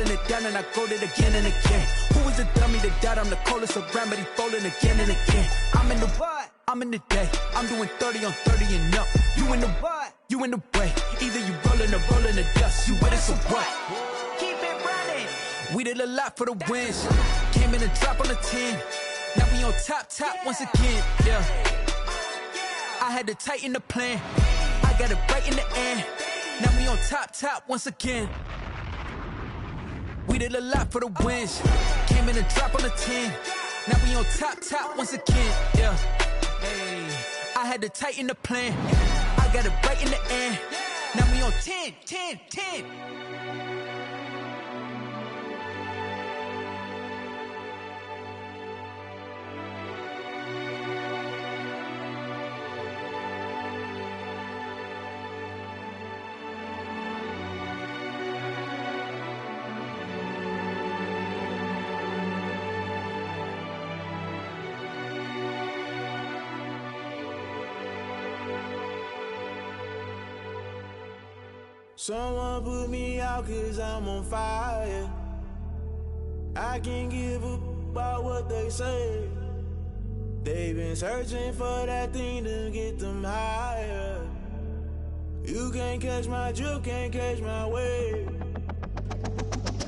rolling it down and I go it again and again. Who is the dummy that died? I'm the coldest around, but he falling again and again. I'm in the what? I'm in the day. I'm doing 30 on 30 and up. You in the what? You in the way. Either you rolling or rolling the dust. You with it, so what? Keep it running. We did a lot for the wins. Came in and drop on the 10. Now we on top once again. Yeah. I had to tighten the plan. I got it right in the end. Now we on top once again. We did a lot for the wins. Came in and drop on the 10. Now we on top once again. Yeah. Hey. I had to tighten the plan. I got it right in the end. Now we on 10. Someone put me out 'cause I'm on fire. I can't give up about what they say. They've been searching for that thing to get them higher. You can't catch my drift, can't catch my wave.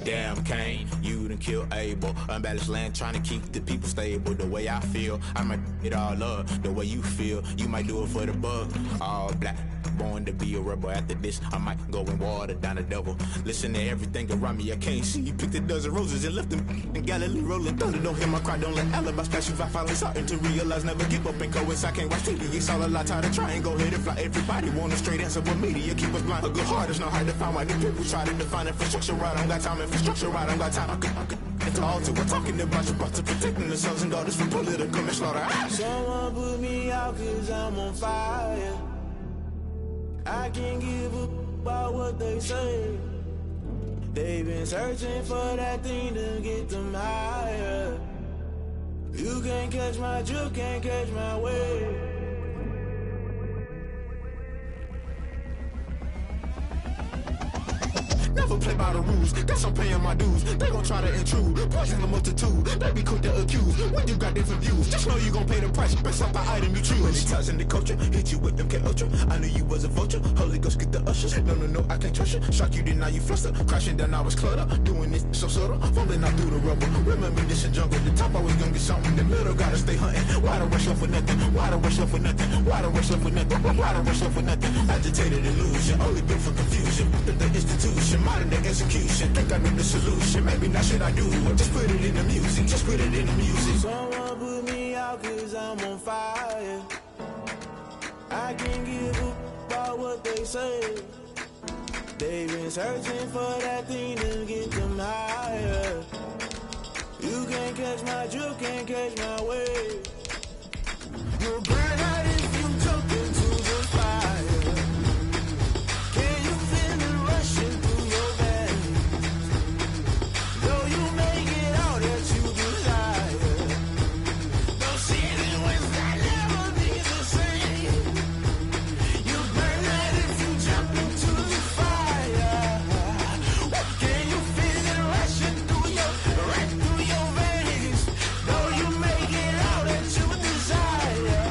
Damn Kane, you done killed Abel. Unbalanced land, trying to keep the people stable. The way I feel, I might it all up. The way you feel, you might do it for the bug. All black, born to be a rebel. After this, I might go and water down the devil. Listen to everything around me, I can't see. Picked a dozen roses and left them in Galilee rolling thunder. Don't hear my cry, don't let alibis pass you. I finally starting to realize, never give up and coincide. I can't watch TV, it's all a lot. Tired of trying, go ahead and fly. Everybody want a straight answer, but media keep us blind. A good heart is not hard to find. Why the people try to define infrastructure right? I don't got time, infrastructure right, I don't got time. I could it's all to we're talking about you, about to protecting the sons and daughters from political and slaughter. Someone put me out 'cause I'm on fire. I can't give up about what they say. They've been searching for that thing to get them higher. You can't catch my drift, can't catch my wave. Never play by the rules, guess I'm paying my dues. They gon' try to intrude, poison the multitude. They be quick to accuse, when you got different views. Just know you gon' pay the price, based off the item you choose. Many times in the culture, hit you with them K-Ultra. I knew you was a vulture, Holy Ghost get the ushers. No, I can't trust you. Shock you, then now you fluster. Crashing down, I was cluttered. Doing this so subtle, fumbling out through the rubble. Remember this in jungle, the top always gonna get something. The middle gotta stay hunting. Why the rush up for nothing? Why the rush up for nothing? Why the rush up for nothing? Why the rush up for nothing? Agitated illusion, only built for confusion. The institution, modern day execution. Think I know the solution, maybe not should I do it. Just put it in the music, just put it in the music. Someone put me out 'cause I'm on fire. I can't give up about what they say. They've been searching for that thing to get them higher. You can't catch my drift, can't catch my wave. You'll burn out if you jump into the fire. Can you feel it rushing through your veins? Though you make it all that you desire. Those ceiling winds that never be the same. You burn out if you jump into the fire. Can you feel it rushing through your veins? Though you make it all that you desire.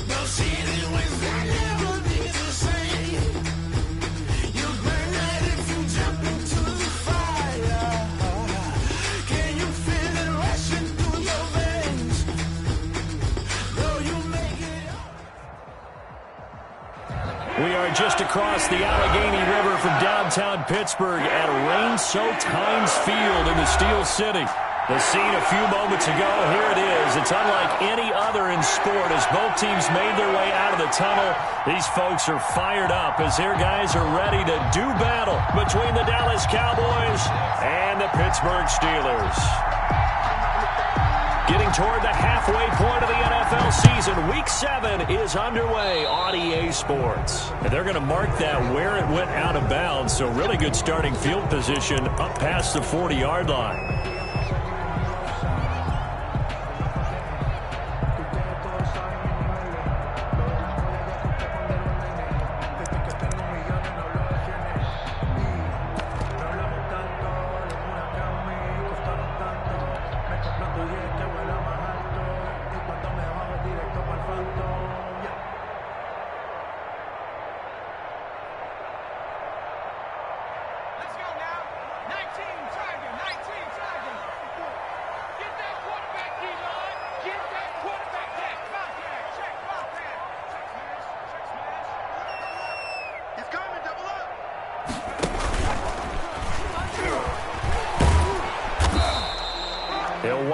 Those ceiling winds that never be the same. You burn out if you jump into the fire. Can you feel it rushing through your veins? Though you make it all. We are just across the Allegheny River from downtown Pittsburgh at rain-soaked Heinz Field in the Steel City. The scene a few moments ago, here it is. It's unlike any other in sport as both teams made their way out of the tunnel. These folks are fired up as their guys are ready to do battle between the Dallas Cowboys and the Pittsburgh Steelers. Getting toward the halfway point of the NFL season, Week 7 is underway on EA Sports. And they're going to mark that where it went out of bounds, so really good starting field position up past the 40-yard line.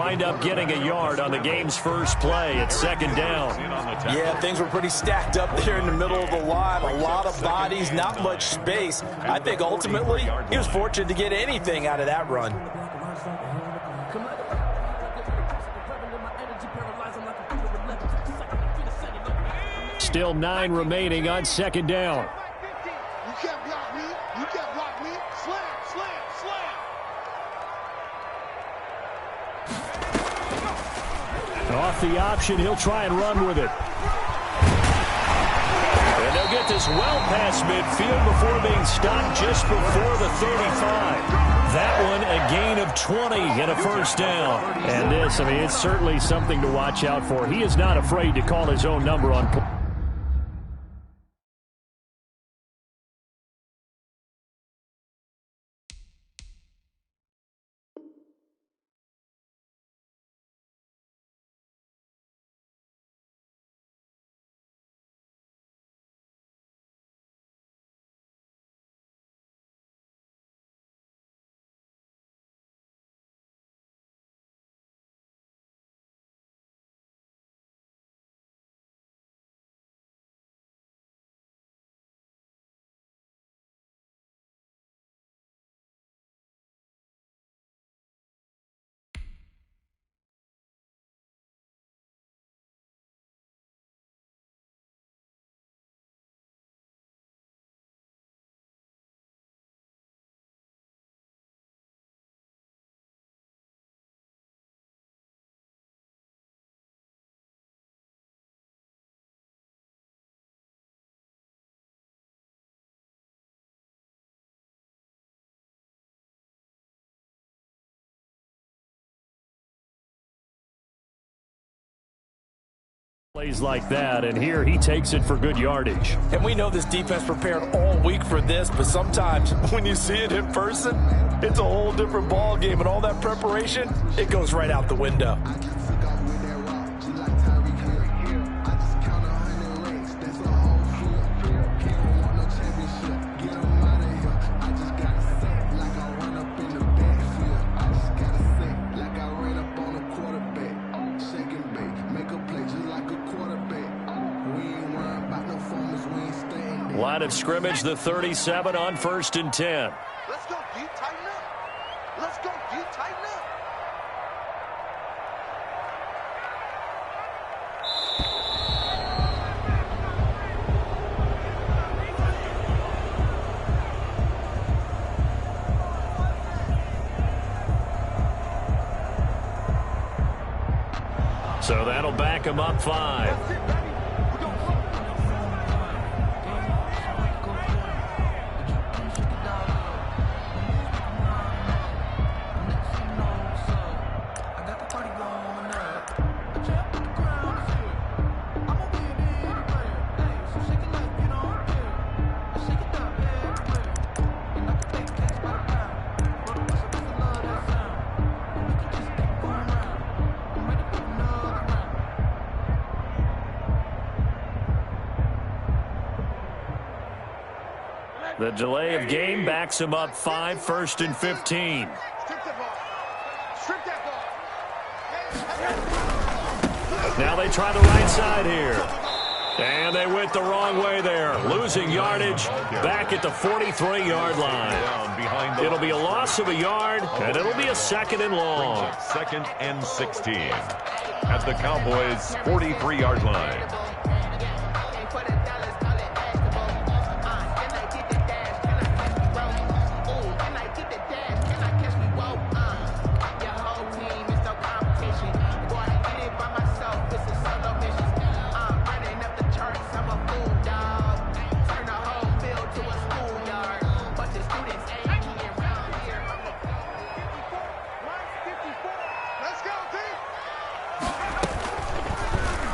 wind up getting a yard on the game's first play at second down. Yeah, things were pretty stacked up there in the middle of the line. A lot of bodies, not much space. I think ultimately he was fortunate to get anything out of that run. Still 9 remaining on second down. You can't block me. You can't block me. Slam, slam, slam. Off the option, he'll try and run with it. And they'll get this well past midfield before being stopped just before the 35. That one a gain of 20 and a first down. And this, I mean, it's certainly something to watch out for. He is not afraid to call his own number on play. Plays like that, and here he takes it for good yardage. And we know this defense prepared all week for this, but sometimes when you see it in person, it's a whole different ball game, and all that preparation, it goes right out the window. Line of scrimmage, the 37 on 1st and 10. Let's go, you tighten up. Let's go, you tighten up. So that'll back him up 5. The delay of game backs him up 5, 1st and 15. Now they try the right side here. And they went the wrong way there. Losing yardage back at the 43-yard line. It'll be a loss of a yard, and it'll be a 2nd and long. 2nd and 16 at the Cowboys' 43-yard line.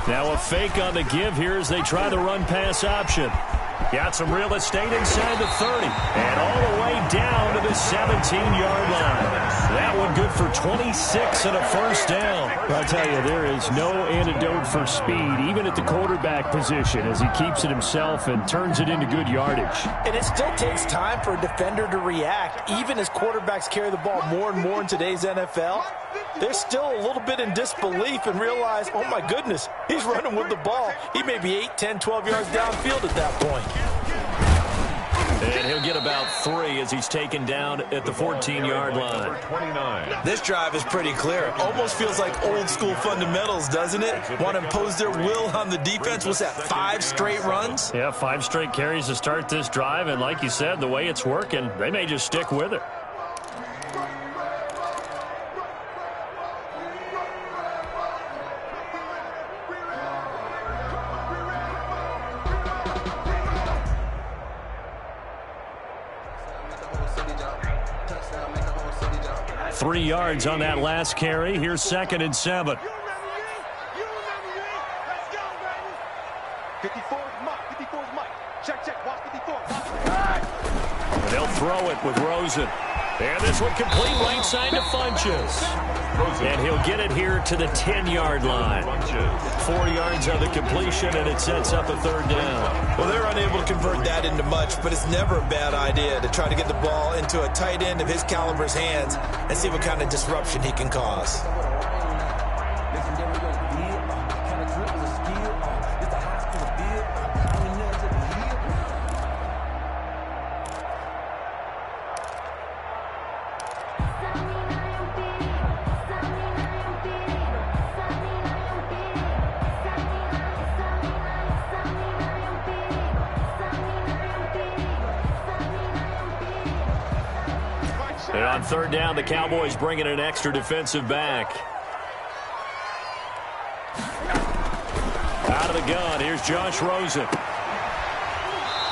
Now a fake on the give here as they try the run-pass option. Got some real estate inside the 30. And all the way down to the 17-yard line. That one good for 26 and a first down. I'll tell you, there is no antidote for speed, even at the quarterback position, as he keeps it himself and turns it into good yardage. And it still takes time for a defender to react. Even as quarterbacks carry the ball more and more in today's NFL, they're still a little bit in disbelief and realize, oh my goodness, he's running with the ball. He may be 8, 10, 12 yards downfield at that point. And he'll get about 3 as he's taken down at the 14-yard line. 29. This drive is pretty clear. Almost feels like old school fundamentals, doesn't it? Want to impose their will on the defense. What's that, 5 straight runs? Yeah, 5 straight carries to start this drive. And like you said, the way it's working, they may just stick with it. Touchdown, 3 yards on that last carry. Here's 2nd and 7. 54's Mike. 54's Mike. Check. Watch 54. And they'll throw it with Rosen. And this one complete right side to Funches. And he'll get it here to the 10-yard line. 4 yards on the completion, and it sets up a 3rd down. Well, they're unable to convert that into much, but it's never a bad idea to try to get the ball into a tight end of his caliber's hands and see what kind of disruption he can cause. And on 3rd down, the Cowboys bring in an extra defensive back. Out of the gun, here's Josh Rosen.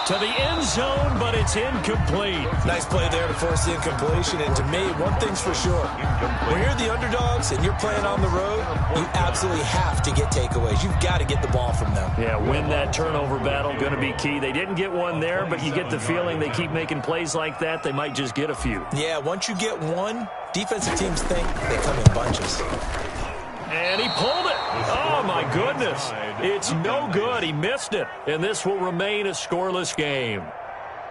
To the end zone, but it's incomplete. Nice play there to force the incompletion. And to me, one thing's for sure. When you're the underdogs and you're playing on the road, you absolutely have to get takeaways. You've got to get the ball from them. Yeah, win that turnover battle, going to be key. They didn't get one there, but you get the feeling they keep making plays like that, they might just get a few. Yeah, once you get one, defensive teams think they come in bunches. And he pulled it. Oh, my goodness. It's no good. He missed it. And this will remain a scoreless game.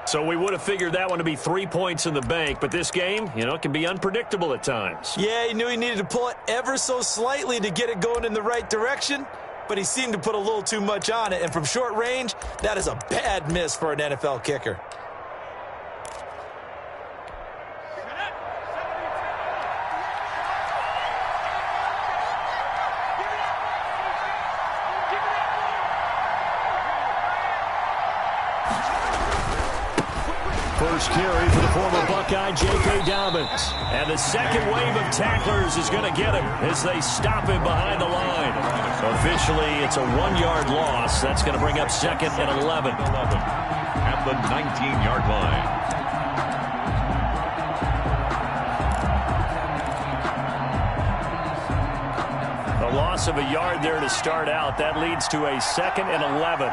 So we would have figured that one to be 3 points in the bank. But this game, can be unpredictable at times. Yeah, he knew he needed to pull it ever so slightly to get it going in the right direction. But he seemed to put a little too much on it. And from short range, that is a bad miss for an NFL kicker. First carry for the former Buckeye, J.K. Dobbins. And the second wave of tacklers is going to get him as they stop him behind the line. Officially, it's a 1-yard loss. That's going to bring up 2nd and 11. At the 19-yard line. A loss of a yard there to start out. That leads to a 2nd and 11.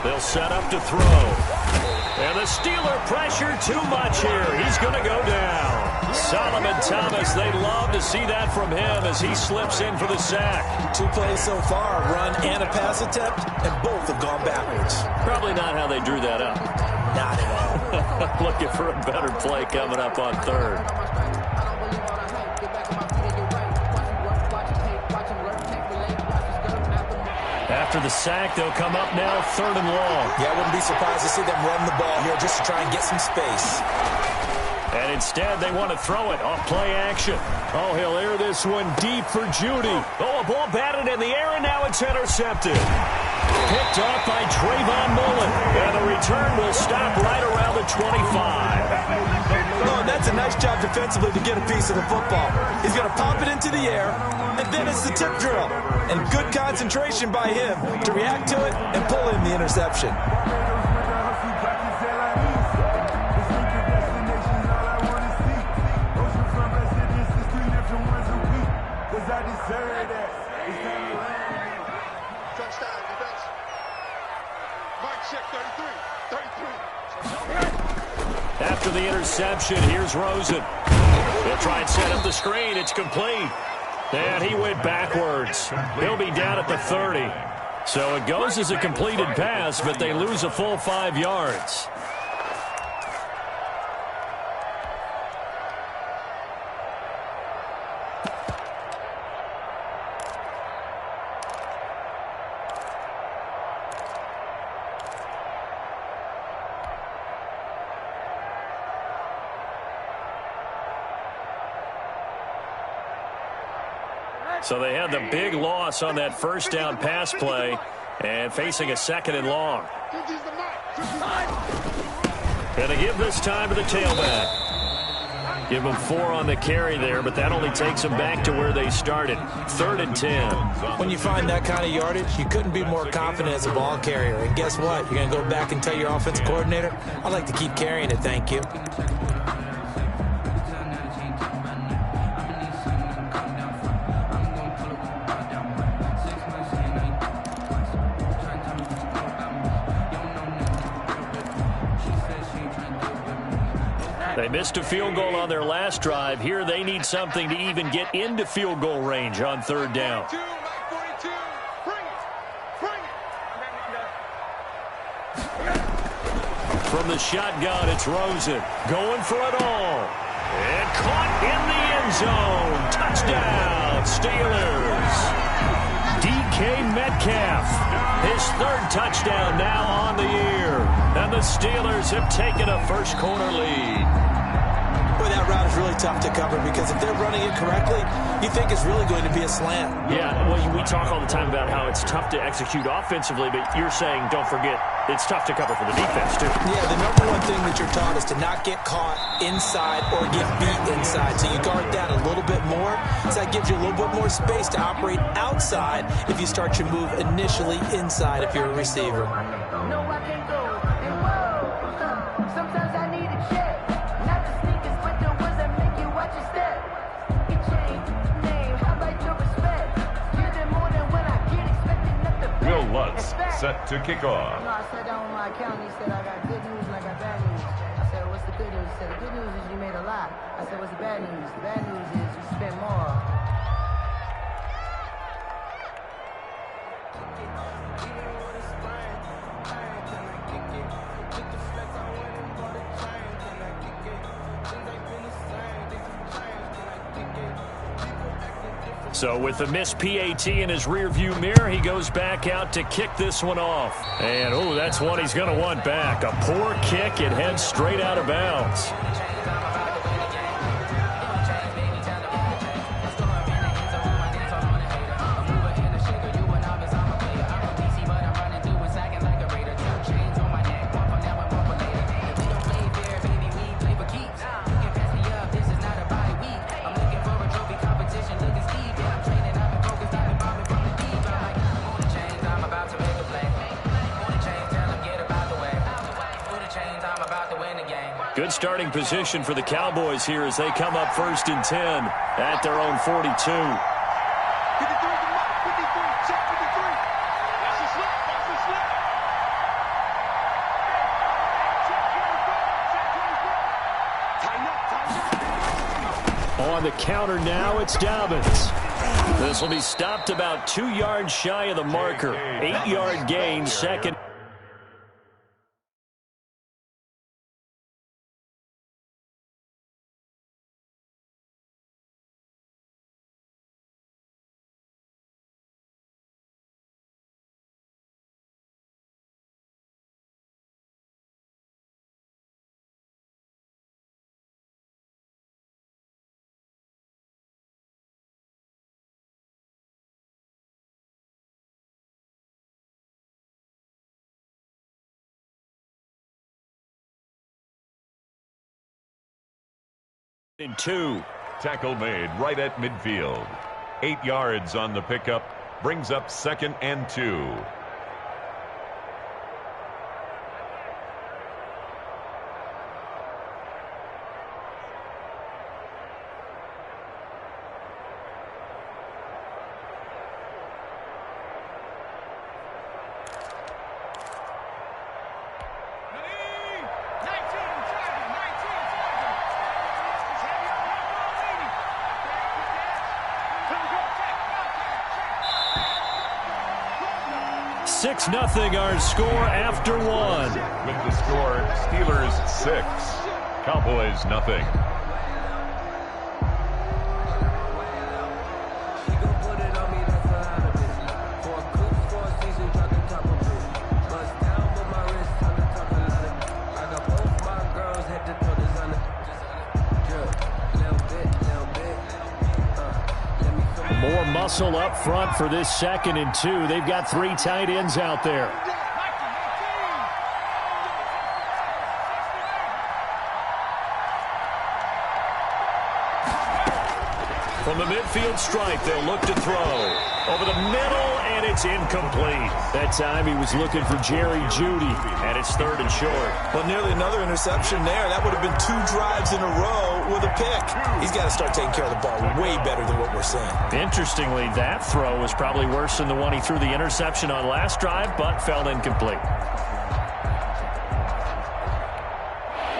They'll set up to throw. And the Steeler pressure too much here. He's going to go down. Solomon Thomas, they love to see that from him as he slips in for the sack. 2 plays so far, a run and a pass attempt, and both have gone backwards. Probably not how they drew that up. Not at all. Looking for a better play coming up on 3rd. After the sack, they'll come up now 3rd and long. Yeah, I wouldn't be surprised to see them run the ball here just to try and get some space. And instead, they want to throw it off play action. Oh, he'll air this one deep for Judy. Oh, a ball batted in the air, and now it's intercepted. Picked off by Trayvon Mullen. And the return will stop right around the 25. Oh, and that's a nice job defensively to get a piece of the football. He's going to pop it into the air, and then it's the tip drill. And good concentration by him to react to it and pull in the interception. After the interception, here's Rosen. He'll try and set up the screen. It's complete. And he went backwards. He'll be down at the 30. So it goes as a completed pass, but they lose a full 5 yards. So they had the big loss on that first down pass play and facing a 2nd and long. Going to give this time to the tailback. Give them 4 on the carry there, but that only takes them back to where they started. 3rd and 10. When you find that kind of yardage, you couldn't be more confident as a ball carrier. And guess what? You're going to go back and tell your offensive coordinator, I'd like to keep carrying it, thank you. They missed a field goal on their last drive. Here they need something to even get into field goal range on 3rd down. From the shotgun, it's Rosen going for it all. And caught in the end zone. Touchdown, Steelers. DK Metcalf, his 3rd touchdown now on the year. And the Steelers have taken a first-quarter lead. Boy, that route is really tough to cover because if they're running it correctly, you think it's really going to be a slant. Yeah, well, we talk all the time about how it's tough to execute offensively, but you're saying, don't forget, it's tough to cover for the defense, too. Yeah, the number one thing that you're taught is to not get caught inside or get beat inside. So you guard that a little bit more. So that gives you a little bit more space to operate outside if you start your move initially inside if you're a receiver. No, I can't go. Sometimes I need a check. Not the sneakers, but the ones that make you watch your step. Get changed, name, how about your respect? You're the more than when I get expected not to bet. Will Lutz set to kick off. No, I sat down with my accountant. He said, I got good news and I got bad news. I said, what's the good news? He said, the good news is you made a lot. I said, what's the bad news? The bad news is you spent more. So with the missed PAT in his rearview mirror, he goes back out to kick this one off. And, oh, that's one he's going to want back. A poor kick. It heads straight out of bounds. Good starting position for the Cowboys here as they come up 1st and 10 at their own 42. On the counter now, it's Dobbins. This will be stopped about 2 yards shy of the marker. 8-yard gain, 2nd. And 2. Tackle made right at midfield. 8 yards on the pickup. Brings up 2nd and 2. 6-0 our score after one. With the score, Steelers 6, Cowboys 0. More muscle up front for this 2nd and 2. They've got 3 tight ends out there. From the midfield stripe, they'll look to throw. Over the middle, and it's incomplete. That time he was looking for Jerry Jeudy, and it's 3rd and short. Well, nearly another interception there. That would have been 2 drives in a row with a pick. He's got to start taking care of the ball way better than what we're seeing. Interestingly, that throw was probably worse than the one he threw the interception on last drive, but fell incomplete.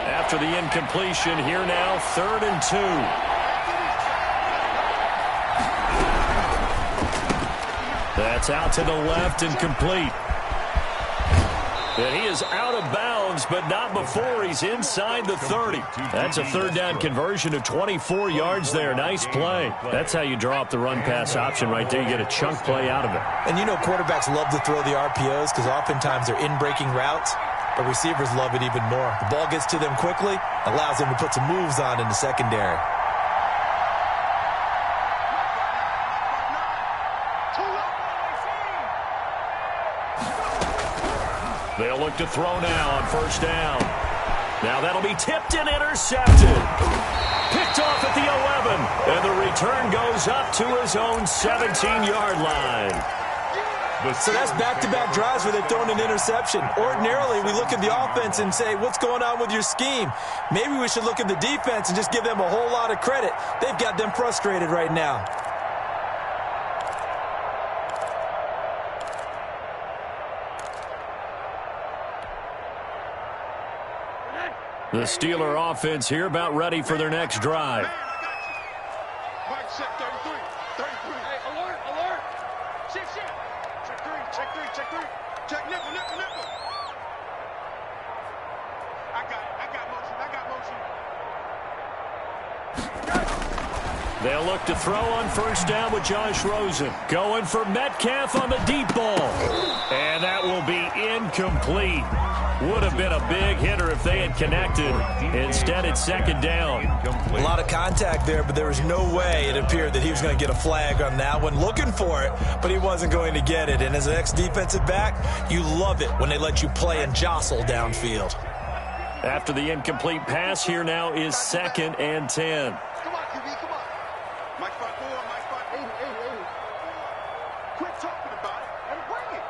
After the incompletion, here now, 3rd and 2. That's out to the left and complete. And he is out of bounds, but not before he's inside the 30. That's a 3rd down conversion of 24 yards there. Nice play. That's how you draw up the run-pass option right there. You get a chunk play out of it. And you know quarterbacks love to throw the RPOs because oftentimes they're in-breaking routes, but receivers love it even more. The ball gets to them quickly, allows them to put some moves on in the secondary. They'll look to throw now on 1st down. Now that'll be tipped and intercepted. Picked off at the 11. And the return goes up to his own 17-yard line. So that's back-to-back drives where they're throwing an interception. Ordinarily, we look at the offense and say, what's going on with your scheme? Maybe we should look at the defense and just give them a whole lot of credit. They've got them frustrated right now. The Steeler offense here about ready for their next drive. Mike check 33. 33. Hey, alert, alert. Check. Check 3, check 3, check 3. Check nickel. I got motion. They'll look to throw on 1st down with Josh Rosen. Going for Metcalf on the deep ball. And that will be incomplete. Would have been a big hitter if they had connected. Instead, it's 2nd down. A lot of contact there, but there was no way it appeared that he was going to get a flag on that one. Looking for it, but he wasn't going to get it. And as an ex-defensive back, you love it when they let you play and jostle downfield. After the incomplete pass, here now is 2nd and 10. Come on, QB, come on. Mike 5-4, Mike 5-8. Quit talking about it and bring it.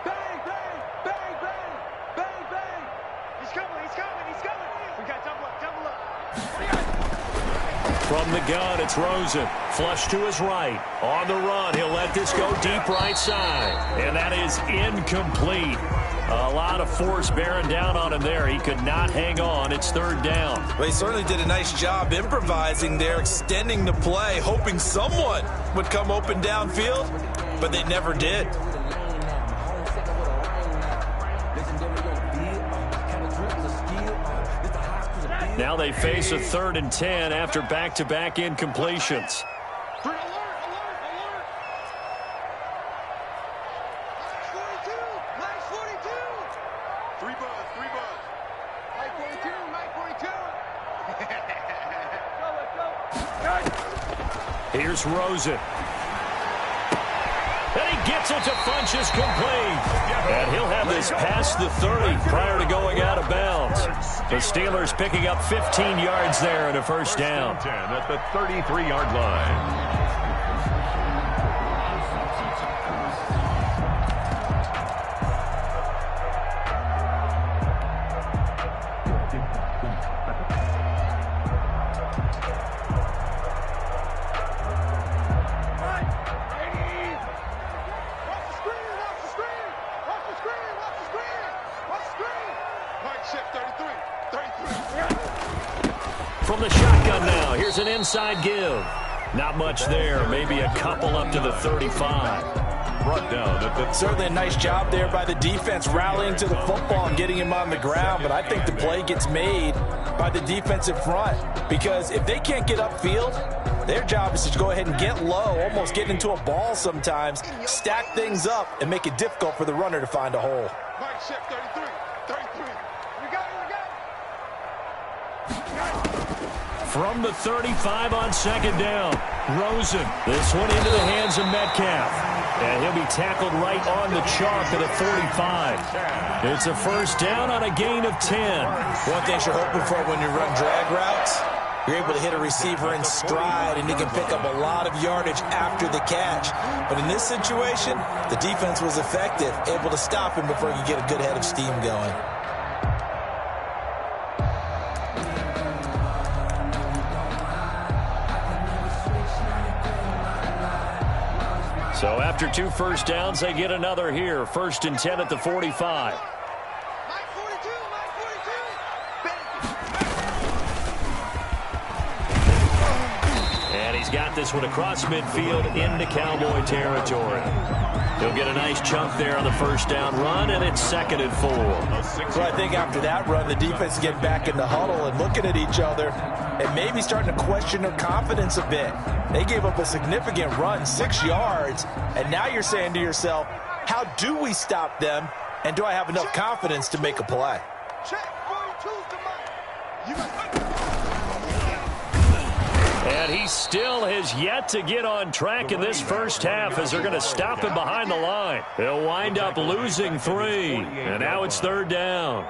Bang, bang, bang, bang, bang, bang. He's coming. We got double up. From the gun, it's Rosen. Flush to his right. On the run, he'll let this go deep right side. And that is incomplete. A lot of force bearing down on him there. He could not hang on. It's 3rd down. Well, he certainly did a nice job improvising there, extending the play, hoping someone would come open downfield, but they never did. Now they face a 3rd and 10 after back-to-back incompletions. Alert. 42. 3 buzz. Mike 42. Here's Rosen. And he gets it to Funchess complete. And he'll have this past the 30 prior to going out of bounds. The Steelers picking up 15 yards there and a 1st down. 10 at the 33-yard line. From the shotgun now, here's an inside give. Not much there, maybe a couple up to the 35. brought down at the... Certainly a nice job there by the defense, rallying to the football and getting him on the ground. But I think the play gets made by the defensive front, because if they can't get upfield, their job is to go ahead and get low, almost get into a ball sometimes, stack things up, and make it difficult for the runner to find a hole. Mike, shift 33. 33. We got it. From the 35 on second down, Rosen. This one into the hands of Metcalf. And he'll be tackled right on the chalk of the 45. It's a first down on a gain of 10. One thing you're hoping for when you run drag routes, you're able to hit a receiver in stride, and he can pick up a lot of yardage after the catch. But in this situation, the defense was effective, able to stop him before he could get a good head of steam going. So after 2 first downs, they get another here. 1st and 10 at the 45. Mike 42. And he's got this one across midfield into Cowboy territory. He'll get a nice chunk there on the first down run, and it's 2nd and 4. So I think after that run, the defense get back in the huddle and looking at each other and maybe starting to question their confidence a bit. They gave up a significant run, 6 yards, and now you're saying to yourself, how do we stop them, and do I have enough confidence to make a play? Check 42's the Mike. And he still has yet to get on track in this first half, as they're going to stop him behind the line. They'll wind up losing 3, and now it's 3rd down.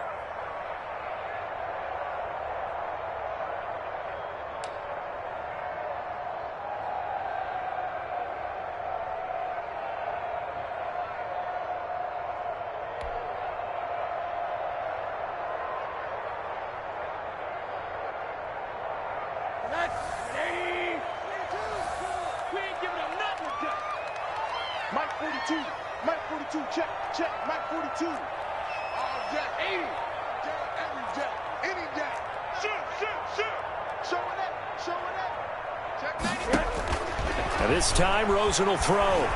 Mike 42. Mike 42. Check. Check. Mike 42. All jack. 80. Jack. Every jack. Any jack. Shoot. Showing that. Check 90. And this time, Rosen will throw.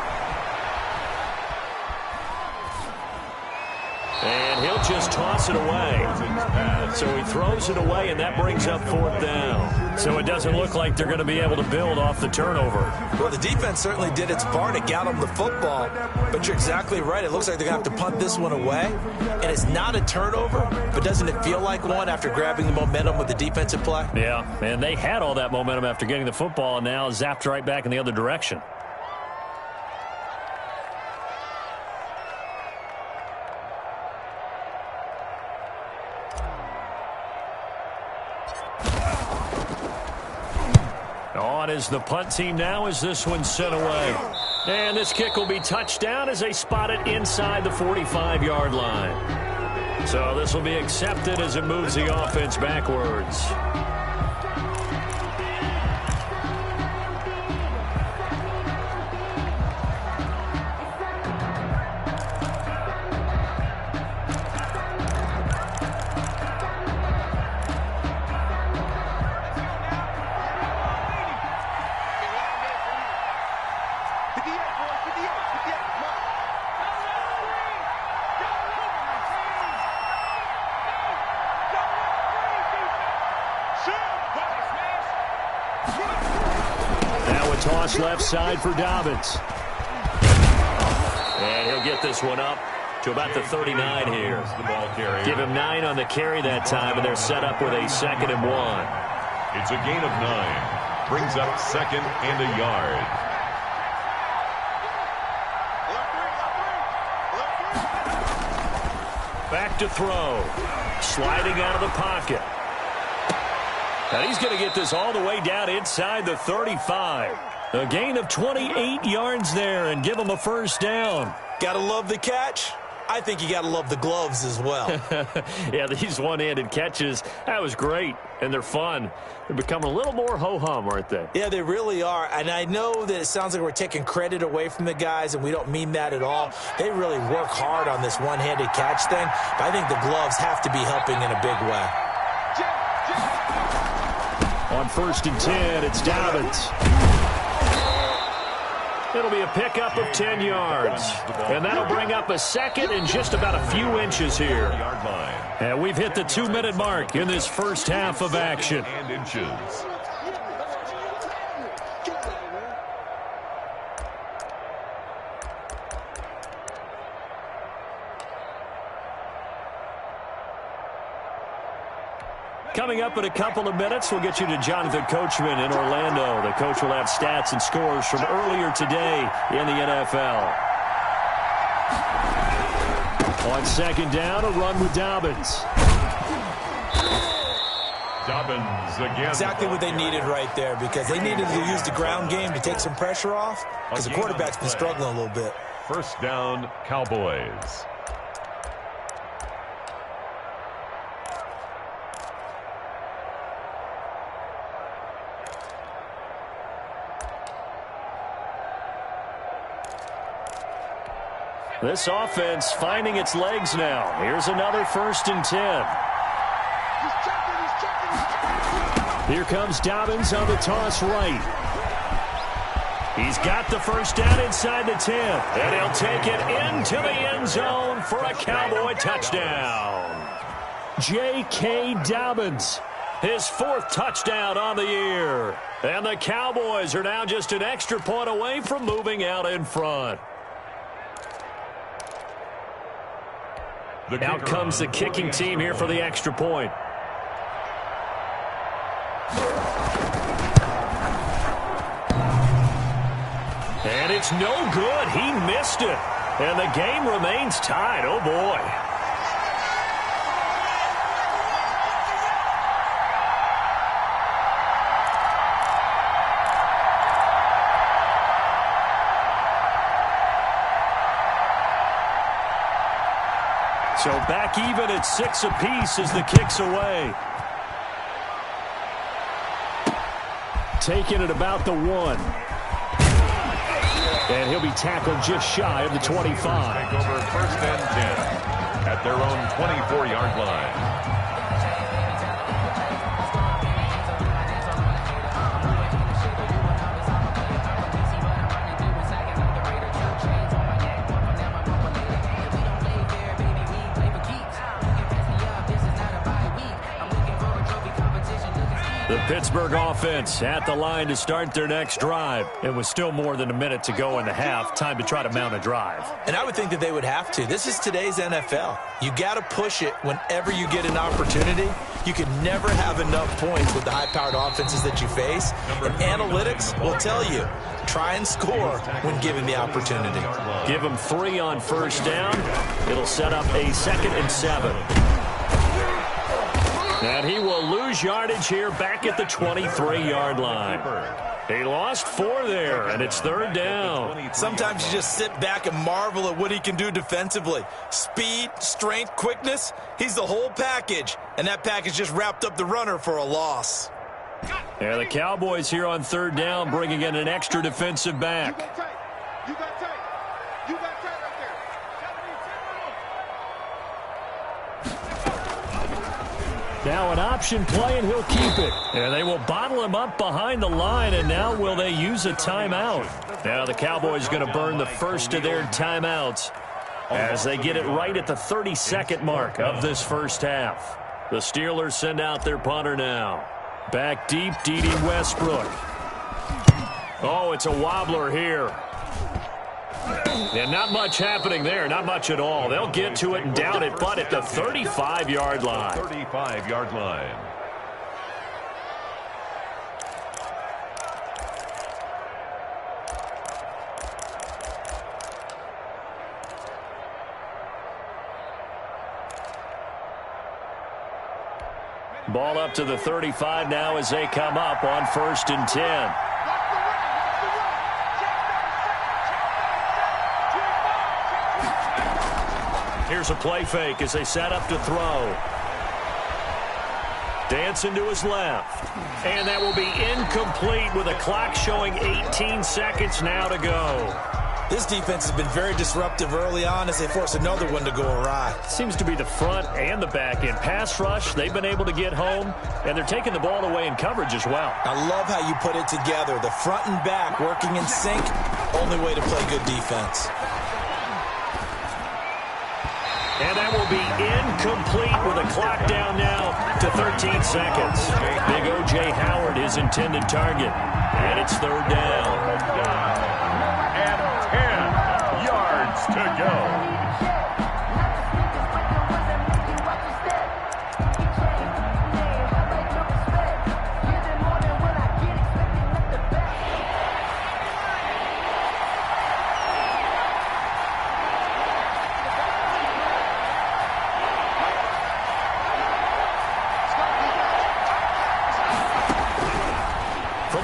And he'll just toss it away. So he throws it away, and that brings up 4th down. So it doesn't look like they're going to be able to build off the turnover. Well, the defense certainly did its part. It got them the football. But you're exactly right. It looks like they're going to have to punt this one away. And it's not a turnover, but doesn't it feel like one after grabbing the momentum with the defensive play? Yeah, and they had all that momentum after getting the football, and now zapped right back in the other direction. On is the punt team now as this one's sent away. And this kick will be touchdown as they spot it inside the 45-yard line. So this will be accepted as it moves the offense backwards. Toss left side for Dobbins. And he'll get this one up to about the 39 here. Give him 9 on the carry that time, and they're set up with a 2nd and 1. It's a gain of 9. Brings up 2nd and a yard. Back to throw. Sliding out of the pocket. And he's going to get this all the way down inside the 35. A gain of 28 yards there and give him a first down. Gotta love the catch. I think you gotta love the gloves as well. Yeah, these one-handed catches, that was great, and they're fun. They're becoming a little more ho-hum, aren't they? Yeah, they really are, and I know that it sounds like we're taking credit away from the guys, and we don't mean that at all. They really work hard on this one-handed catch thing, but I think the gloves have to be helping in a big way. On 1st and 10, it's Dobbins. It'll be a pickup of 10 yards. And that'll bring up a second and just about a few inches here. And we've hit the 2-minute mark in this first half of action. And inches. Coming up in a couple of minutes, we'll get you to Jonathan Coachman in Orlando. The coach will have stats and scores from earlier today in the NFL. On second down, a run with Dobbins. Dobbins again. Exactly what they needed right there, because they needed to use the ground game to take some pressure off, because the quarterback's been struggling a little bit. First down, Cowboys. This offense finding its legs now. Here's another 1st and 10. Here comes Dobbins on the toss right. He's got the first down inside the 10. And he'll take it into the end zone for a Cowboy touchdown. J.K. Dobbins, his 4th touchdown on the year. And the Cowboys are now just an extra point away from moving out in front. Out comes the kicking team here for the extra point. And it's no good. He missed it. And the game remains tied. Oh, boy. So back even at 6 apiece as the kick's away. Taking it about the 1. And he'll be tackled just shy of the 25. Take over 1st and 10 at their own 24-yard line. The Pittsburgh offense at the line to start their next drive. It was still more than a minute to go in the half. Time to try to mount a drive. And I would think that they would have to. This is today's NFL. You got to push it whenever you get an opportunity. You can never have enough points with the high-powered offenses that you face. And analytics will tell you, try and score when given the opportunity. Give them 3 on first down. It'll set up a 2nd and 7. And he will lose yardage here back at the 23-yard line. He lost 4 there, and it's 3rd down. Sometimes you just sit back and marvel at what he can do defensively. Speed, strength, quickness, he's the whole package. And that package just wrapped up the runner for a loss. And the Cowboys here on 3rd down bringing in an extra defensive back. You got tape. You got tape right there. Now an option play, and he'll keep it. And they will bottle him up behind the line, and now will they use a timeout? Now the Cowboys going to burn the first of their timeouts as they get it right at the 32nd mark of this first half. The Steelers send out their punter now. Back deep, D.D. Westbrook. Oh, it's a wobbler here. And not much happening there, not much at all. They'll get to it and down it, but at the 35-yard line. 35-yard line. Ball up to the 35 now as they come up on 1st and 10. Here's a play fake as they set up to throw. Dancing to his left. And that will be incomplete with a clock showing 18 seconds now to go. This defense has been very disruptive early on as they force another one to go awry. Seems to be the front and the back end. Pass rush, they've been able to get home, and they're taking the ball away in coverage as well. I love how you put it together. The front and back working in sync. Only way to play good defense. And that will be incomplete with a clock down now to 13 seconds. Big O.J. Howard, his intended target. And it's third down. And 10 yards to go.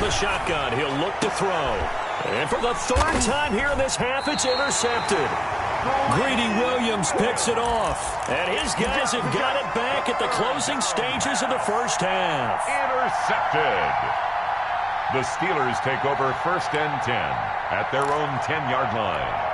The shotgun, he'll look to throw. And for the third time here in this half, it's intercepted. Greedy Williams picks it off. And his guys have got it back at the closing stages of the first half. Intercepted. The Steelers take over 1st and 10 at their own 10-yard line.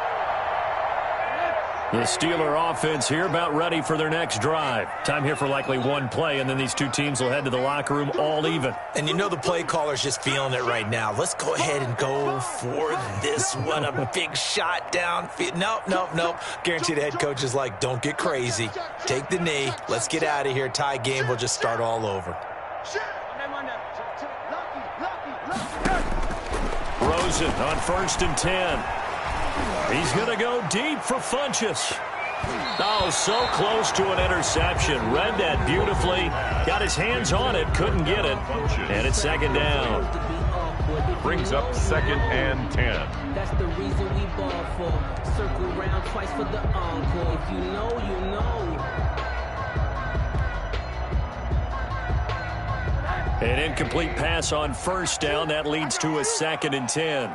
The Steeler offense here about ready for their next drive. Time here for likely one play, and then these two teams will head to the locker room all even. And you know the play caller's just feeling it right now. Let's go ahead and go for this one. A big shot downfield. Nope. Guarantee the head coach is like, don't get crazy. Take the knee. Let's get out of here. Tie game. We'll just start all over. Rosen on 1st and 10. He's going to go deep for Funchess. Oh, so close to an interception. Read that beautifully. Got his hands on it. Couldn't get it. And it's second down. Brings up 2nd and 10. That's the reason we ball for. Circle round twice for the encore. If you know, you know. An incomplete pass on 1st down. That leads to a 2nd and 10.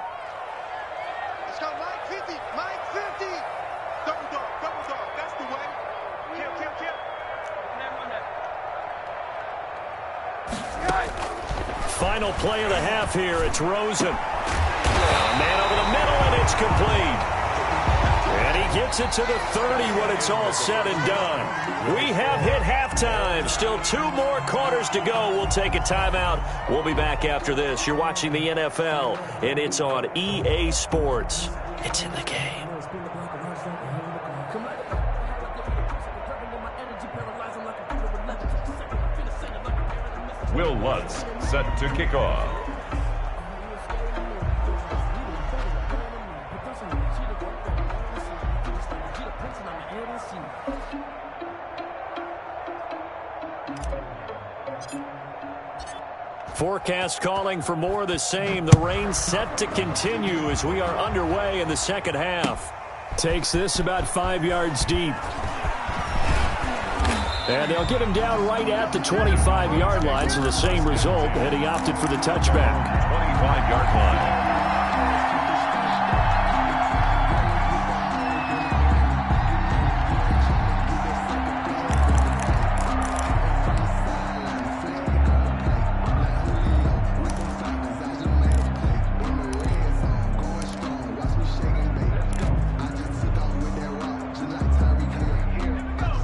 Final play of the half here. It's Rosen. Man over the middle, and it's complete. And he gets it to the 30 when it's all said and done. We have hit halftime. Still 2 more quarters to go. We'll take a timeout. We'll be back after this. You're watching the NFL, and it's on EA Sports. It's in the game. Will Lutz set to kick off. Forecast calling for more of the same. The rain set to continue as we are underway in the second half. Takes this about 5 yards deep. And they'll get him down right at the 25-yard line, so the same result, and he opted for the touchback. 25-yard line.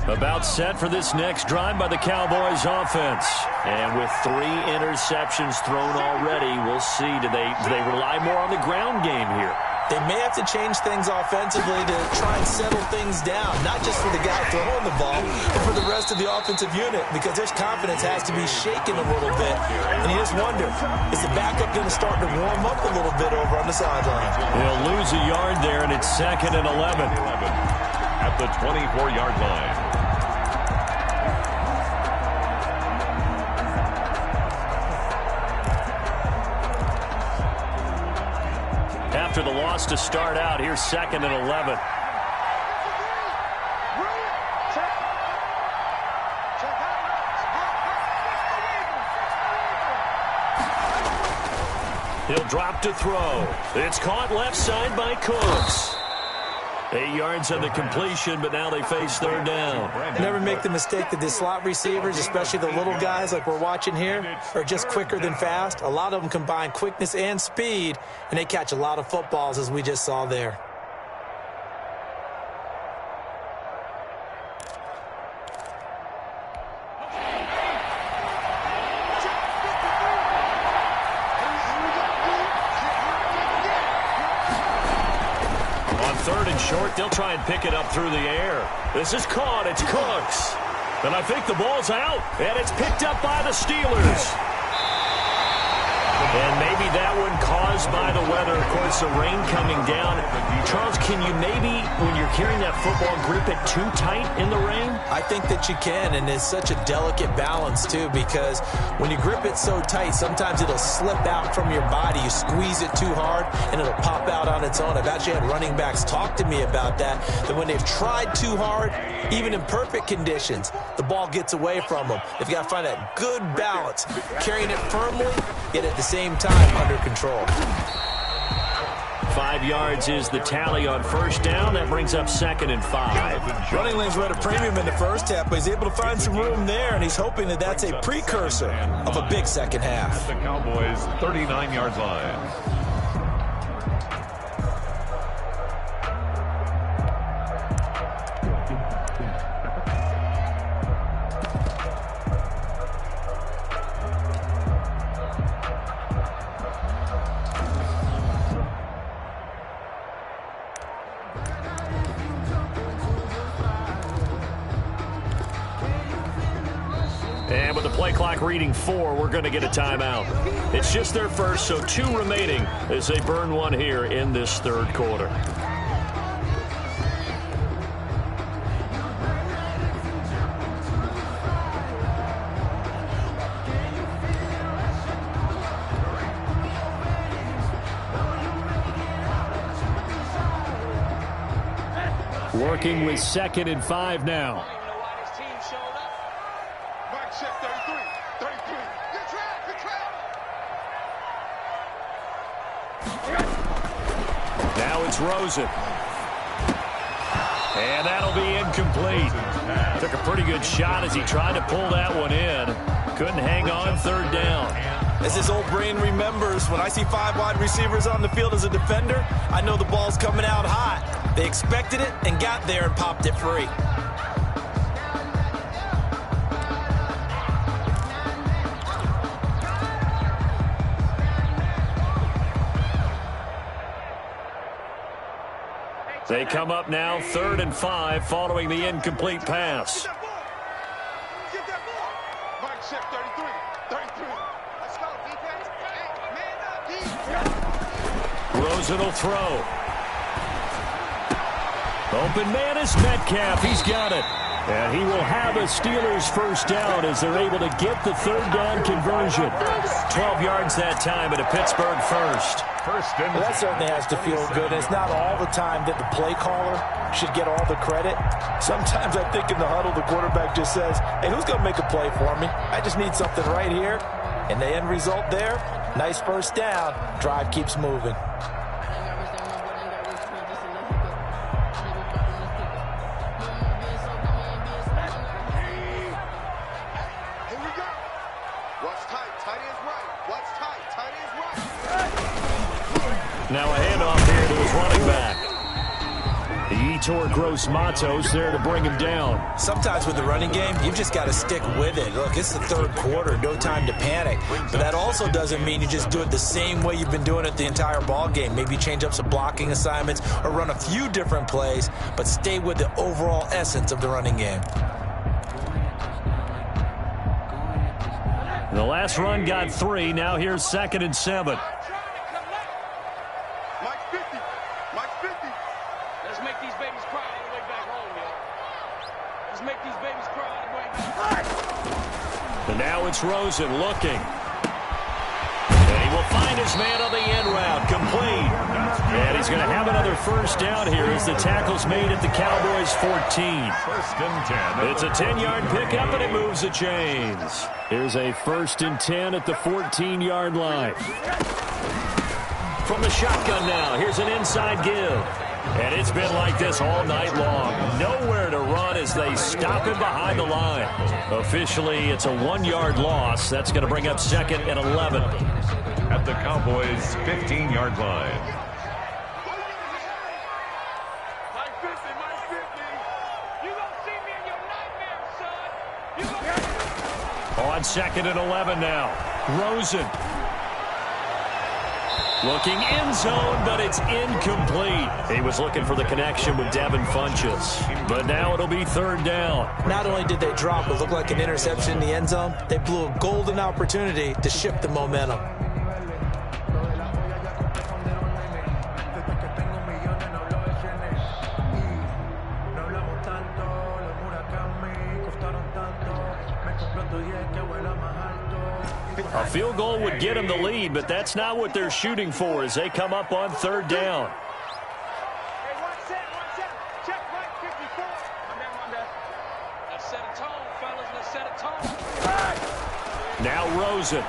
About set for this next drive by the Cowboys offense. And with 3 interceptions thrown already, we'll see. Do they rely more on the ground game here? They may have to change things offensively to try and settle things down, not just for the guy throwing the ball, but for the rest of the offensive unit, because their confidence has to be shaken a little bit. And you just wonder, is the backup going to start to warm up a little bit over on the sideline? They'll lose a yard there, and it's 2nd and 11. At the 24-yard line. After the loss to start out, here's 2nd and 11. He'll drop to throw. It's caught left side by Cooks. 8 yards on the completion, but now they face third down. Never make the mistake that the slot receivers, especially the little guys like we're watching here, are just quicker than fast. A lot of them combine quickness and speed, and they catch a lot of footballs, as we just saw there. short. They'll try and pick it up through the air. This is caught. It's Cooks. And I think the ball's out. And it's picked up by the Steelers. And maybe that one caused by the weather. Of course, the rain coming down. Charles, can you maybe, when you're carrying that football, grip it too tight in the rain? I think that you can, and it's such a delicate balance, too, because when you grip it so tight, sometimes it'll slip out from your body. You squeeze it too hard, and it'll pop out on its own. I've actually had running backs talk to me about that when they've tried too hard, even in perfect conditions, the ball gets away from them. They've got to find that good balance, carrying it firmly, yet at the same time under control. 5 yards is the tally on first down. That brings up 2nd and 5. Running lanes were at a premium in the first half, but he's able to find some room there, and he's hoping that that's a precursor of a big second half. The Cowboys' 39-yard line. And with the play clock reading 4, we're going to get a timeout. It's just their first, so 2 remaining as they burn one here in this third quarter. Working with 2nd and 5 now. Now it's Rosen. And that'll be incomplete. Took a pretty good shot as he tried to pull that one in. Couldn't hang on third down. As his old brain remembers, when I see 5 wide receivers on the field as a defender, I know the ball's coming out hot. They expected it and got there and popped it free. They come up now 3rd and 5 following the incomplete pass. Rosen will throw. Open man is Metcalf. He's got it. And he will have a Steelers first down as they're able to get the third down conversion. 12 yards that time at a Pittsburgh first. Well, that certainly has to feel good. It's not all the time that the play caller should get all the credit. Sometimes I think in the huddle, the quarterback just says, hey, who's going to make a play for me? I just need something right here. And the end result there, nice first down. Drive keeps moving. Now a handoff here to his running back. The Yetur Gross-Matos there to bring him down. Sometimes with the running game, you've just got to stick with it. Look, it's the third quarter, no time to panic. But that also doesn't mean you just do it the same way you've been doing it the entire ball game. Maybe change up some blocking assignments or run a few different plays, but stay with the overall essence of the running game. The last run got 3. Now here's 2nd and 7. And now it's Rosen looking. And he will find his man on the end route. Complete. And he's going to have another first down here as the tackle's made at the Cowboys' 14. 1st and 10. It's a 10-yard pickup, and it moves the chains. Here's a 1st and 10 at the 14-yard line. From the shotgun now, here's an inside give. And it's been like this all night long. Nowhere to run as they stop him behind the line. Officially, it's a 1-yard loss. That's going to bring up 2nd and 11. At the Cowboys' 15-yard line. On 2nd and 11 now. Rosen. Looking end zone, but it's incomplete. He was looking for the connection with Devin Funchess. But now it'll be third down. Not only did they drop what looked like an interception in the end zone, they blew a golden opportunity to shift the momentum. A field goal would get them the lead, but that's not what they're shooting for as they come up on third down. Now Rosen.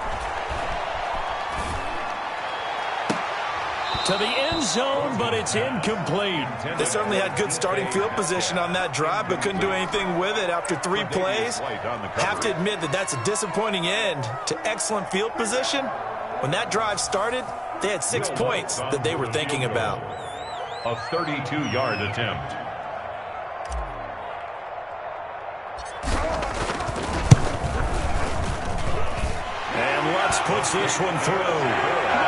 To the end zone, but it's incomplete. They certainly had good starting field position on that drive, but couldn't do anything with it after 3 plays. Have to admit that that's a disappointing end to excellent field position. When that drive started, they had 6 points that they were thinking about. A 32-yard attempt. And Lutz puts this one through.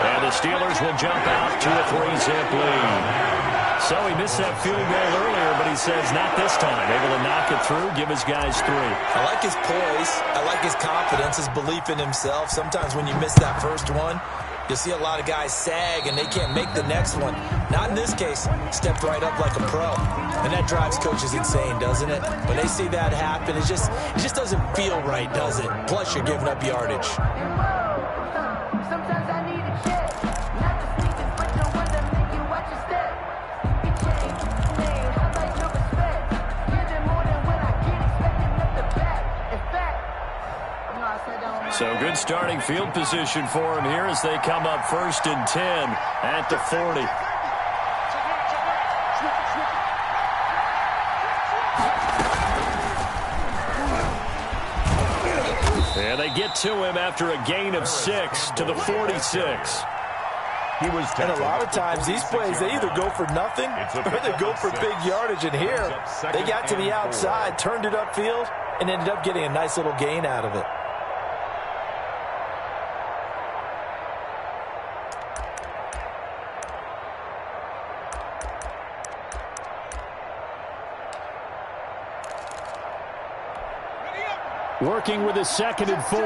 And the Steelers will jump out to a 3-zip lead. So he missed that field goal earlier, but he says not this time. Able to knock it through, give his guys 3. I like his poise. I like his confidence, his belief in himself. Sometimes when you miss that first one, you'll see a lot of guys sag and they can't make the next one. Not in this case. Stepped right up like a pro. And that drives coaches insane, doesn't it? When they see that happen, it just doesn't feel right, does it? Plus, you're giving up yardage. Sometimes I need a check. Not the sneakers, but the ones that make you watch your step. Get changed, name, how about your respect? Give them more than when I get expecting up the back. In fact, I'm not set down. So good starting field position for him here as they come up 1st and 10 at the 40. And they get to him after a gain of 6 to the 46. And a lot of times these plays, they either go for nothing or they go for big yardage. And here, they got to the outside, turned it upfield, and ended up getting a nice little gain out of it. Working with a 2nd and 4.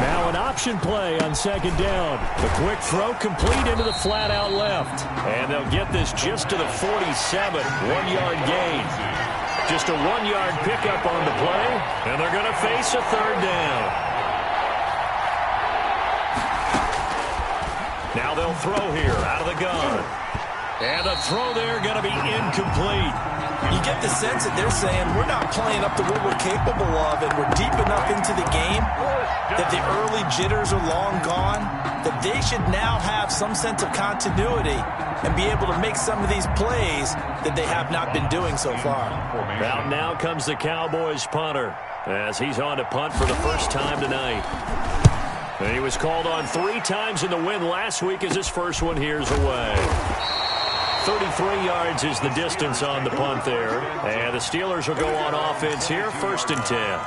Now an option play on 2nd down. The quick throw complete into the flat out left. And they'll get this just to the 47. 1-yard gain. Just a 1-yard pickup on the play. And they're going to face a 3rd down. Now they'll throw here out of the gun. And the throw there going to be incomplete. You get the sense that they're saying we're not playing up to what we're capable of, and we're deep enough into the game that the early jitters are long gone, that they should now have some sense of continuity and be able to make some of these plays that they have not been doing so far. Out now comes the Cowboys punter as he's on to punt for the first time tonight. And he was called on 3 times in the win last week as his first one here's away. 33 yards is the distance on the punt there. And the Steelers will go on offense here, 1st and 10.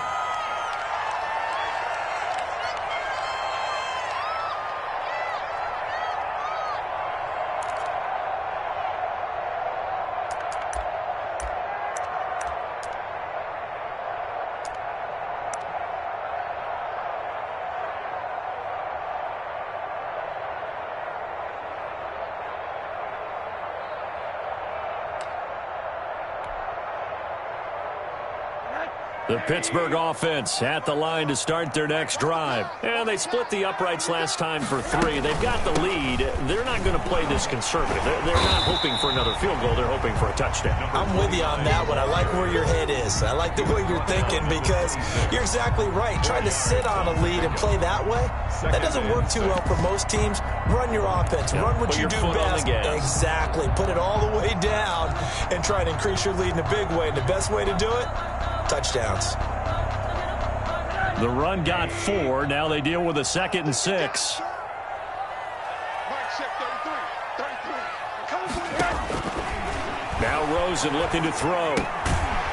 The Pittsburgh offense at the line to start their next drive. And they split the uprights last time for 3. They've got the lead. They're not going to play this conservative. They're not hoping for another field goal. They're hoping for a touchdown. I'm with you on that one. I like where your head is. I like the way you're thinking because you're exactly right. Trying to sit on a lead and play that way, that doesn't work too well for most teams. Run your offense. Run what you do best. Exactly. Put it all the way down and try to increase your lead in a big way. And the best way to do it, touchdowns. The run got 4. Now they deal with a 2nd and 6. Now Rosen looking to throw.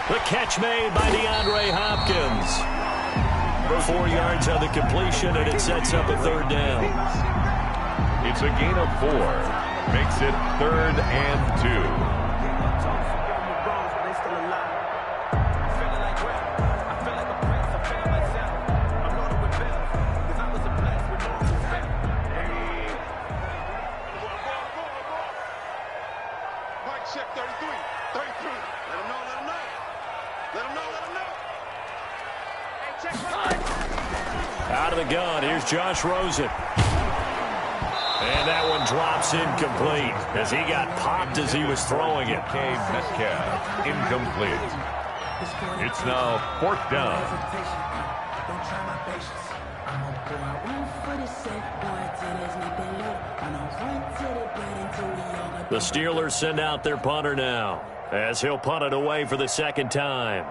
The catch made by DeAndre Hopkins. 4 yards on the completion, and it sets up a third down. It's a gain of 4. Makes it 3rd and 2. Out of the gun, here's Josh Rosen. And that one drops incomplete as he got popped as he was throwing it. Metcalf, incomplete. It's now 4th down. The Steelers send out their punter now as he'll punt it away for the second time.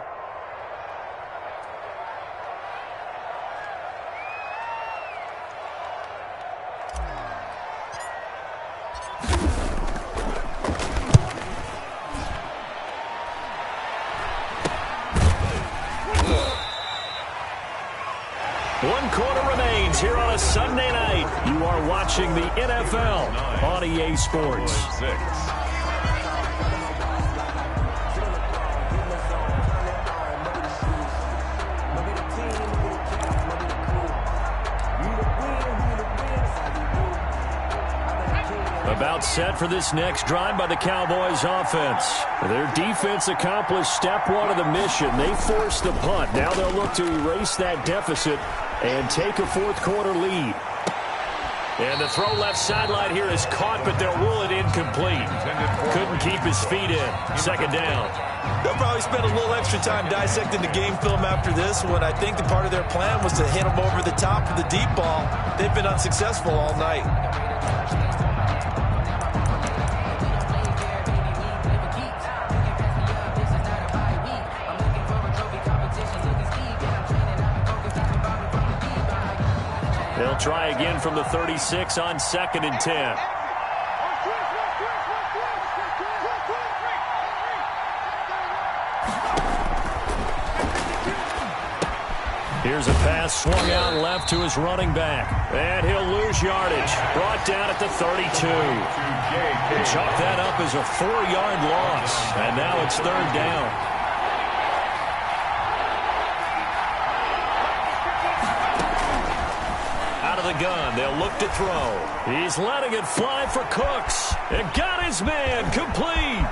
One quarter remains here on a Sunday night. You are watching the NFL on EA Sports. About set for this next drive by the Cowboys offense. Their defense accomplished step 1 of the mission. They forced the punt. Now they'll look to erase that deficit and take a fourth quarter lead. And the throw left sideline here is caught, but they'll rule it incomplete. Couldn't keep his feet in. Second down. They'll probably spend a little extra time dissecting the game film after this one. I think the part of their plan was to hit them over the top of the deep ball. They've been unsuccessful all night. They'll try again from the 36 on 2nd and 10. Here's a pass swung out left to his running back. And he'll lose yardage. Brought down at the 32. Chalk that up as a 4-yard loss. And now it's 3rd down. The gun, they'll look to throw. He's letting it fly for Cooks. And got his man complete.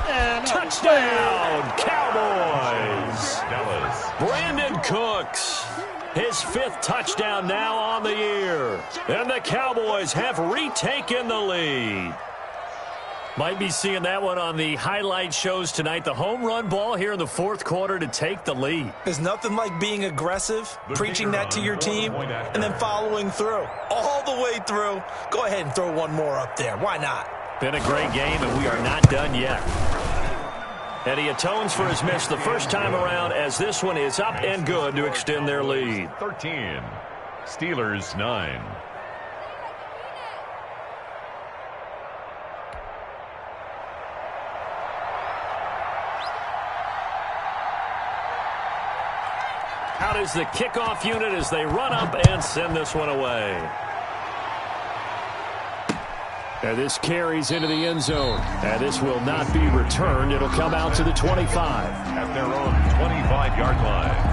And touchdown, Cowboys. Brandon Cooks. His 5th touchdown now on the year. And the Cowboys have retaken the lead. Might be seeing that one on the highlight shows tonight. The home run ball here in the 4th quarter to take the lead. There's nothing like being aggressive, preaching that to your team, and then following through. All the way through. Go ahead and throw one more up there. Why not? Been a great game, and we are not done yet. And he atones for his miss the first time around as this one is up and good to extend their lead. 13, Steelers 9. Out is the kickoff unit as they run up and send this one away. And this carries into the end zone. And this will not be returned. It'll come out to the 25. At their own 25-yard line.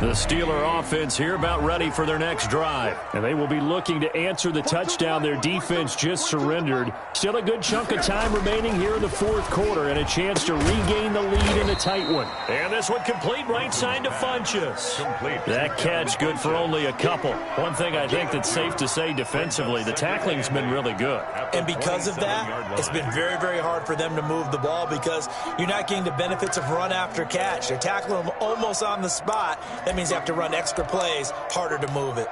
The Steeler offense here about ready for their next drive. And they will be looking to answer the touchdown their defense just surrendered. Still a good chunk of time remaining here in the 4th quarter and a chance to regain the lead in a tight one. And this one complete right side to Funchess. That catch good for only a couple. One thing I think that's safe to say defensively, the tackling's been really good. And because of that, it's been very, very hard for them to move the ball because you're not getting the benefits of run after catch. They're tackling them almost on the spot. That means you have to run extra plays, harder to move it.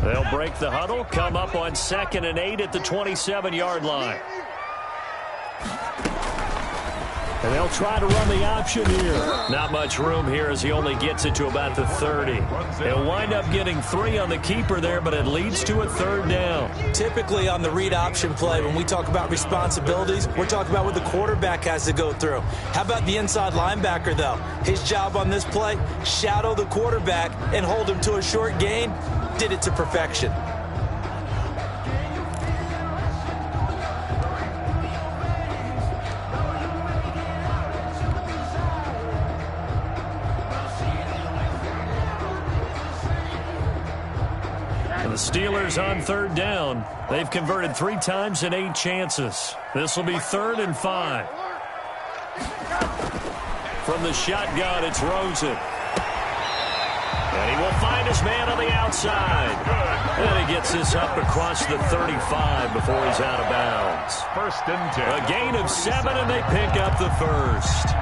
They'll break the huddle, come up on 2nd and 8 at the 27-yard line. And they'll try to run the option here. Not much room here as he only gets it to about the 30. He'll wind up getting 3 on the keeper there, but it leads to a 3rd down. Typically on the read option play, when we talk about responsibilities, we're talking about what the quarterback has to go through. How about the inside linebacker, though? His job on this play, shadow the quarterback and hold him to a short gain. Did it to perfection. The Steelers on 3rd down. They've converted 3 times in 8 chances. This will be 3rd and 5. From the shotgun, it's Rosen. And he will find his man on the outside. And he gets this up across the 35 before he's out of bounds. 1st and 10. A gain of 7, and they pick up the 1st.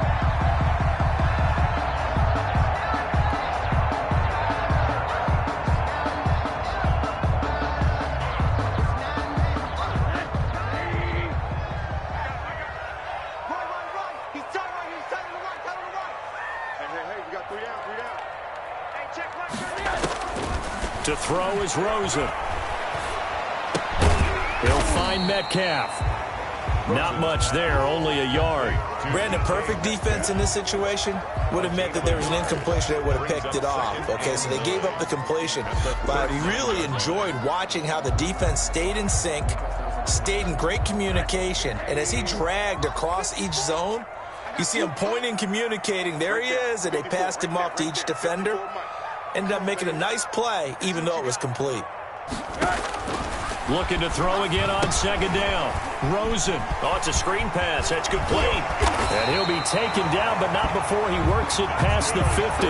To throw is Rosen. He'll find Metcalf. Not much there, only a yard. Brandon, perfect defense in this situation would have meant that there was an incompletion that would have picked it off. Okay, so they gave up the completion. But I really enjoyed watching how the defense stayed in sync, stayed in great communication, and as he dragged across each zone, you see him pointing, communicating. There he is, and they passed him off to each defender. Ended up making a nice play, even though it was complete. Looking to throw again on 2nd down. Rosen. Oh, it's a screen pass. That's complete. And he'll be taken down, but not before he works it past the 50.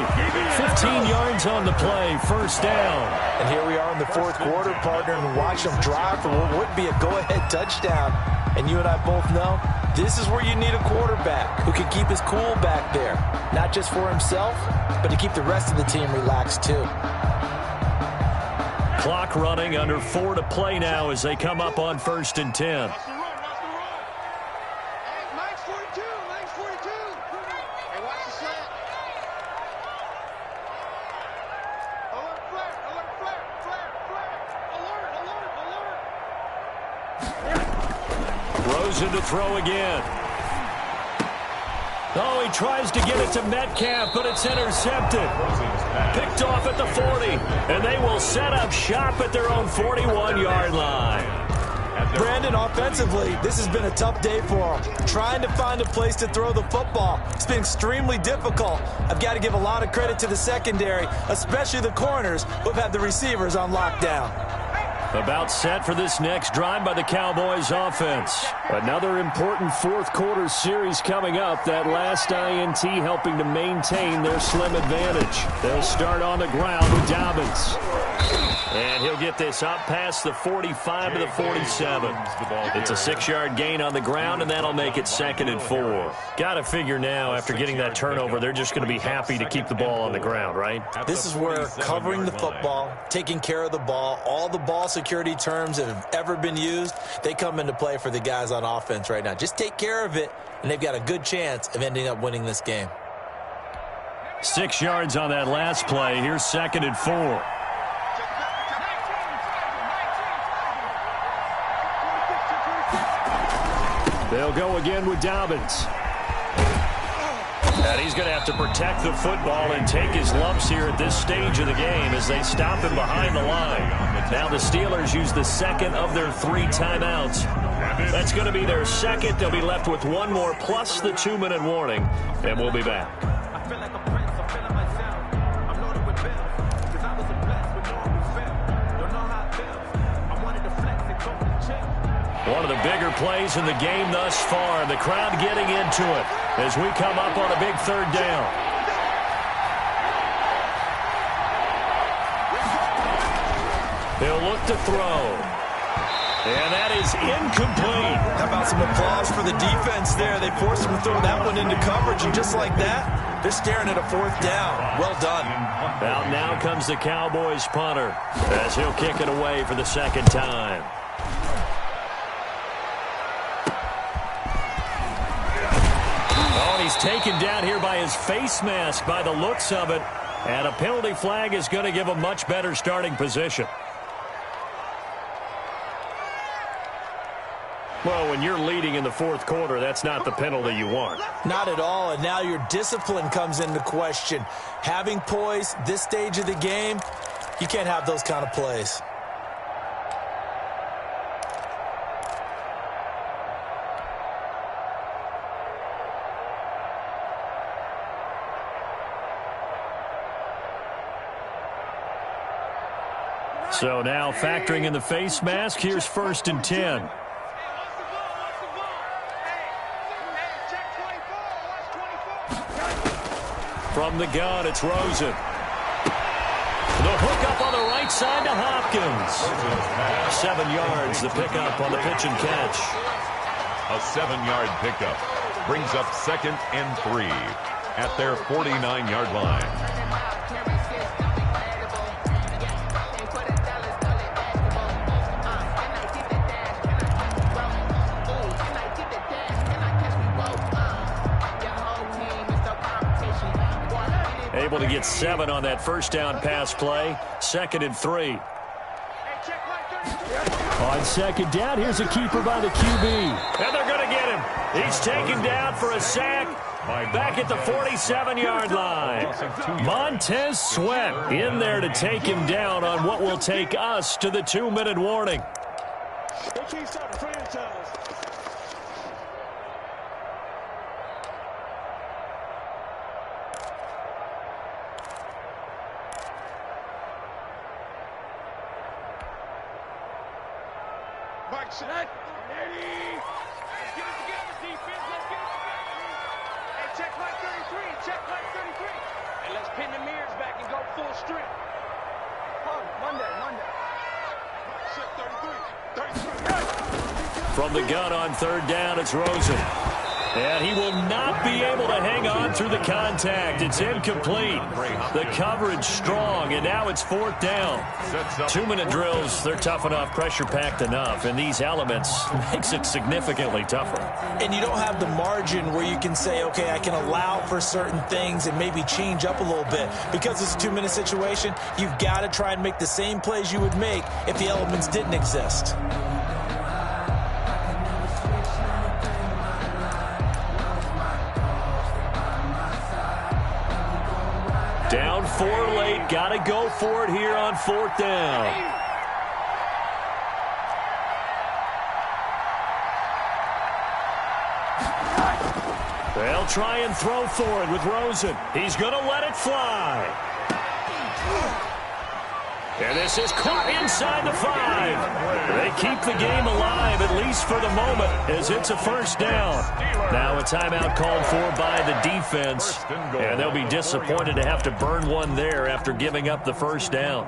15 yards on the play. 1st down. And here we are in the 4th quarter, partner, and watch him drive for what would be a go-ahead touchdown. And you and I both know this is where you need a quarterback who can keep his cool back there. Not just for himself, but to keep the rest of the team relaxed too. Clock running, under 4 to play now as they come up on 1st and 10. Rosen to throw again. Oh, he tries to get it to Metcalf, but it's intercepted. Picked off at the 40, and they will set up shop at their own 41-yard line. Brandon, offensively, this has been a tough day for him. Trying to find a place to throw the football. It's been extremely difficult. I've got to give a lot of credit to the secondary, especially the corners who have had the receivers on lockdown. About set for this next drive by the Cowboys offense. Another important 4th quarter series coming up. That last INT helping to maintain their slim advantage. They'll start on the ground with Dobbins. And he'll get this up past the 45 to the 47. It's a 6-yard gain on the ground, and that'll make it 2nd and 4. Got to figure now, after getting that turnover, they're just going to be happy to keep the ball on the ground, right? This is where covering the football, taking care of the ball, all the ball security terms that have ever been used, they come into play for the guys on offense right now. Just take care of it, and they've got a good chance of ending up winning this game. 6 yards on that last play. Here's 2nd and 4. They'll go again with Dobbins. And he's going to have to protect the football and take his lumps here at this stage of the game as they stop him behind the line. Now the Steelers use the 2nd of their 3 timeouts. That's going to be their 2nd. They'll be left with 1 more plus the 2-minute warning. And we'll be back. One of the bigger plays in the game thus far. The crowd getting into it as we come up on a big 3rd down. He'll look to throw. And that is incomplete. How about some applause for the defense there? They forced him to throw that one into coverage, and just like that, they're staring at a 4th down. Well done. Out now comes the Cowboys punter as he'll kick it away for the 2nd time. Oh, he's taken down here by his face mask by the looks of it. And a penalty flag is going to give a much better starting position. Well, when you're leading in the 4th quarter, that's not the penalty you want. Not at all, and now your discipline comes into question. Having poise this stage of the game, you can't have those kind of plays. So now factoring in the face mask, here's 1st and 10. From the gun, it's Rosen. The hook up on the right side to Hopkins. 7 yards, the pickup on the pitch and catch. A 7-yard pickup brings up 2nd and 3 at their 49-yard line. Able to get 7 on that 1st down pass play. 2nd and 3. On 2nd down, here's a keeper by the QB. And they're going to get him. He's taken down for a sack. Back at the 47-yard line. Montez Sweat in there to take him down on what will take us to the 2-minute warning. Set. Ready. Let's get it together, defense. Let's get it together. Hey, check like 33. Check like 33. And let's pin the mirrors back and go full strength. Monday. Set 33. From the gun on 3rd down, it's Rosen. And he will not be able to hang on through the contact. It's incomplete. The coverage strong, and now it's 4th down. 2-minute drills, they're tough enough, pressure-packed enough, and these elements makes it significantly tougher. And you don't have the margin where you can say, okay, I can allow for certain things and maybe change up a little bit. Because it's a 2-minute situation, you've got to try and make the same plays you would make if the elements didn't exist. Down 4 late, got to go for it here on 4th down. They'll try and throw for it with Rosen. He's going to let it fly. And this is caught inside the 5. They keep the game alive, at least for the moment, as it's a 1st down. Now a timeout called for by the defense. And they'll be disappointed to have to burn one there after giving up the 1st down.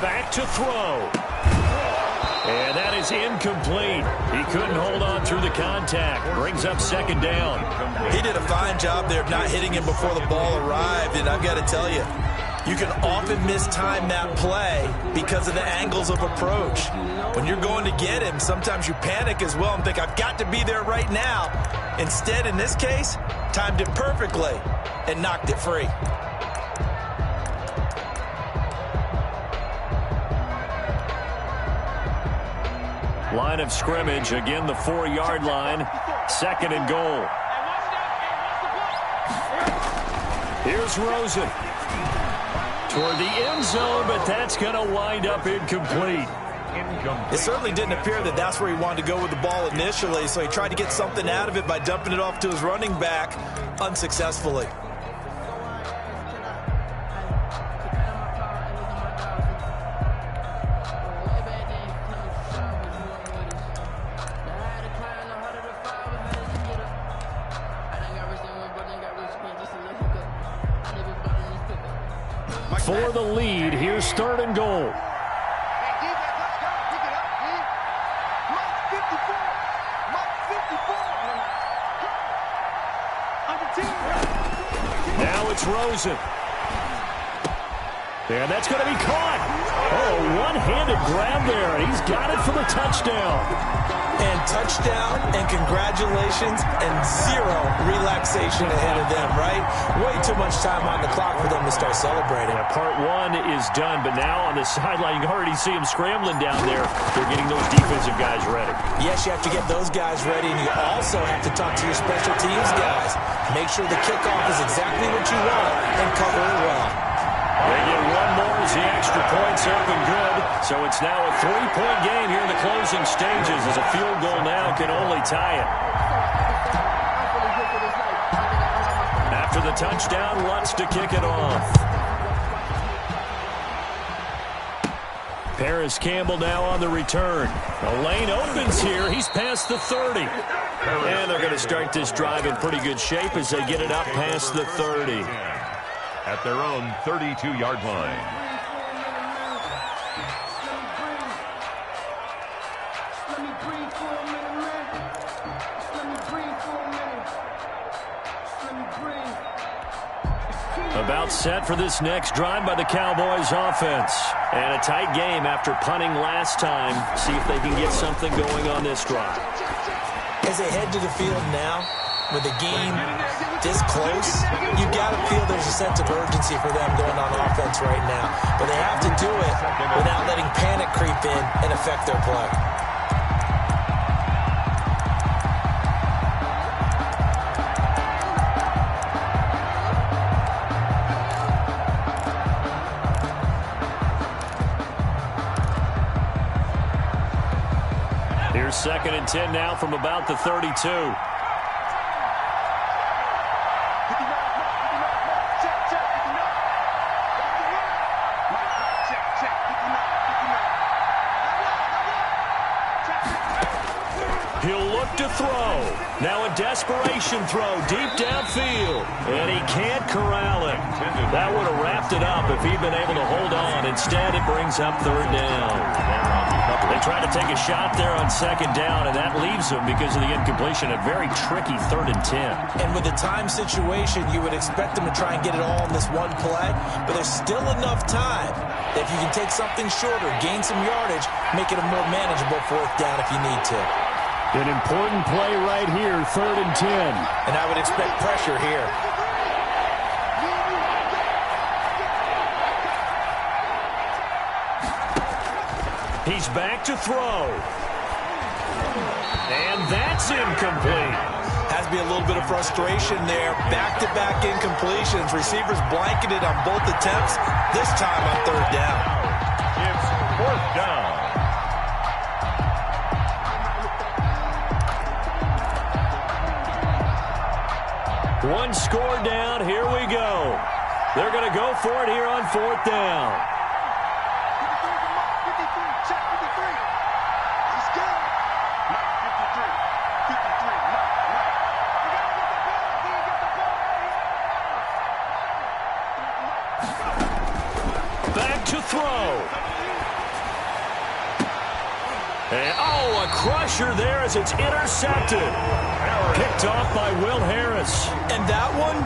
Back to throw. And that is incomplete. He couldn't hold on through the contact. Brings up 2nd down. He did a fine job there of not hitting him before the ball arrived, and I've got to tell you, you can often mistime that play because of the angles of approach. When you're going to get him, sometimes you panic as well and think, I've got to be there right now. Instead, in this case, timed it perfectly and knocked it free. Line of scrimmage, again the 4-yard line. 2nd and goal. Here's Rosen. Toward the end zone, but that's going to wind up incomplete. It certainly didn't appear that that's where he wanted to go with the ball initially, so he tried to get something out of it by dumping it off to his running back unsuccessfully. for the lead. Here's 3rd and goal. Now it's Rosen. And that's going to be caught. Oh, one-handed grab there. He's got it for the touchdown. And touchdown, and congratulations, and zero relaxation ahead of them, right? Way too much time on the clock for them to start celebrating. Yeah, part 1 is done, but now on the sideline, you can already see them scrambling down there. They're getting those defensive guys ready. Yes, you have to get those guys ready, and you also have to talk to your special teams guys. Make sure the kickoff is exactly what you want and cover it well. They get one more as the extra point's up and good. So it's now a 3-point game here in the closing stages as a field goal now can only tie it. After the touchdown, Lutz to kick it off. Paris Campbell now on the return. The lane opens here. He's past the 30. And they're going to start this drive in pretty good shape as they get it up past the 30. At their own 32-yard line. About set for this next drive by the Cowboys offense. And a tight game after punting last time. See if they can get something going on this drive. As they head to the field now, with the game this close, you got to feel there's a sense of urgency for them going on offense right now. But they have to do it without letting panic creep in and affect their play. Here's 2nd and 10 now from about the 32. He'll look to throw. Now a desperation throw deep downfield. And he can't corral it. That would have wrapped it up if he'd been able to hold on. Instead, it brings up 3rd down. They try to take a shot there on 2nd down, and that leaves them because of the incompletion. A very tricky 3rd and 10. And with the time situation, you would expect them to try and get it all in this one play. But there's still enough time that if you can take something shorter, gain some yardage, make it a more manageable 4th down if you need to. An important play right here, 3rd and 10. And I would expect pressure here. He's back to throw. And that's incomplete. Has to be a little bit of frustration there. Back-to-back incompletions. Receivers blanketed on both attempts. This time on 3rd down. It's 4th down. One score down. Here we go. They're going to go for it here on 4th down. Back to throw. And, oh, a crusher there as it's intercepted. Picked off by Will Harris. And that one,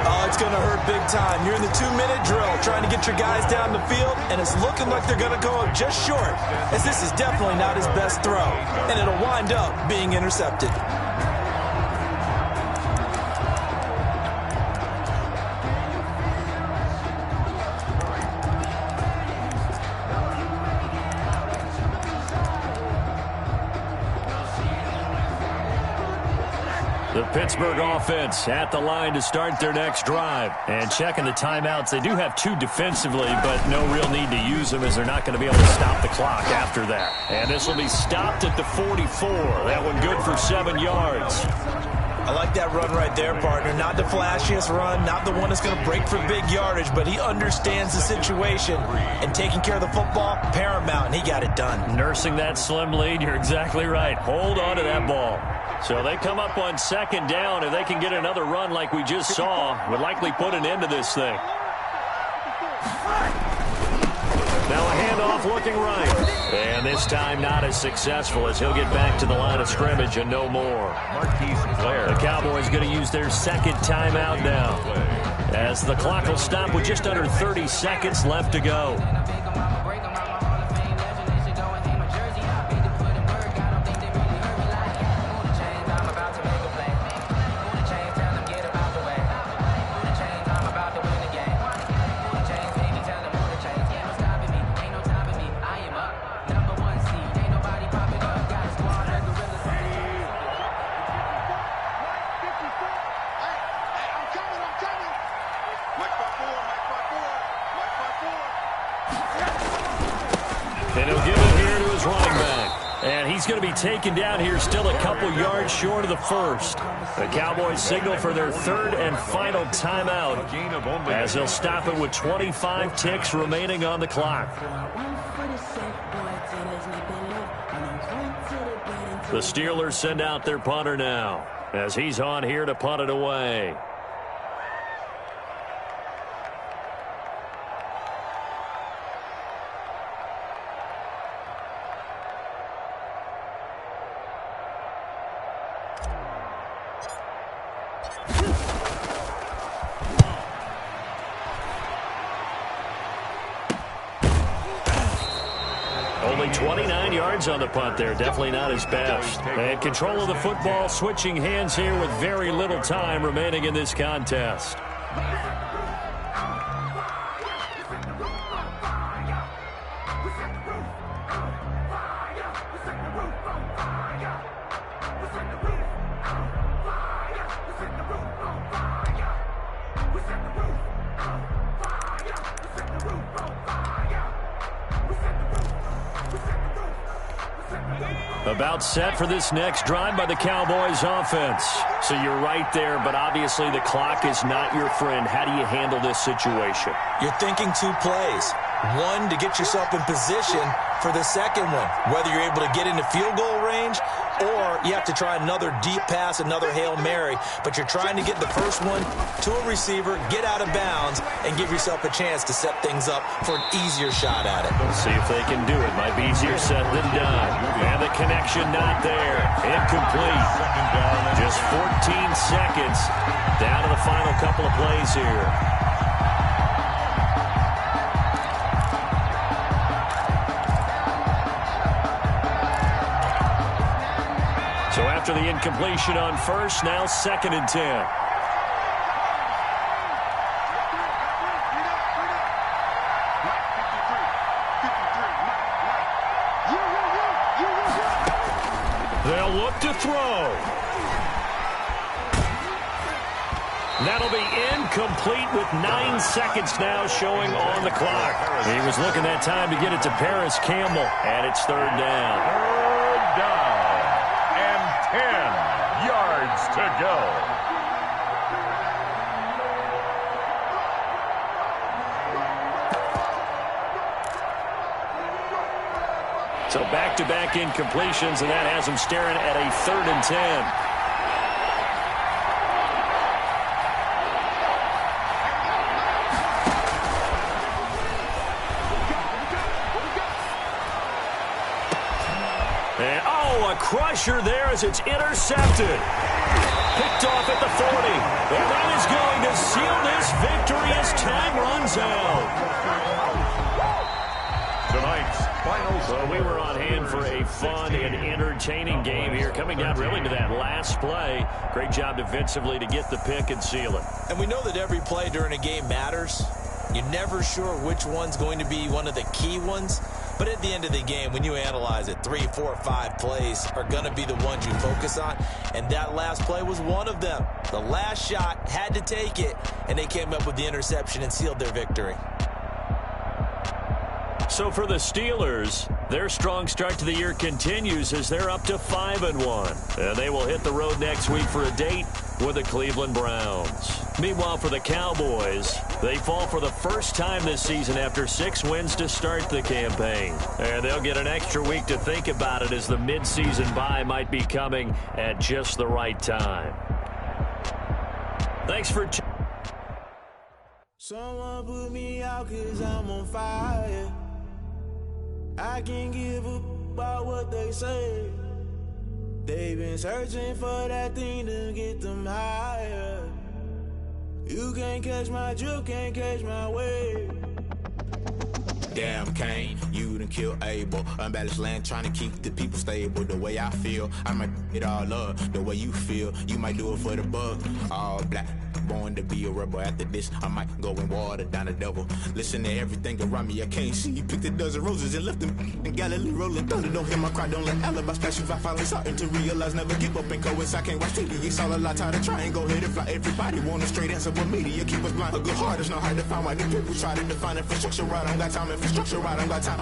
oh, it's going to hurt big time. You're in the 2-minute drill trying to get your guys down the field, and it's looking like they're going to go up just short, as this is definitely not his best throw, and it'll wind up being intercepted. The Pittsburgh offense at the line to start their next drive. And checking the timeouts, they do have 2 defensively, but no real need to use them as they're not going to be able to stop the clock after that. And this will be stopped at the 44. That one good for 7 yards. I like that run right there, partner. Not the flashiest run, not the one that's going to break for big yardage, but he understands the situation, and taking care of the football, paramount, and he got it done. Nursing that slim lead, you're exactly right. Hold on to that ball. So they come up on 2nd down. If they can get another run like we just saw, would likely put an end to this thing. Now a handoff looking right. And this time not as successful as he'll get back to the line of scrimmage and no more. The Cowboys going to use their second timeout now, as the clock will stop with just under 30 seconds left to go. And he'll give it here to his running back. And he's going to be taken down here still a couple yards short of the first. The Cowboys signal for their third and final timeout, as they'll stop it with 25 ticks remaining on the clock. The Steelers send out their punter now, as he's on here to punt it away. Only 29 yards on the punt there. Definitely not his best. And control of the football, switching hands here with very little time remaining in this contest. About set for this next drive by the Cowboys offense. So you're right there, but obviously the clock is not your friend. How do you handle this situation? You're thinking two plays. One, to get yourself in position for the second one, whether you're able to get into field goal range or you have to try another deep pass, another Hail Mary. But you're trying to get the first one to a receiver, get out of bounds, and give yourself a chance to set things up for an easier shot at it. We'll see if they can do it. Might be easier said than done. And the connection not there. Incomplete. Just 14 seconds down to the final couple of plays here. So after the incompletion on first, now 2nd and 10. They'll look to throw. That'll be incomplete with 9 seconds now showing on the clock. He was looking that time to get it to Paris Campbell, and it's 3rd down. 3rd down. 10 yards to go. So back-to-back incompletions, and that has them staring at a 3rd and 10. And, oh, a crusher there as it's intercepted. Picked off at the 40. And that is going to seal this victory as time runs out. Tonight's final. So we were on hand for a fun and entertaining game here, coming down really to that last play. Great job defensively to get the pick and seal it. And we know that every play during a game matters. You're never sure which one's going to be one of the key ones. But at the end of the game, when you analyze it, 3, 4, 5 plays are going to be the ones you focus on. And that last play was one of them. The last shot had to take it, and they came up with the interception and sealed their victory. So for the Steelers, their strong start to the year continues as they're up to 5-1. And they will hit the road next week for a date with the Cleveland Browns. Meanwhile, for the Cowboys, they fall for the first time this season after 6 wins to start the campaign. And they'll get an extra week to think about it as the midseason bye might be coming at just the right time. Thanks for tuning. Someone put me out 'cause I'm on fire. I can't give up about what they say. They've been searching for that thing to get them higher. You can't catch my drift, can't catch my wave. Damn, Kane, you done killed Abel. Unbalanced land, trying to keep the people stable. The way I feel, I might it all up. The way you feel, you might do it for the buck. All black, born to be a rebel. After this, I might go and water down the devil. Listen to everything around me, I can't see. Picked a dozen roses and left them in Galilee rolling thunder. Don't hear my cry, don't let alibis pass you. I finally starting to realize, never give up and coincide. Can't watch TV, it's all a lot. Tired of trying, go ahead and fly. Everybody want a straight answer, but media keep us blind. A good heart is not hard to find. Why the people try to define infrastructure right? I don't got time, infrastructure right, I don't got time.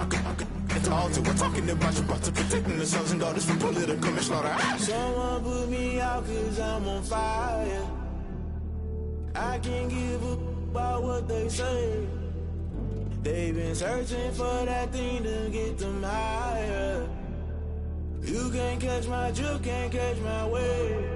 It's all to we're talking about you, about to protecting the sons and daughters from political manslaughter. Someone put me out cause I'm on fire. I can't give up about what they say. They've been searching for that thing to get them higher. You can't catch my drift, can't catch my wave.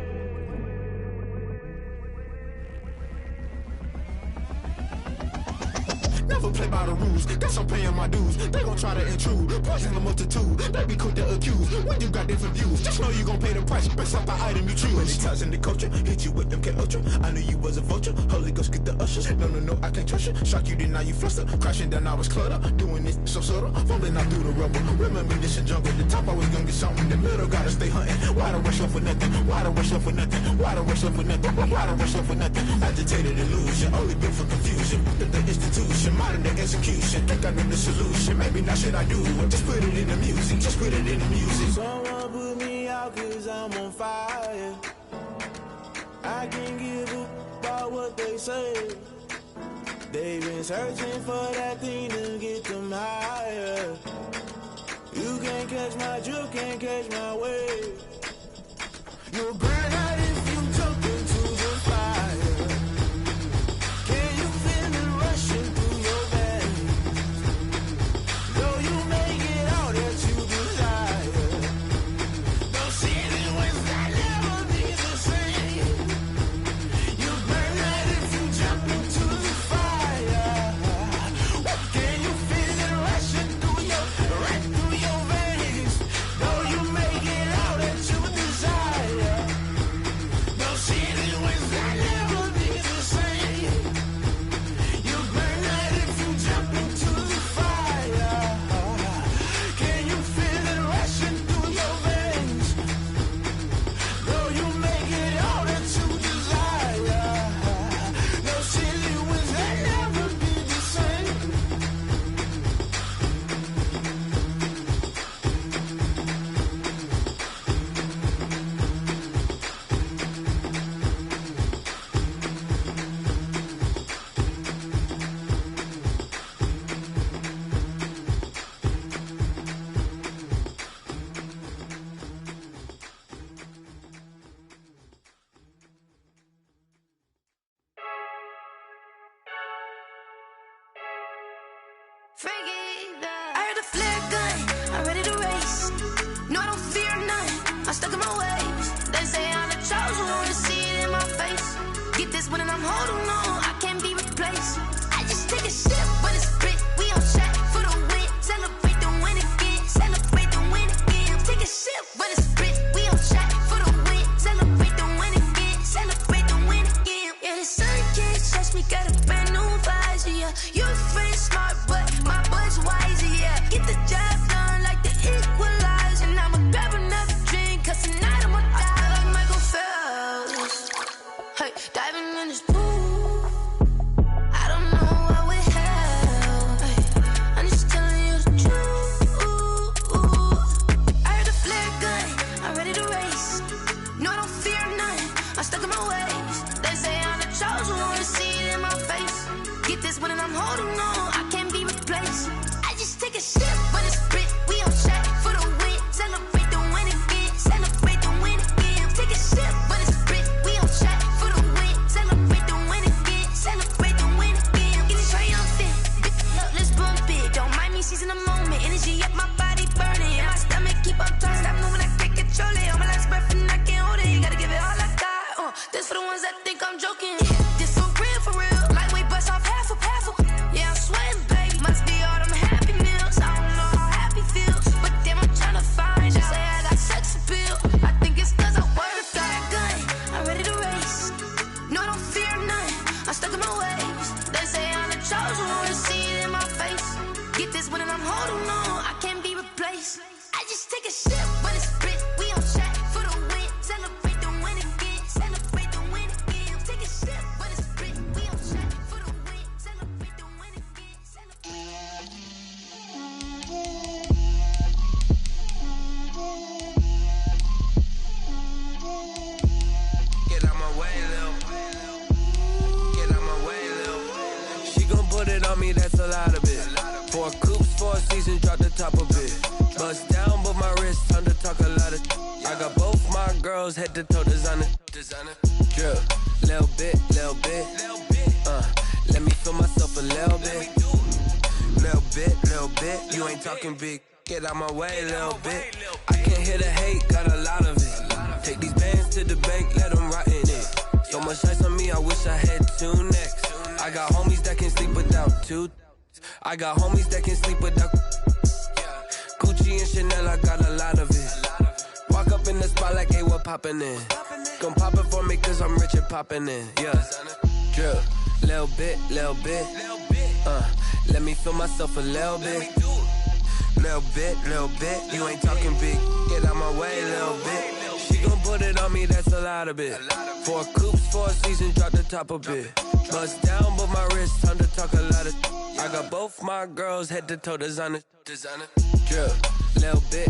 Never play by the rules, guess I'm paying my dues. They gon' try to intrude, poison the multitude. They be quick to accuse, when you got different views. Just know you gon' pay the price, based off the item you choose. Many times in the culture, hit you with them K-Ultra. I knew you was a vulture, Holy Ghost get the ushers. No, I can't trust you. Shock you, then now you fluster. Crashing down, I was cluttered. Doing this so subtle, fumbling out through the rubble. Remember this in jungle, the top I was gonna get something. The middle gotta stay hunting. Why the rush love for nothing? Why the rush love for nothing? Why the rush love for nothing? Why the rush love for nothing? Agitated illusion, only built for confusion. The institution, modern day execution. Think I know the solution. Maybe not should I do it? Just put it in the music. Just put it in the music. Someone put me out cause I'm on fire. I can't give up about what they say. They've been searching for that thing to get them higher. You can't catch my drift, can't catch my wave. You'll burn out if you jump into the fire. Can you feel it rushing through your veins? Though you make it all that you desire. No ceiling wins that never be the same. You burn out if you jump into the fire. Can you feel it rushing through your veins? Though you make it all that you desire. No ceiling wins that never be the same. You burn out if you jump into the fire. Can you feel it rushing through your veins? Though you make it all that you desire. No ceiling wins that never be the same. I heard a flare gun, I'm ready to race. No, I don't fear none, I'm stuck in my ways. They say I'm the chosen one, to see it in my face. Get this one and I'm holding on, I can't be replaced. I just take a sip when it's split, we on track for the win. Celebrate the win again, celebrate the win again. Take a sip when it's split, we on track for the win. Celebrate the win again, celebrate the win again. Yeah, the sun can't touch me, got a brand new visor, yeah. You're friend smart, but my boy's wiser, yeah. Get the job done like the equalizer. And I'ma grab another drink, cause tonight I'ma die like Michael Phelps. Hey, diving in this pool, I don't know what would help. Hey, I'm just telling you the truth. I heard a flare gun, I'm ready to race. No, I don't fear none, I'm stuck in my ways. They say I'm the chosen one, to see it in my face. Get this one and I'm holding on, I can't be replaced. I just take a sip when it's split, we on track for the win. Celebrate the win again, celebrate the win again. Take a sip when it's split, we on track for the win. Celebrate the win again, celebrate the win again. Getting triumphant, look, let's bump it. Don't mind me seizing the moment, energy up my body burning. And my stomach keep on turning, stop moving, I can't control it. On my last breath and I can't hold it, gotta give it all I got. This for the ones that think I'm joking. This for real. Lightweight bust off half a. Yeah, I'm sweating, baby. Must be all them happy meals. I don't know seasons, drop the top of it. Bust down, but my wrist time to talk a lot of. I got both my girls head to toe designer. Drip, little bit. Let me feel myself a little bit. Little bit. You ain't talking big. Get out my way a little bit. I can't hear the hate, got a lot of it. Take these bands to the bank, let them rot in it. So much ice on me, I wish I had two necks. I got homies that can sleep without two. I got homies that can sleep without Gucci and Chanel, I got a lot of it. Walk up in the spot like, hey, what poppin' in? Gon' pop it for me cause I'm rich and poppin' in. Yeah, drip, little bit. Let me feel myself a little bit. Little bit. You ain't talking big. Get out my way a little bit. She gon' put it on me, that's a lot of it. 4 coops, 4 seasons, drop the top a bit. Bust down, but my wrist, time to talk a lot of. I got both my girls head to toe designer. Drip, little bit.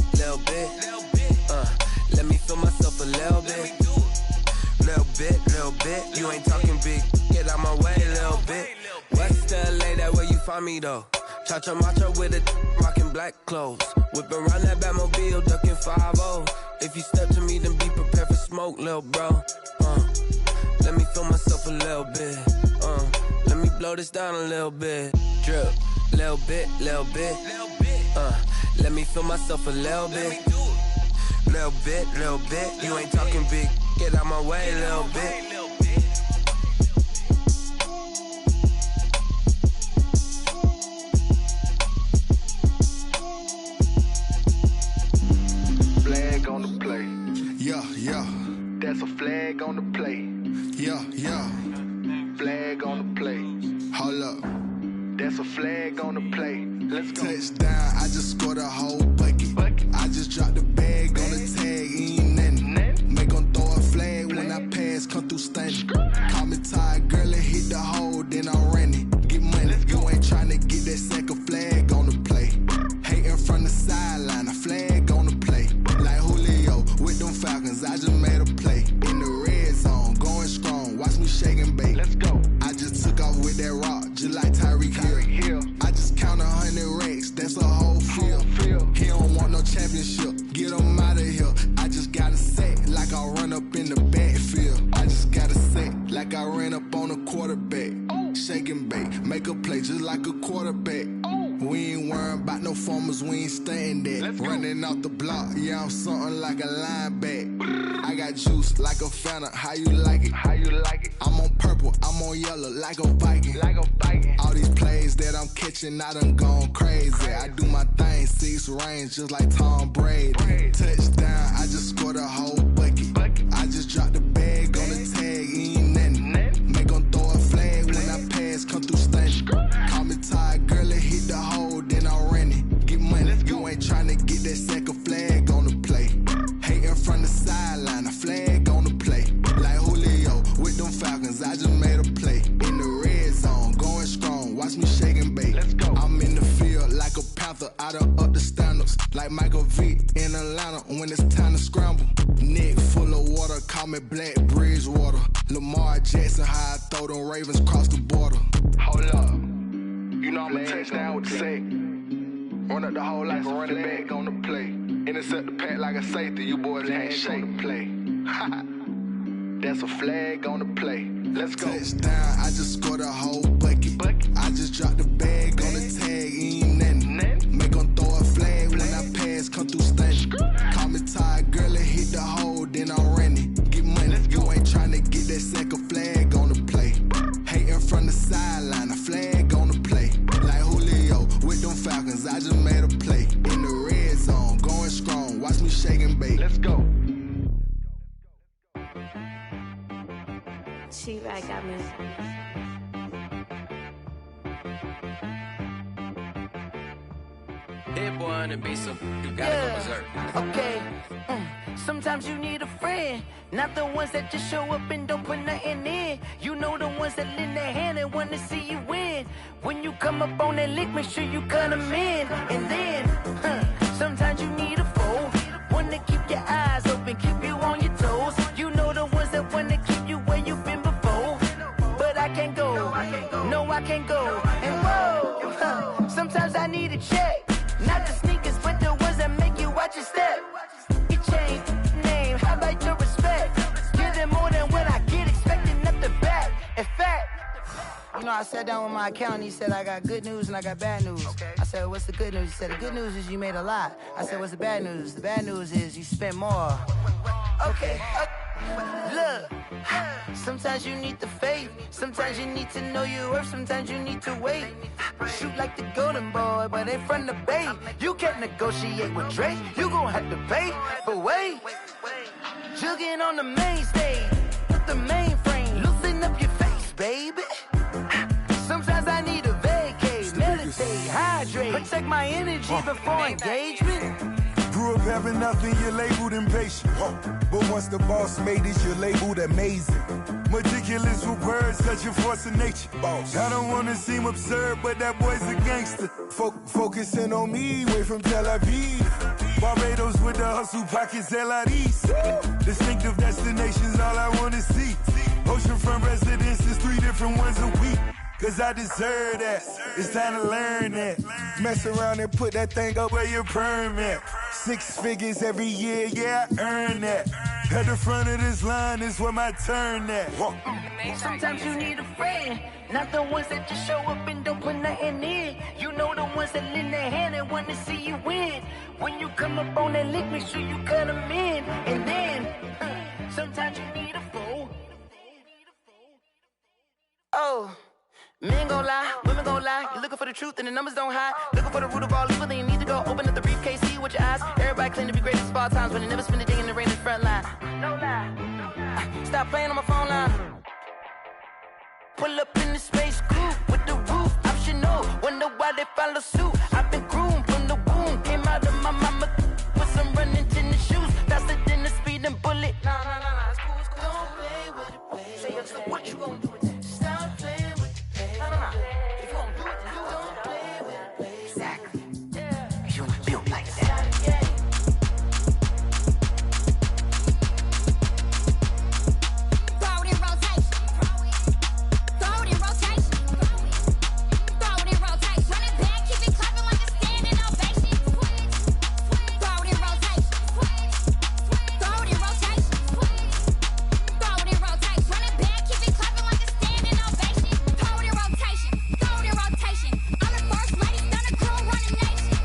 Let me feel myself a little bit. Little bit. You ain't talking big. Get out my way a little bit. West LA, that where you find me though. Cha-cha macha with it, rockin' black clothes. Whippin' around that Batmobile, duckin' 5-0. If you step to me, then be prepared for smoke, lil' bro. Let me feel myself a little bit. Let me blow this down a little bit. Drip, little bit. Let me feel myself a little bit. Little bit. You ain't talking big. Get out my way a little bit. Flag on the play. Yeah. That's a flag on the play. Yeah. Flag on the play. Hold up. That's a flag on the play. Let's go. Touchdown, I just scored a whole bucket. I just dropped the bag on the tag, ain't nothing. Make 'em throw a flag when I pass, come through stunning. Call me tired, girl, it hit the hole, then I ran it. Get money, you ain't tryna get that second flag on the play. Hating from the sideline, a flag on the play. Like Julio with them Falcons, I just made a play. In the red zone, going strong, watch me shake and bake. Let's go. I just took off with that rock, just like Tyreek Hill. I just count 100 racks, that's a whole field. He don't want no championship, get him out of here. I just gotta set like I run up in the backfield. I just gotta set like I ran up on a quarterback. Shake and bake, make a play just like a quarterback. We ain't worrying about no formers, we ain't staying there. Running off the block, yeah, I'm something like a linebacker. I got juice like a Fanta, how you like it? I'm on purple, I'm on yellow like a Viking. All these plays that I'm catching, I done gone crazy. I do my thing, 6 range just like Tom Brady. Touchdown, I just scored a whole bucket. I just dropped the bag on the tag, ain't nothing. Make 'em throw a flag when I pass, come through stunning. Call me tired, girl, it hit the hole, then I ran it. Get money, you ain't tryna get that second flag on the play. Hating from the sideline, a flag on the play. Like Julio with them Falcons, I just made a play. In the red zone, going strong, watch me shake and bake. I'm in the field like a Panther, I done up the standards. Like Michael Vick in Atlanta when it's time to scramble. Neck full of water, call me Black Bridgewater. Lamar Jackson, how I throw them Ravens across the border. Hold up. You know I'm a touchdown with the sack. Run up the whole like a running back on the play. Intercept the pack like a safety. You boys ain't shake. Play. That's a flag on the play. Let's go. Touchdown, I just scored a whole bucket. I just dropped the bag on the tag, ain't nothing. Make 'em throw a flag when I pass, come through stunning. Call me tired, girl, it hit the hole, then I ran it. Get money, you ain't tryna get that second flag on the play. Hating from the sideline, a flag on the play. Like Julio with them Falcons, I just made a play. In the red zone, going strong, watch me shake and bake. Let's go. She-Rag got me. Hit boy on the beat, so you gotta go berserk. Okay. Sometimes you need a friend, not the ones that just show up and don't put nothing in. You know the ones that lend their hand and wanna see you win. When you come up on that lick, make sure you cut them in. And then, sometimes you need a foe, one to keep your eyes open, keep you on your toes. You know the ones that wanna keep you where you've been before. But I can't go, no I can't go. And whoa, sometimes I need a check. no, I sat down with my accountant. He said, I got good news and I got bad news. Okay. I said, what's the good news? He said, the good news is you made a lot. I said, what's the bad news? The bad news is you spent more. Okay. Look, sometimes you need the faith. Sometimes you need to know your worth. Sometimes you need to wait. Shoot like the golden boy, but ain't from the bay. You can't negotiate with Drake. You gon' have to pay. But wait, jugging on the main stage with the mainframe. Loosen up your face, baby. Sometimes I need a vacate, meditate, hydrate, protect my energy before engagement. Grew up having nothing, you're labeled impatient. But once the boss made it, you're labeled amazing. Meticulous with words, such a force of nature. I don't wanna seem absurd, but that boy's a gangster. Focusing on me, way from Tel Aviv. Barbados with the hustle pockets, LIDs. Distinctive destinations, all I wanna see. Oceanfront residences, 3 different ones a week. Cause I deserve that, it's time to learn that. Mess around and put that thing up where your permit. 6 figures every year, yeah, I earn that. At the front of this line is where my turn at. Sometimes you need a friend, not the ones that just show up and don't put nothing in. You know the ones that lend their hand and want to see you win. When you come up on that lick, make sure you cut them in. And then, sometimes you need a fool. Oh. Men gon' lie, women gon' lie. You're looking for the truth and the numbers don't hide. Looking for the root of all evil, then you need to go open up the briefcase, see with your eyes. Everybody claim to be great at small times, but they never spend a day in the rain in the front line. No lie. Stop playing on my phone line. Pull up in the space coupe with the roof optional. Wonder why they follow suit. I've been groomed from the womb. Came out of my mama with some running tennis shoes. Faster than the speeding bullet. Nah, it's cool, it's cool. Don't play with it, baby. Say so what you gon' do with it? Stop playing with it. If you gon' do it, then you don't play with it, baby. Exactly. Yeah. You ain't built like that. Throw it in rotation. Throw it in rotation. Throw it in rotation. Run it back, keep it clapping like a standing ovation. Throw it in rotation. Throw it in rotation. Throw it in rotation. Run it back, keep it clapping like a standing ovation. Throw it in rotation. Throw it in rotation. I'm the first lady, stunner crew, running nation.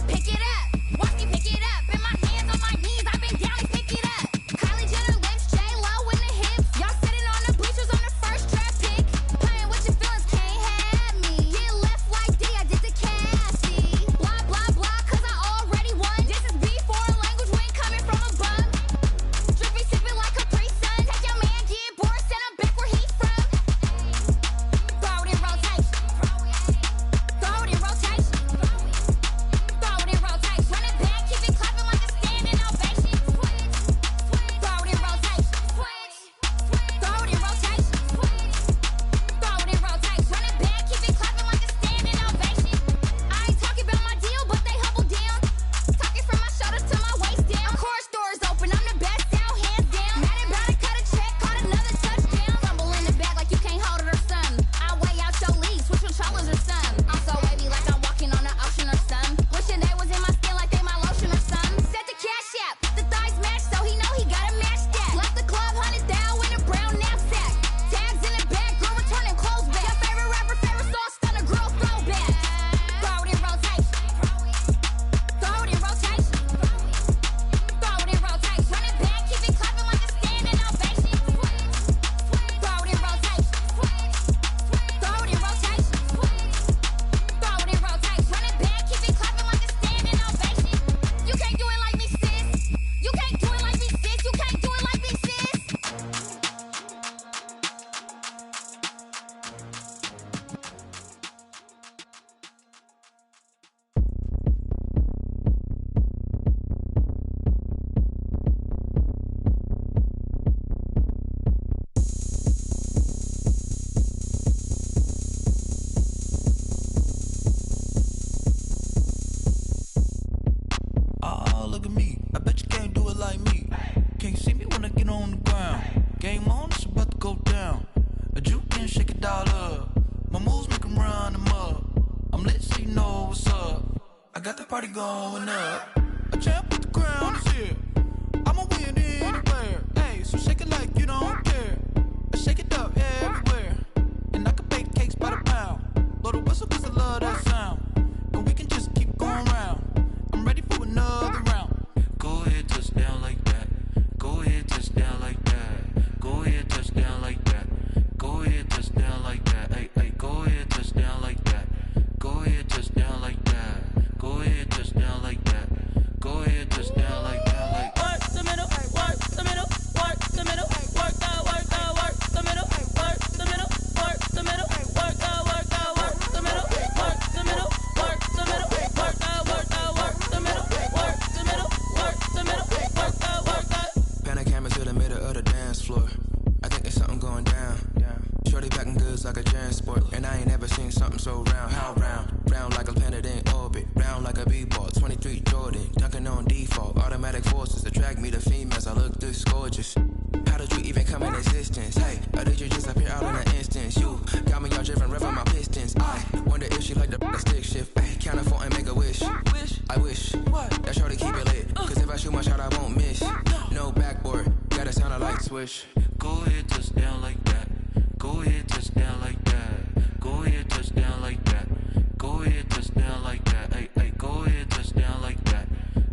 Pick it up, watch me pick it up. In my hands on my knees, I've been down and pick it up. Kylie Jenner lips, J-Lo in the hips. Y'all sitting on the bleachers on the first draft pick. Playing with your feelings, can't have me. Get left like D, I did the Cassie. Blah, blah, blah, cause I already won. This is B, foreign language, we ain't coming from above. Drippy, sipping like Capri Sun. Take your man, get bored, send him back where he from. Throw it in rotation. Throw it in rotation. Throw it in rotation. Run it back, keep it clapping like a standing ovation. Throw it in rotation. Throw it in rotation. Throw it in rotation. Run it back, keep it clapping like a standing ovation. I ain't talking about my deal, but they humble down. Talking from my shoulders to my waist down. Chorus doors open, I'm the best out, hands down. Madden about to cut a check, caught another touchdown. Fumble in the bag like you can't hold it or something. I weigh out your league, switch with shoulders or something. I'm so wavy like I'm walking on the ocean or something. Wishing they was in my skin like they my lotion or something. Set the cash app, the thighs match, so he know he gotta match that. Left the club, 100 down with a brown knapsack. Tags in the bag, girl returning clothes back. Your favorite rapper, favorite song, stunner, girl throwback. Throw it in rotation. Throw it in rotation. Throw it in rotation. Run it back, keep it clapping like a standing ovation. Throw it in rotation. Throw it in rotation. Throw it in rotation. Run it back, keep it clapping like a standing ovation. You can't do it like me, sis. You can't do it like me, sis. You can't do it like me, sis. Look at me. I bet you can't do it like me. Can't see me when I get on the ground. Game on, it's about to go down. A juke and shake it all up. My moves make 'em run them up. I'm lit so you know what's up. I got the party going up. A champ with the crown is here. I'ma win anywhere. Hey, so shake it like you don't care. I shake it up everywhere. And I can bake cakes by the cause I look this gorgeous. How did you even come in existence? Hey, or did you just appear out in an instance? You got me all driven, revving my pistons. I wonder if she like the stick shift. Hey, count a 4 and make a wish. I wish that shorty keep it lit. Cause if I shoot my shot, I won't miss. No backboard, gotta sound a light switch. Go ahead, touch down like that. Go ahead, touch down like that. Go ahead, touch down like that. Go ahead, touch down like that. Hey, hey, go ahead, touch down like that.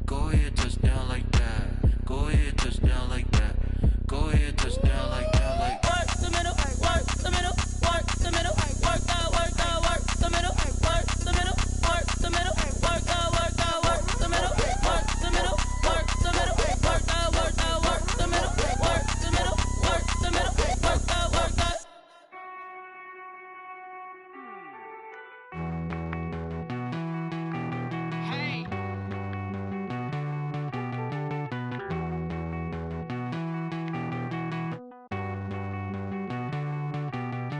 Go ahead, touch down like that. Go ahead, touch down like that. Go ahead, touch down like that. Like work the middle, work the middle, work the middle, work out, work the middle, work the middle, work the middle, work out, work the middle, work the middle, work the middle, work out, work the middle, work the middle, work the middle, work out, work out. Hey.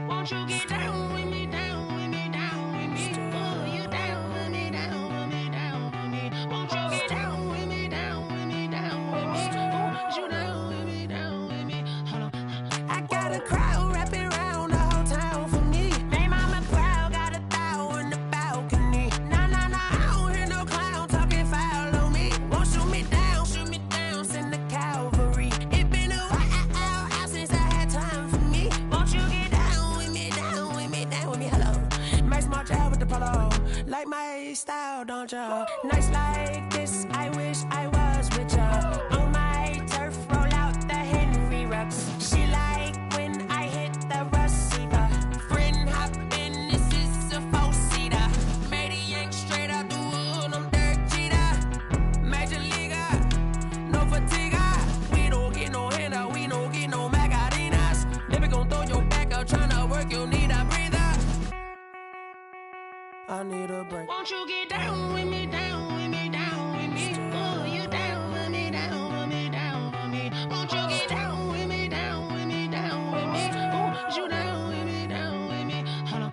Won't you get down with me, down with me, down with me? Oh, you down with me, down with me, down with me. Won't you get down with me, down with me, down with me? Oh, you down with me, down with me? Hold on. I got a crowd wrapping around the whole town for me. They mama proud, got a thou in the balcony. Nah, nah, nah, I don't hear no clown talking foul on me. Won't shoot me down, send the cavalry. It been a while since I had time for me. Won't you get down with me, down with me, down with me? Hello. Nice march out with the polo. Like my style, don't ya? Nice like this, I wish I was with ya. On my turf, roll out the Henry Rux. She like when I hit the receiver. Friend hop in, this is a four-seater. Made a yank straight out the wood, I'm Derek Jeter. Major leaguer, no fatigue. We don't get no handout, we don't get no Macarinas. Never gon' throw your back out, tryna work, you need a breather. I need a break. Won't you get down with me, down with me, down with me? Oh, you down with me, down with me, down with me? Won't you get down with me, down with me, down with me? Oh, you down with me, down with me? Hold on.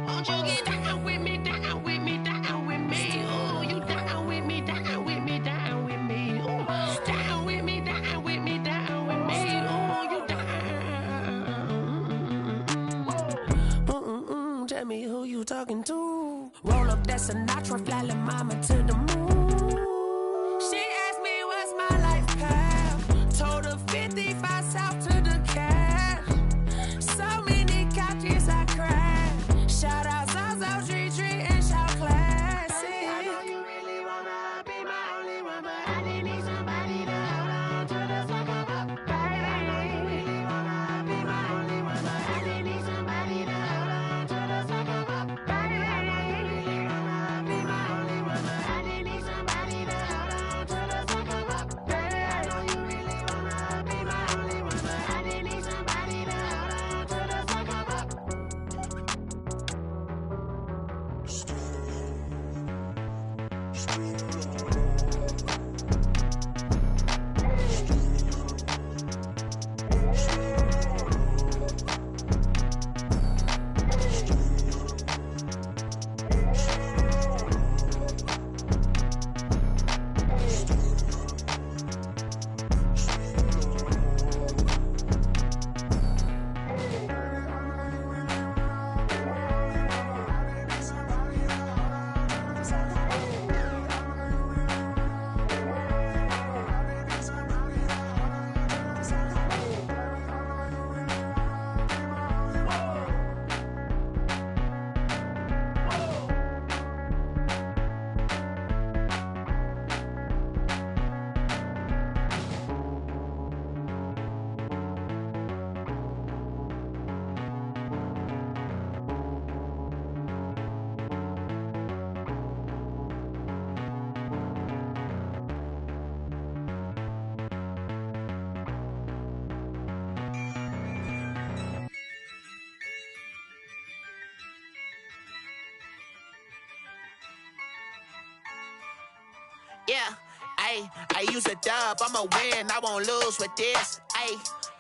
Won't you get down with me, down with me, down with me? Oh, you down with me, down with me, down with me? Oh, down with me, down with me, down with me? Oh, you down. Tell me who you talking to. Roll up that Sinatra, fly la mama to the moon. She asked me what's my life path. Told her 55 south to the cash. So many couches I crashed. Shout out Zaza, Tree, and shout classic. I know you really wanna be my only one, but I didn't need somebody to hold on to the sucker up. Baby, I know you really wanna be my only one, but I didn't need somebody to hold on to the sucker up. Baby, I know you really wanna be my only one, but I didn't need somebody to hold on to the sucker up. Baby, I know you really wanna be my only one, but I didn't need somebody to hold on to the sucker up. Yeah, I use a dub, I'ma win, I won't lose with this.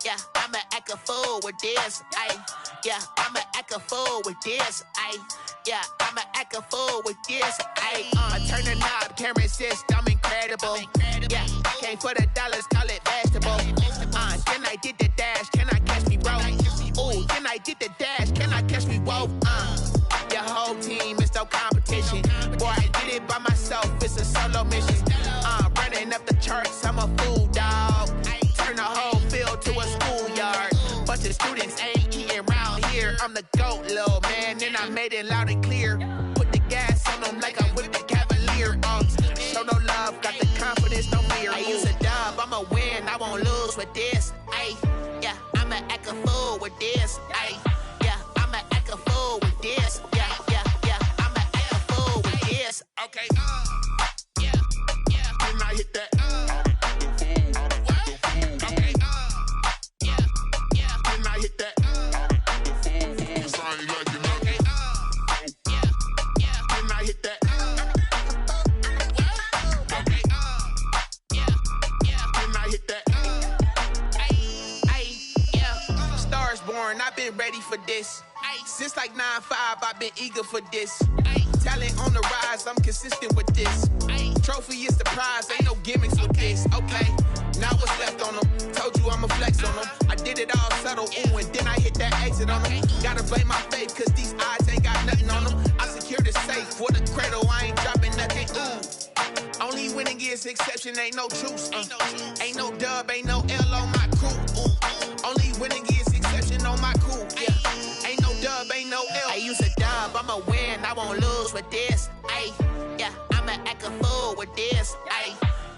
Yeah, I'ma act a fool with this. Yeah, I'ma act a fool with this. Yeah, I'ma act a fool with this. I turn the knob, camera assist, I'm incredible. Yeah, came for the dollars, call it vegetable. Then I did the dash, can I catch me, bro? Ooh, then I did the dash, can I catch me, whoa? Your whole team is no competition. Boy, I did it by myself, it's a solo mission. Running up the charts, I'm a fool, dog. Turn the whole field to a schoolyard. Bunch of students ain't eating round here. I'm the GOAT, little man, and I made it loud and clear. Put the gas on them like I whipped the Cavalier. Show no love, got the confidence, no fear. I use a dub, I'ma win, I won't lose with this. Yeah, I'ma act a fool with this. Yeah, I'ma act a fool with this. Yeah, I'ma act a fool with this. Okay, yeah, can I hit that? Okay, yeah, can I hit that? Sound like you know. Okay, yeah, can I hit that? Okay, yeah, can I hit that? Yeah, stars born, I've been ready for this. Since like 9-5, I've been eager for this. Talent on the rise, I'm consistent with this. Trophy is the prize, ain't no gimmicks with this. Okay, now what's left on them? Told you I'ma flex on them. I did it all subtle, ooh, and then I hit that exit on them. Gotta blame my faith, cause these odds ain't got nothing on them. I secured the safe for the cradle, I ain't dropping nothing, ooh. Only winning is exception, ain't no truce. Ain't no dub, ain't no L on my crew. Ooh. Only winning is exception on my crew. Yeah, ain't no dub, ain't no L. I use a dub, I'ma win, I won't lose with this. Yeah, I'ma act a fool with this.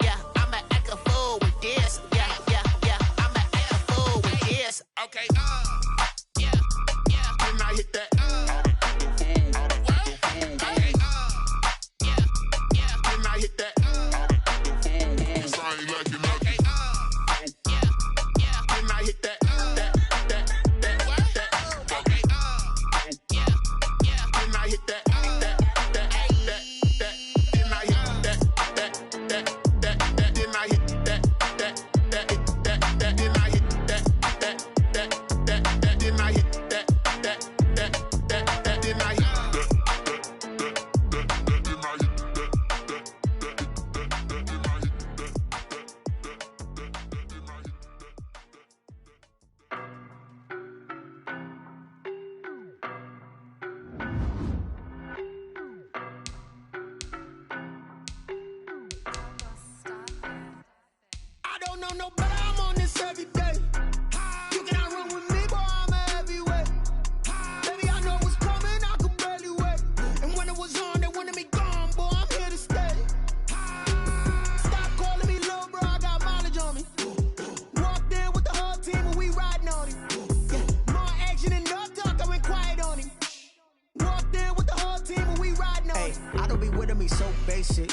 Yeah, I'ma act a fool with this. Yeah, I'ma act a fool with this. Okay, yeah, can I hit that? Okay, yeah, can I hit that? Sound like you know. Okay, yeah, can I hit that? Okay, yeah, can I hit that?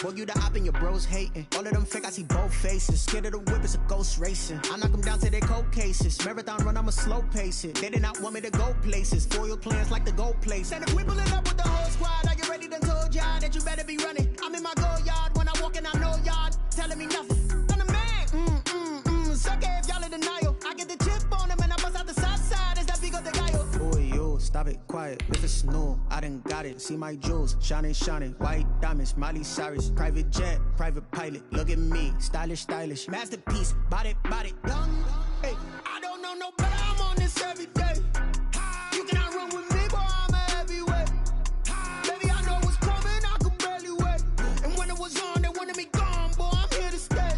Boy, you the op and your bros hating. All of them fake, I see both faces. Scared of the whip, it's a ghost racing. I knock them down to their cold cases. Marathon run, I'ma slow pace it. They did not want me to go places. Foil plans like the go place. And if we pulling up with the whole squad, I get ready, done told y'all that you better be running. I'm in my go yard, when I walk in, I know y'all telling me nothing. I'm the man, suck it if y'all in denial. I get the chip on them and I bust out the south side. It's that big of the guy. Boy, yo, stop it, quiet. If it's new, I done got it. See my jewels, shining, shining. White diamonds, Miley Cyrus. Private jet, private pilot. Look at me, stylish, stylish. Masterpiece, body, young. Hey, I don't know no better. I'm on this every day. You cannot run with me, boy. I'm a heavyweight. Baby, I know what's coming. I could barely wait. And when it was on, they wanted me gone, boy. I'm here to stay.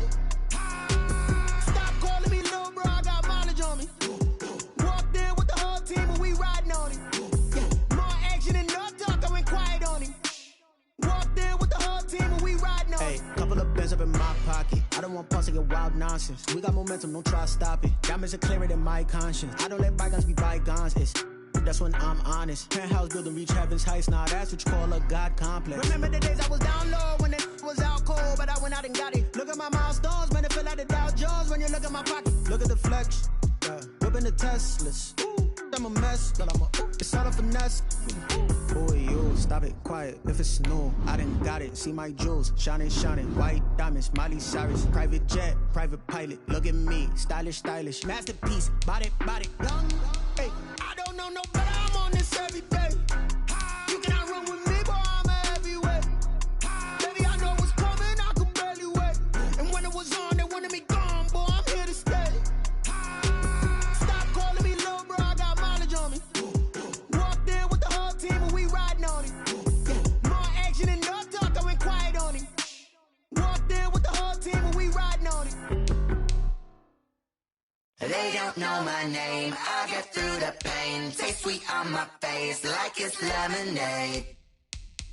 Stop calling me little bro. I got mileage on me. Walked in with the whole team and we riding on him. More action and no talk. I went quiet on him. Walked in with the whole team and we riding on him. Hey, couple of bands up in my pocket. I don't want pause to get wild nonsense. We got momentum, don't try to stop it. Diamonds are clearer than my conscience. I don't let bygones be bygones. It's that's when I'm honest. Penthouse building, reach heaven's heights. Now that's what you call a God complex. Remember the days I was down low when it was out cold, but I went out and got it. Look at my milestones, man, it feel like the Dow Jones when you look at my pocket. Look at the flex, whipping the Teslas. I'm a mess, but it's all a finesse. Boy, you stop it, quiet. If it's new, I done got it. See my jewels, shining, shining. White diamonds, Miley Cyrus. Private jet, private pilot. Look at me, stylish, stylish. Masterpiece, body, young. Hey, I don't know no better. I'm on this every day. You cannot run with me. They don't know my name, I get through the pain. Taste sweet on my face like it's lemonade.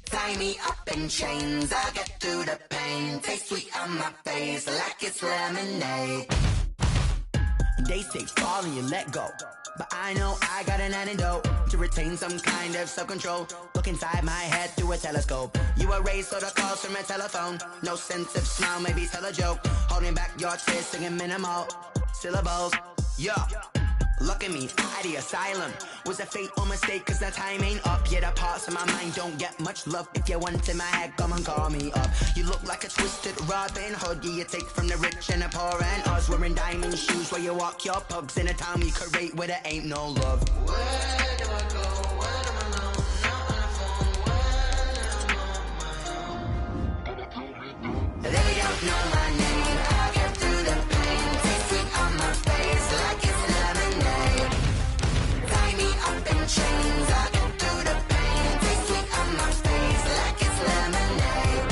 Tie me up in chains, I get through the pain. Taste sweet on my face like it's lemonade. They say fall and you let go, but I know I got an antidote to retain some kind of self-control. Look inside my head through a telescope. You erase all the calls from a telephone. No sense of smile, maybe tell a joke. Holding back your tears, singing minimal syllables. Yeah, look at me, at the asylum. Was a fate or mistake, cause the time ain't up. Yet the parts of my mind don't get much love. If you want in my head, come and call me up. You look like a twisted Robin Hood. You take from the rich and the poor and us. Wearing diamond shoes where you walk your pugs. In a town we create where there ain't no love. Where do I go? Where do I go? Not on the phone. Where am I on? They don't know my name. I get through the pain. Taste sweet on my face like it's lemonade. Tie me up in chains. I get through the pain. Taste sweet on my face like it's lemonade.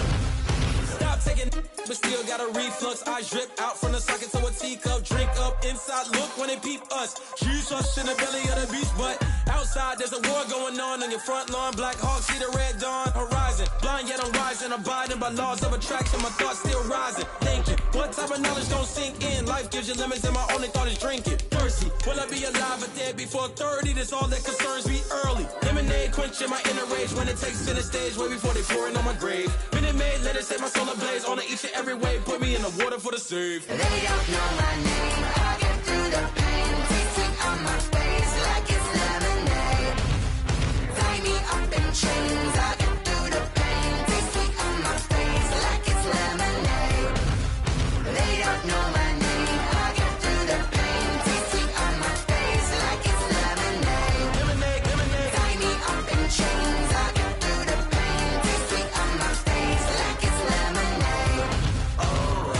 Stop taking, but still got a reflux. I drip out from the socket to a teacup. Drink up inside, look when they peep us. She's us in the belly of the beast, but outside there's a war going on your front lawn. Black Hawk see the red dawn horizon. Blind yet I'm rising, abiding by laws of attraction. My thoughts still rising. Thank you. What type of knowledge don't sink in? Life gives you limits, and my only thought is drinking. Thirsty, will I be alive or dead before 30? That's all that concerns me early. Lemonade quenching my inner rage when it takes center stage way before they pour it on my grave. Minute Maid, let it set my soul ablaze. On each and every way, put me in the water for the save. They don't know my name. I get through the pain. Taste sweet on my face like it's lemonade. Tie me up in chains. I get through the pain. Taste sweet on my face like it's lemonade. They don't know my name. I get through the pain. Taste sweet on my face like it's lemonade. Lemonade, lemonade. Tie me up in chains. I get through the pain. Taste sweet on my face like it's lemonade. Oh.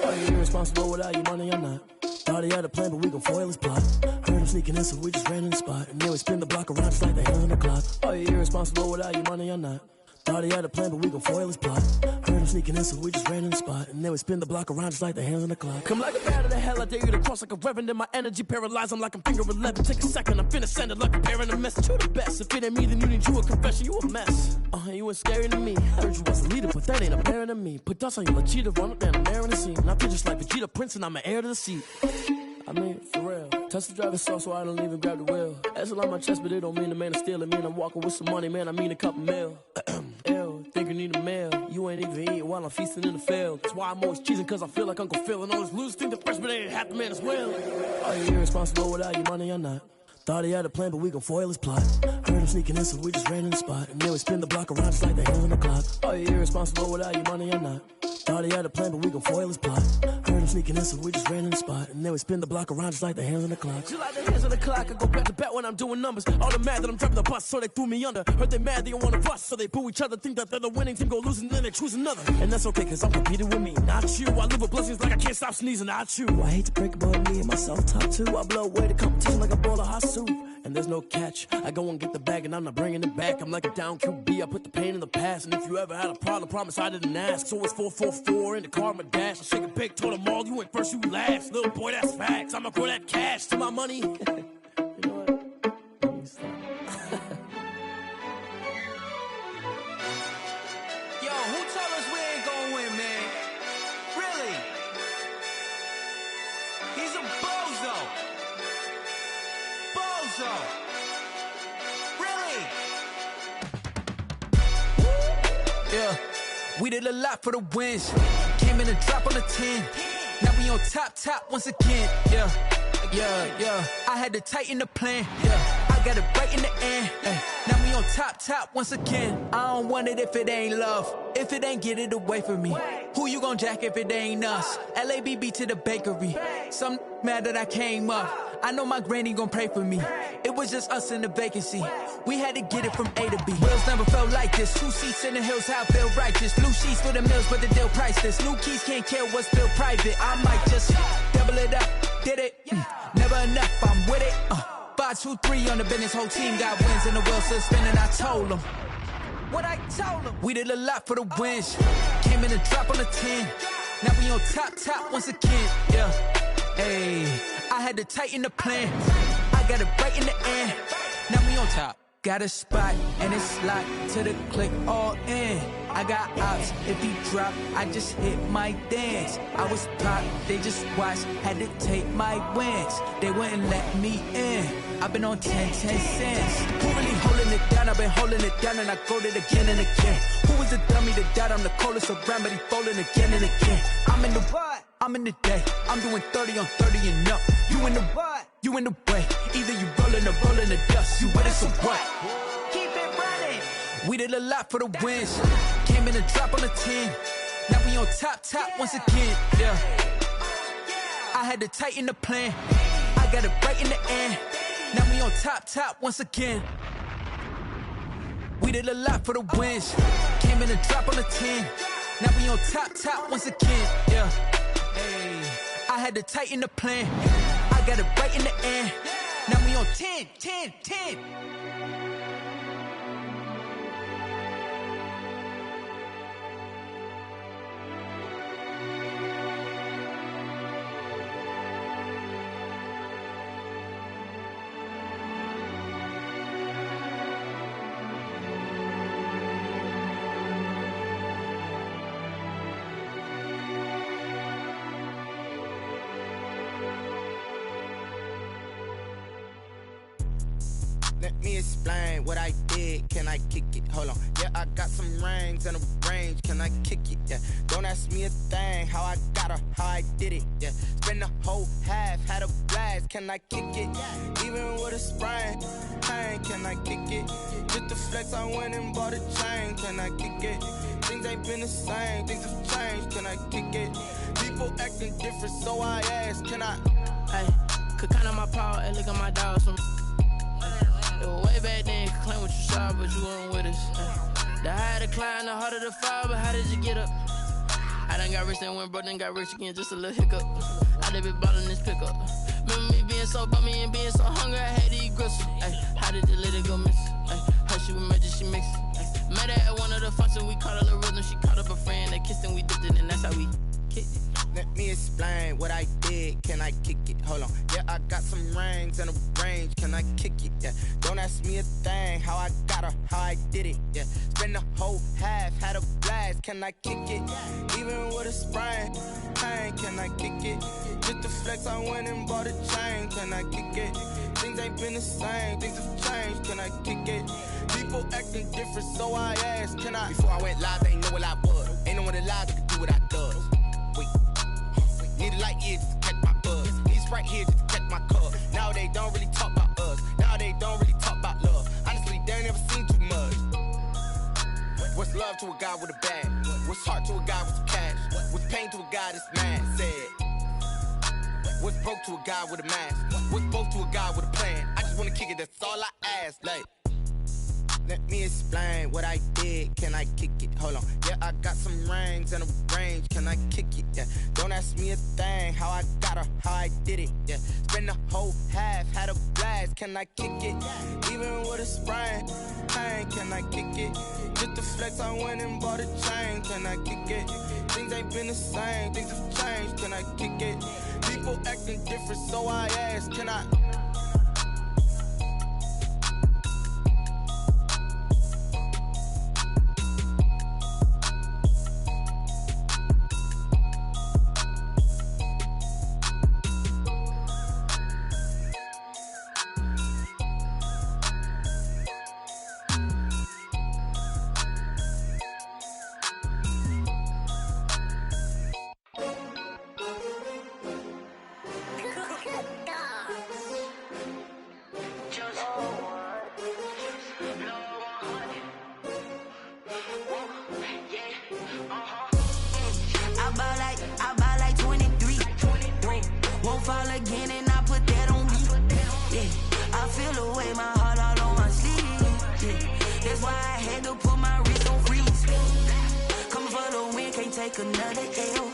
Are you irresponsible without your money or not? Thought he had a plan, but we gon' foil his plot. Heard him sneaking in, so we just ran in the spot. And then we spin the block around just like the hands on the clock. Are you irresponsible without your money or not? Thought he had a plan, but we gon' foil his plot. Heard him sneaking in, so we just ran in the spot. And then we spin the block around just like the hands on the clock. Come like a bat of the hell, I dare you to cross like a reverend. In my energy paralyzed, I'm like I'm finger 11. Take a second, I'm finna send it like a bearing a message. You the best, if it ain't me, then you need you a confession. You a mess, you ain't scary to me. Heard you was a leader, but that ain't apparent to me. Put dust on you, cheetah, run up down the air in the scene. And I feel just like Vegeta Prince, and I'm an heir to the seat. I mean, for real. Touch the driver's soft, so I don't even grab the wheel. That's on my chest, but it don't mean the man is stealing. Mean I'm walking with some money, man, I mean a couple mil. Ew, think you need a meal. You ain't even eating while I'm feasting in the field. That's why I'm always cheesing, cause I feel like Uncle Phil. And all those losers think the freshman ain't half the man as well. Are you irresponsible without your money or not? Thought he had a plan, but we gon' foil his plot. Heard him sneaking in, so we just ran in the spot. And then we spin the block around just like the hands on the clock. Are you irresponsible without your money or not? Thought he had a plan, but we gon' foil his plot. Heard him sneaking in, so we just ran in the spot. And then we spin the block around just like the hands on the clock. Just like the hands on the clock, I go back to back when I'm doing numbers. All the mad that I'm driving the bus, so they threw me under. Heard they mad, they don't wanna bust, so they boo each other. Think that they're the winning team, go losing, then they choose another. And that's okay, cause I'm competing with me, not you. I live with blessings like I can't stop sneezing, not you. I hate to break it, but me and myself top two. I blow away the competition like a bowl of hot soup. And there's no catch. I go and get the bag and I'm not bringing it back. I'm like a down QB, I put the pain in the past. And if you ever had a problem, promise I didn't ask. So it's 444 in the car, my dash. I shake a big, told them all, you went first, you last. Little boy, that's facts. I'ma grow that cash to my money. You know what? Yo, who told us we ain't gonna win, man? Really? He's a bozo. Bozo. Really? Yeah, we did a lot for the wins. Came in a drop on the 10. Now we on top once again, yeah. I had to tighten the plan, yeah. I got it right in the end, now we on top once again. I don't want it if it ain't love. If it ain't, get it away from me. Who you gon' jack if it ain't us? LABB to the bakery. Some mad that I came up. I know my granny gon' pray for me. It was just us in the vacancy. We had to get it from A to B. Wheels never felt like this. 2 seats in the hills, how I feel righteous. Blue sheets for the mills, but the deal priceless. New keys can't care what's still private. I might just double it up. Did it? Never enough, I'm with it. 5, 2, 3 on the business. Whole team got wins and the wheels still spinning. I told them what I told them. We did a lot for the wins. Came in and drop on the 10. Now we on top once again, yeah. Ayy, I had to tighten the plan. I got it right in the end. Now we on top. Got a spot and it's locked to the click all in. I got ops, if he drop, I just hit my dance. I was pop, they just watched, had to take my wins. They wouldn't let me in. I've been on 10 cents. Who really holding it down? I've been holding it down and I go it again and again. Who was the dummy that died? I'm the coldest around, but he falling again and again. I'm in the what? I'm in the day. I'm doing 30 on 30 and up. You in the what? You in the way. Either you rolling or rolling the dust. You with it, so what? Keep it running. We did a lot for the wins. Came in and drop on the 10. Now we on top once again, yeah. I had to tighten the plan. I got it right in the end. Now we on top once again. We did a lot for the wins. Came in and drop on the 10. Now we on top once again, yeah. Hey, I had to tighten the plan. I got it right in the end. Now we on 10. Let me explain what I did. Can I kick it? Hold on. Yeah, I got some rings and a range. Can I kick it? Yeah. Don't ask me a thing. How I got her, how I did it. Yeah. Spend the whole half, had a blast. Can I kick it? Even with a sprain. Pain, can I kick it? Just the flex, I went and bought a chain. Can I kick it? Things ain't been the same. Things have changed. Can I kick it? People acting different, so I ask. Can I? Hey, could count on my power and look at my dogs. Way back then, you could claim what you saw, but you weren't with us. The higher the climb, the harder the fall, but how did you get up? I done got rich, then went broke, then got rich again, just a little hiccup. I done been ballin' this pickup. Remember me being so bummy and being so hungry, I had to eat gristle. How did the lady go miss? How she was magic, she mixed. Met her at one of the functions, we caught a little rhythm, she caught up a friend, they kissed and we dipped it, and that's how we kicked it. Let me explain what I did. Can I kick it? Hold on. Yeah, I got some rings and a range. Can I kick it? Yeah. Don't ask me a thing. How I got her, how I did it. Yeah. Spend the whole half, had a blast. Can I kick it? Even with a sprain. Pain, can I kick it? Just the flex, I went and bought a chain. Can I kick it? Things ain't been the same. Things have changed. Can I kick it? People acting different, so I asked. Can I? Before I went live, they ain't know what I was. Ain't no one alive that could do what I does. Wait. Need a light ear just to catch my buzz. Need Sprite here just to catch my cup. Now they don't really talk about us. Now they don't really talk about love. Honestly, they ain't never seen too much. What's love to a guy with a bag? What's heart to a guy with some cash? What's pain to a guy that's mad? Said. What's broke to a guy with a mask? What's both to a guy with a plan? I just wanna kick it, that's all I ask. Like, let me explain what I did. Can I kick it? Hold on. Yeah, I got some rings and a range. Can I kick it? Yeah. Don't ask me a thing. How I got her, how I did it. Yeah. Spend the whole half, had a blast. Can I kick it? Even with a sprain. Pain, can I kick it? Just the flex, I went and bought a chain. Can I kick it? Things ain't been the same. Things have changed. Can I kick it? People acting different, so I ask. Can I? take another L.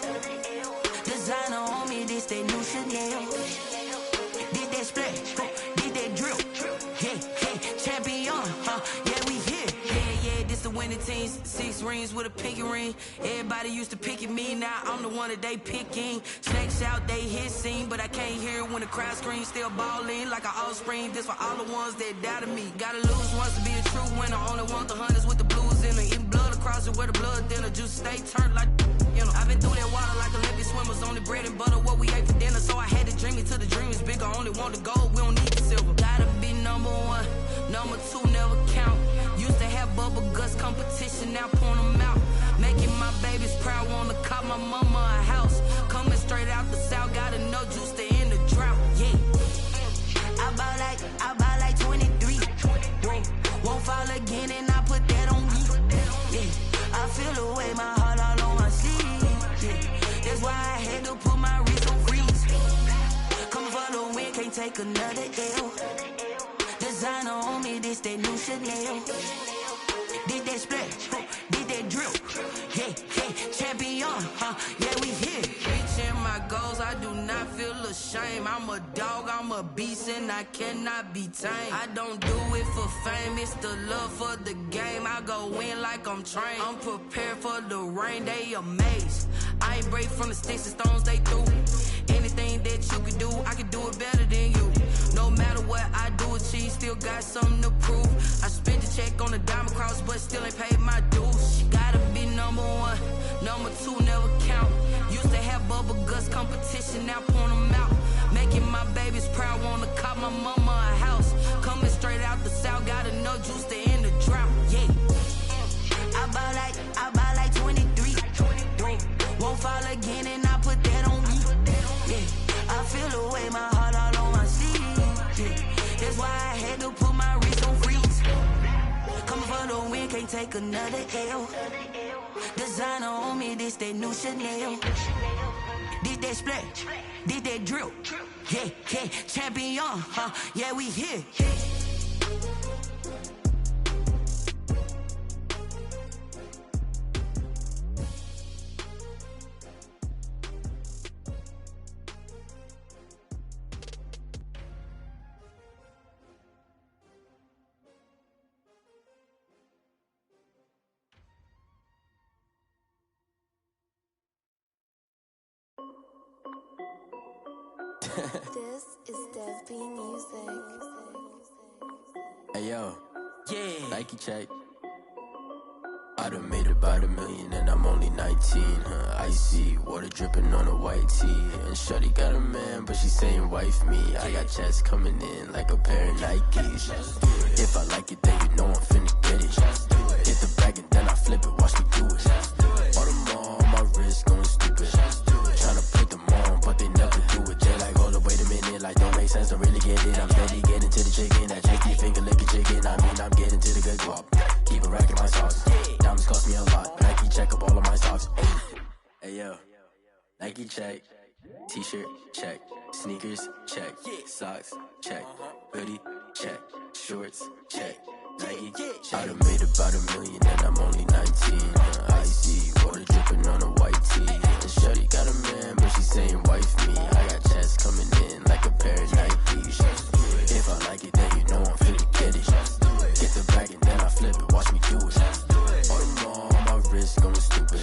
Designer on me, this that new Chanel. Did that splash, did that drill. Yeah, champion, yeah, we here. Yeah, this the winning team. 6 rings with a pinky ring. Everybody used to pick at me, now I'm the one that they picking. Snakes out, they hit scene, but I can't hear it when the crowd screams. Still balling like an offspring. This for all the ones that doubted me. Gotta lose once to be a true winner. Only want the hunters with the blues in it. Eating blood across it where the blood dinner. Juice stay turned like, you know. I've been through that water like Olympic swimmers. Only bread and butter, what we ate for dinner. So I had to dream it till the dream is bigger. Only want the gold, we don't need the silver. Gotta be number 1, number 2 never count. Used to have bubble guts competition, now point them out. Making my babies proud, wanna cop my mama a house. Coming straight out the south, got enough juice to end the drought. Yeah, I buy like 23. Whoa, won't fall again, and I put that on me. Yeah, I feel the way, my heart all on my sleeve. Yeah, that's why I had to put my wrist on freeze. Coming for the win, can't take another L. Designer on me, this that new Chanel. Did that splash, did that drill. Yeah, champion, yeah, we here. Reaching my goals, I do not feel ashamed. I'm a dog, I'm a beast, and I cannot be tamed. I don't do it for fame, it's the love for the game. I go in like I'm trained. I'm prepared for the rain, they amazed. I ain't break from the sticks and stones they threw. Anything that you can do, I can do it better than you. No matter what I do, achieve, still got something to prove. I spent the check on the diamond cross, but still ain't paid my dues. Gotta be number 1, number 2 never count. Used to have bubble guts competition, now point them out. Making my babies proud, wanna cop my mama a house. Coming straight out the south, got enough juice to end the drought. Yeah, I buy like 23. Whoa, won't fall again, and I put that on me. Yeah, I feel the way, my heart all on my sleeve. Yeah, that's why I had to put my wrist on freeze. Coming for the win, can't take another L. Designer on me, this that new Chanel. Did that splash, did that drill. Yeah, champion, yeah, we here. This is Dev B Music. Hey yo, yeah, Nike check. I done made about $1 million and I'm only 19, icy, water dripping on a white tee. And shorty got a man, but she saying wife me. I got checks coming in like a pair of Nikes. If I like it, then you know I'm finna get it. Hit the bag and then I flip it, watch me do it. All on my wrist going stupid. Tryna put them on, but they never do it. They like, hold up, wait a minute, like don't make sense, don't really get it. I'm steady getting to the chicken, that cheeky finger licking chicken. I mean, I'm getting to the good guap. Keep a rack in my socks. Diamonds cost me a lot. Nike check up all of my socks. Hey yo, Nike check. T-shirt check. Sneakers check. Socks check. Hoodie check. Shorts check. Nike check. I done made about $1 million and I'm only 19. Icy, water dripping on a white tee. And shorty got a man, but she saying wife me. I got checks coming in like a pair of Nikes. If I like it, then you know I'm finna get it. Get the bag and then I flip it, watch me do it. All on my wrist going stupid.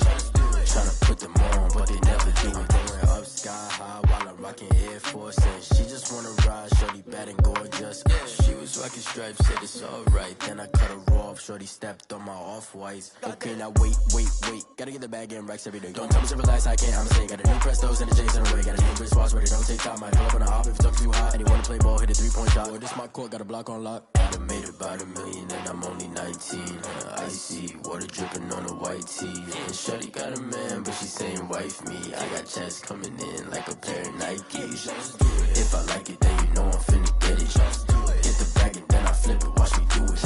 Tryna put them on, but they never do it. Going up sky high while I'm rocking Air Force. And she just wanna ride, shorty bad and gorgeous. She was rocking stripes, said it's alright. Then I cut her off, shorty stepped on my off-whites. Okay, now wait. Gotta get the bag and racks every day. Don't tell me to relax, I can't, I'm saying. Got a new Prestos and a J's in the way. Got a new wristwatch where they don't take time. I pull up on a hop if it's talking too hot. And they wanna play ball, hit a 3-point shot. Well, this my court, got a block on lock. I done made about $1 million and I'm only 19. Icy, water dripping on a white tee. And shorty got a man, but she saying wife me. I got checks coming in like a pair of Nikes. If I like it, then you know I'm finna get it. Hit the bag and then I flip it, watch me do it.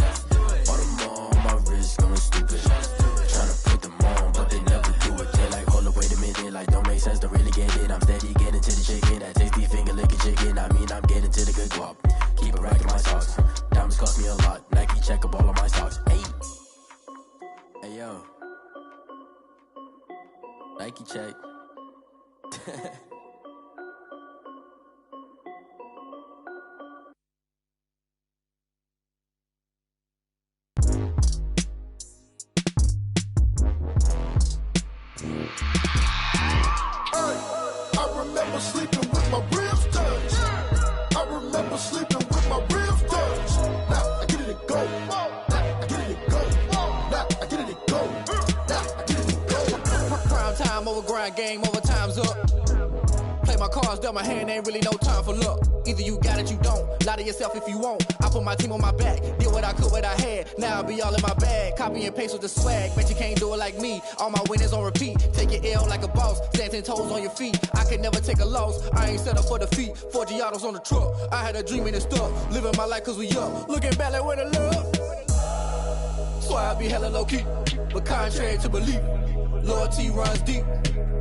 All them on my wrist going stupid. Tryna put them on, but they never do it. They like, hold up, wait a minute, like don't make sense, don't really get it. I'm steady getting to the chicken, that tasty finger licking chicken. I mean, I'm getting to the good guap. Keep a rack in my socks. Diamonds cost me a lot. Nike check up all of my socks. Hey yo. check. I remember sleeping with my ribs touched. I remember sleeping with my ribs touched. Now I get it and go. Now I get it and go. Now I get it and go. Now I get it and go. Prime time over grind, game over, time's up. Play my cards, dealt my hand, ain't really no time for luck. Either you got it, you don't. Lie to yourself if you won't. I put my team on my back, did what I could, what I had. Now I'll be all in my bag. Copy and paste with the swag. Bet you can't do it like me. All my winners on repeat. Take your L like a boss. Stand 10 toes on your feet. I could never take a loss. I ain't set up for defeat. 4 Giottos on the truck. I had a dream and it stuck. Living my life cause we up. Looking back like where the love. So I be hella low key. But contrary to belief, loyalty runs deep.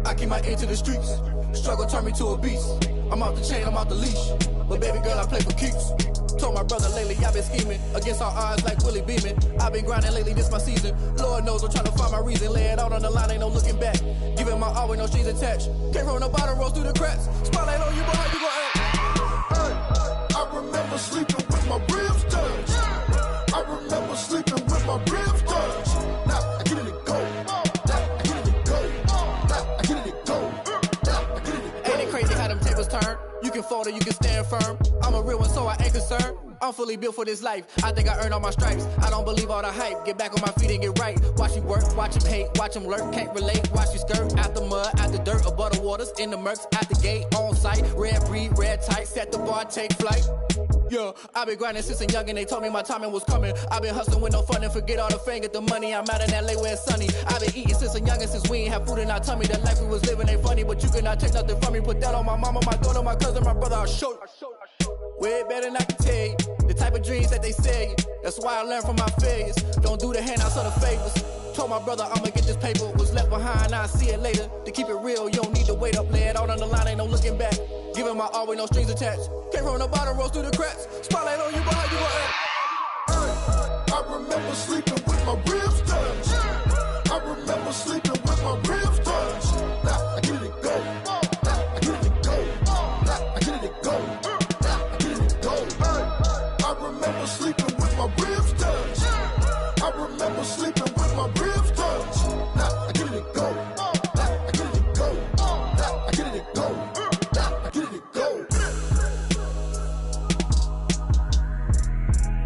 I keep my ear to the streets. Struggle turned me to a beast. I'm off the chain, I'm off the leash. But baby girl, I play for keeps. Told my brother lately, I've been scheming. Against all odds like Willie Beeman. I've been grinding lately, this my season. Lord knows I'm trying to find my reason. Lay it out on the line, ain't no looking back. Giving my all with no strings attached. Came from the bottom, rose through the cracks. Spotlight on you, boy, how you gon' act? I remember sleeping with my ribs touched. I remember sleeping with my ribs touched. Now I get it and go. Now I get it and go. Now I get it and go. Now I get it and go. Ain't it crazy how them tables turn? You can fold or you can stand firm. I'm a real one, so I ain't concerned. I'm fully built for this life. I think I earned all my stripes. I don't believe all the hype. Get back on my feet and get right. Watch you work, watch him hate, watch him lurk. Can't relate, watch you skirt. Out the mud, out the dirt, above the waters, in the murks, at the gate, on site. Red breed, red tight, set the bar, take flight. Yeah, I been grinding since a young and they told me my timing was coming. I been hustling with no fun and forget all the fame, get the money. I'm out in LA where it's sunny. I been eating since a young and since we ain't have food in our tummy. The life we was living ain't funny, but you cannot take nothing from me. Put that on my mama, my daughter, my cousin, my brother, I'll show you. Way better than I can tell you. The type of dreams that they sell you. That's why I learned from my failures. Don't do the handouts or the favors. Told my brother I'ma get this paper. Was left behind, I'll see it later. To keep it real, you don't need to wait up. Lay it out on the line, ain't no looking back. Giving my all with no strings attached. Came from the bottom, rose through the cracks. Spotlight on you, boy, how you gon' act? I remember sleeping with my ribs touched. I remember sleeping with my ribs touched. Now I get it and go. Now I get it and go. Now I get it and go. Now I get it and go. I remember sleeping with my ribs touched. I remember sleeping with my ribs touched. Now I get it and go. Now I get it and go. Now I get it and go. Now I get it and go.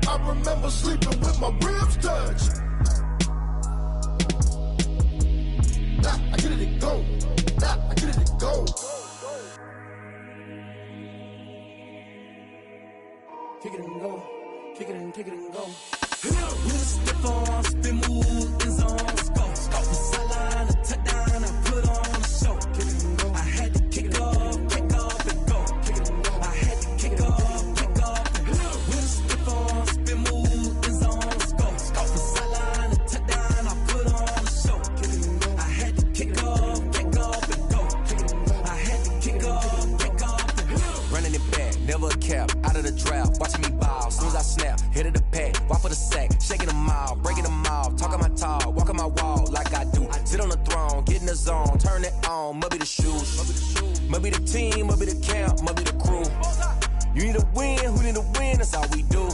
I remember sleeping with my ribs touched. Now I get it and go. Now I get it and go. Kick it and go. Kick it and go. We'll step on, spin, move, in zone, go. The sideline, a touchdown, I put on a show. Kick it and go. I had to kick off and go. Kick it and go. I had to kick off and go. We'll step on, spin, move, in zone, go. The sideline, a touchdown, I put on a show. Kick it and go. I had to kick off and go. Kick it and go. I had to kick off and go. Running it back, never a cap, out of the drought, watching me ball. Soon as I snap, hit of the pack, walk for the sack, shaking them all, breaking them off, talking my talk, walking my wall like I do. Sit on the throne, get in the zone, turn it on, must be the shoes, must be the team, must be the camp, must be the crew. You need a win, who need a win, that's all we do.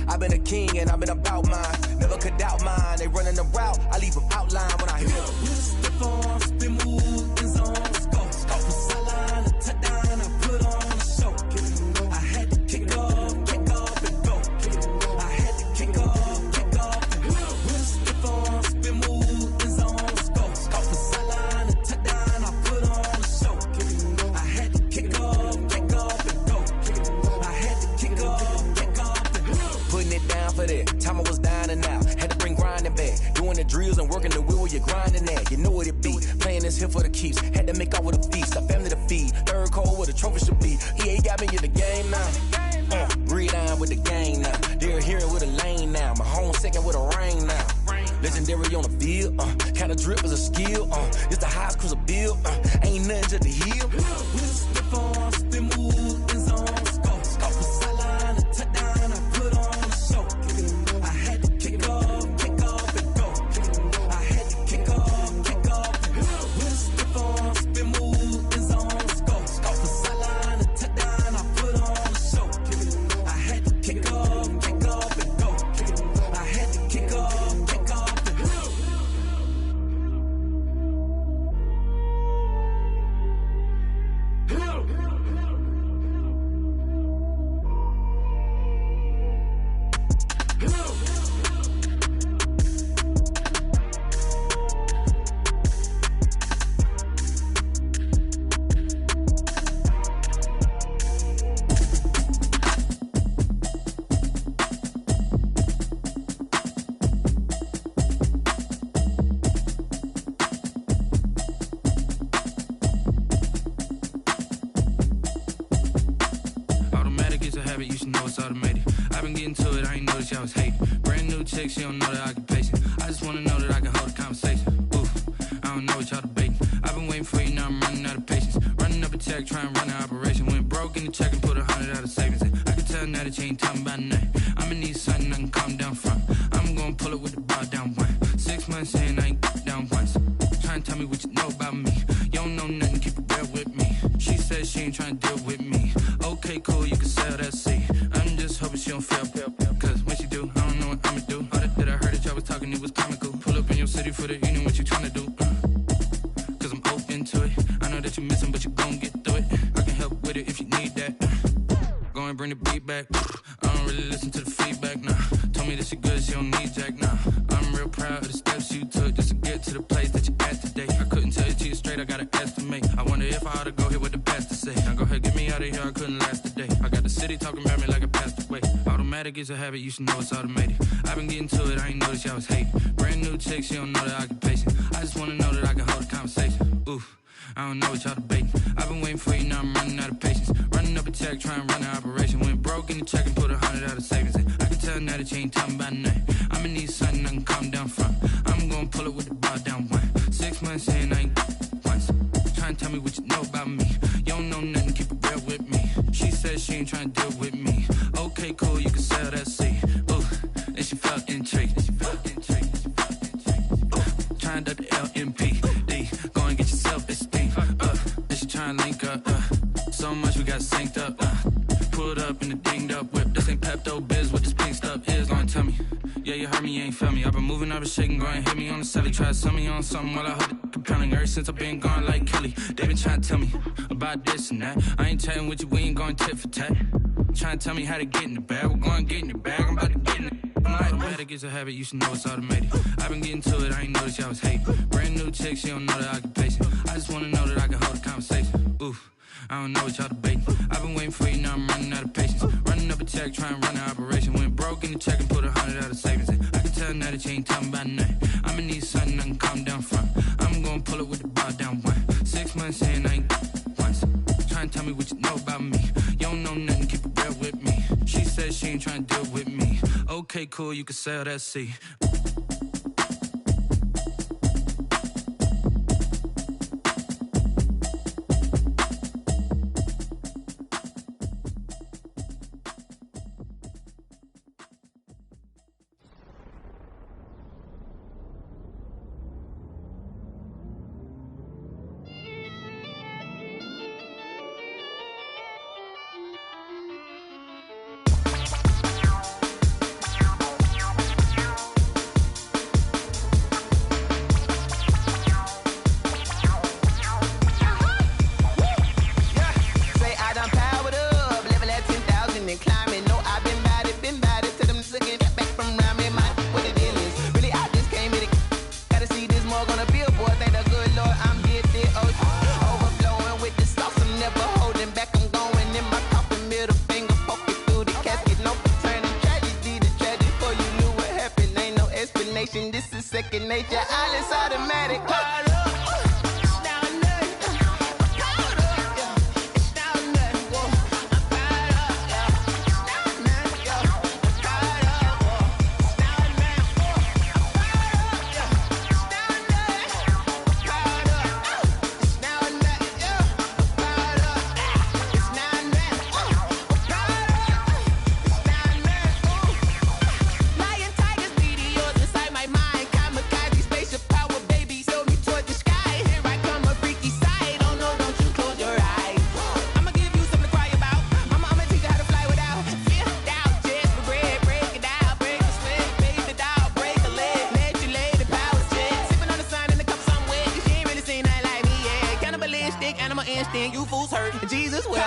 I've been a king and I've been about mine, never could doubt mine. They running the route, I leave them outline when I hear them. We'll step on, spin, move, in zone, go. The sideline, a touchdown, I put on a show. Kick it and go. I had to kick off and go. Kick it and go. I had to kick off and go. We'll step on, spin, move, in zone, go. The sideline, a touchdown, I put on a show. Kick it and go. I had to kick off and go. Kick it and go. I had to kick off and go. Putting it down for that, time I was down and out, had to bring grinding back, doing the drills and working the wheel where you're grinding at, you know what it be, playing this here for the keeps, had to make out with a feast, a family to feed, third cold where the trophy should be, EA got me in the game now, read on with the game now, they're hearing with a lane now, my home second with a rain now, legendary on the field, kind of drip is a skill, it's the highest cruiser bill, ain't nothing to the hill. We'll step on, spin, move, in zone, go. The sideline, a touchdown, I put on a show. Kick it and go. I had to kick off and go. Kick it and go. I had to kick off and go. We'll step on, habit, you should know it's automated. I've been getting to it, I ain't noticed y'all was hating. Brand new chick, she don't know the occupation. I just wanna know that I can hold a conversation. Ooh, I don't know what y'all debating. I've been waiting for you, now I'm running out of patience. Running up a check, trying to run an operation. Went broke in the check and put 100 out of savings in. I can tell now that you ain't talking about nothing. I'ma need something I can calm down from. I'm gonna pull it with the bar down one. 6 months in, I ain't down once. Trying to tell me what you know about me. You don't know nothing, keep it real with me. She said she ain't trying to deal with me. Okay, cool, you can sell that seat. I'm just hoping she don't fail. Cause when she do, I don't know what I'ma do. All that I heard that y'all was talking, it was comical. Pull up in your city for the evening, what you trying to do? Cause I'm open to it. I know that you're missing, but you gon' get through it. I can help with it if you need that. Go and bring the beat back. I don't really listen to the feedback, nah. Told me that she good, she don't need jack, nah. I'm real proud of the steps you took just to get to the place that you at today. I couldn't tell you to you straight, I gotta estimate. I wonder if I ought to go here with the pastor say. Now go ahead, get me out of here, I couldn't last a day. I got the city talking about me like a passed away. Automatic is a habit, you should know it's automated. I've been getting to it, I ain't noticed y'all was hating. Brand new chick, she don't know the occupation. I just wanna know that I can hold a conversation. Ooh, I don't know what y'all debating. I've been waiting for you, now I'm running out of patience. Running up a check, trying to run an operation. Went broke in the check and put 100 out of savings in. I can tell now that you ain't talking about nothing. I'ma need something I can calm down from. I'm gonna pull it with the bar down one. 6 months in, I ain't once. Trying to tell me what you know about me. You don't know nothing, keep it real with me. She said she ain't trying to deal with me. Okay, cool, you can sell that seat. Ooh, and she felt intrigued. Trying to the LMPD. Go and get your self-esteem. And she trying to link up. So much we got synced up. Pulled up in the dinged up whip. This ain't Pepto-Biz, what this pink stuff is. Gonna tell me. Yeah, you heard me, you ain't felt me. I've been moving, I've been shaking, go and hit me on the celly. Try to sell me on something while I heard it compelling. Ever since I've been gone like Kelly. They been trying to tell me about this and that. I ain't chatting with you, we ain't going tit for tat. Trying to tell me how to get in the bag. We're going to get in the bag, I'm about to get in it. Automatic is a habit, you should know it's automated. I've been getting to it, I ain't noticed y'all was hating. Brand new chick, she don't know the occupation. I just wanna know that I can hold a conversation. Ooh, I don't know what y'all debating. I've been waiting for you, now I'm running out of patience. Running up a check, trying to run an operation. Went broke in the check and put 100 out of savings in. I can tell now that you ain't talking about nothing. I'ma need something I can calm down from. I'm gonna pull it with the bar down one. 6 months in, I ain't once. Trying to tell me what you know about me. You don't know nothing, keep it real with me. She said she ain't trying to deal with me. Okay, cool, you can sell that seat. This is second nature, all is automatic. You fools hurt. Jesus will.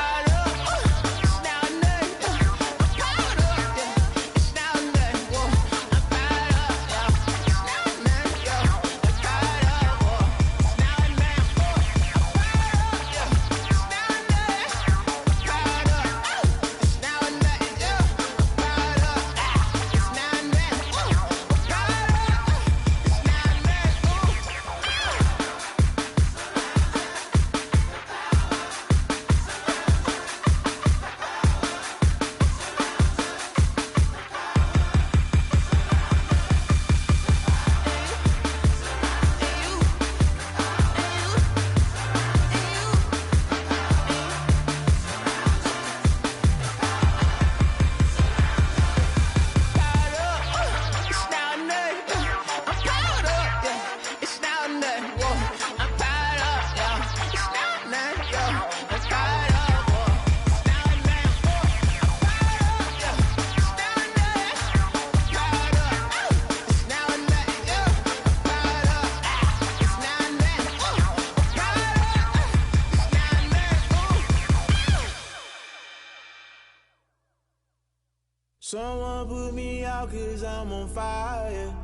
Someone put me out cause I'm on fire.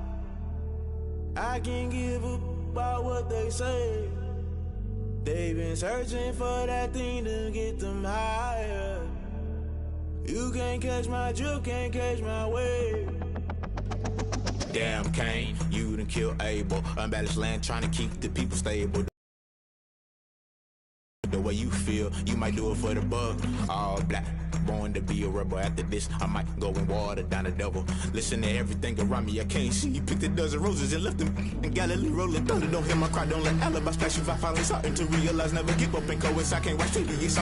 I can't give up about what they say. They've been searching for that thing to get them higher. You can't catch my drift, can't catch my wave. Damn, Kane, you done killed Abel. Unbalanced land trying to keep the people stable. The way you feel, you might do it for the buck. All black, born to be a rebel. After this, I might go and water down the devil. Listen to everything around me, I can't see. You picked a dozen roses and left them in Galilee rolling thunder. Don't hear my cry, don't let alibi splash. If I finally starting to realize, never give up and coincide. Can't watch TV.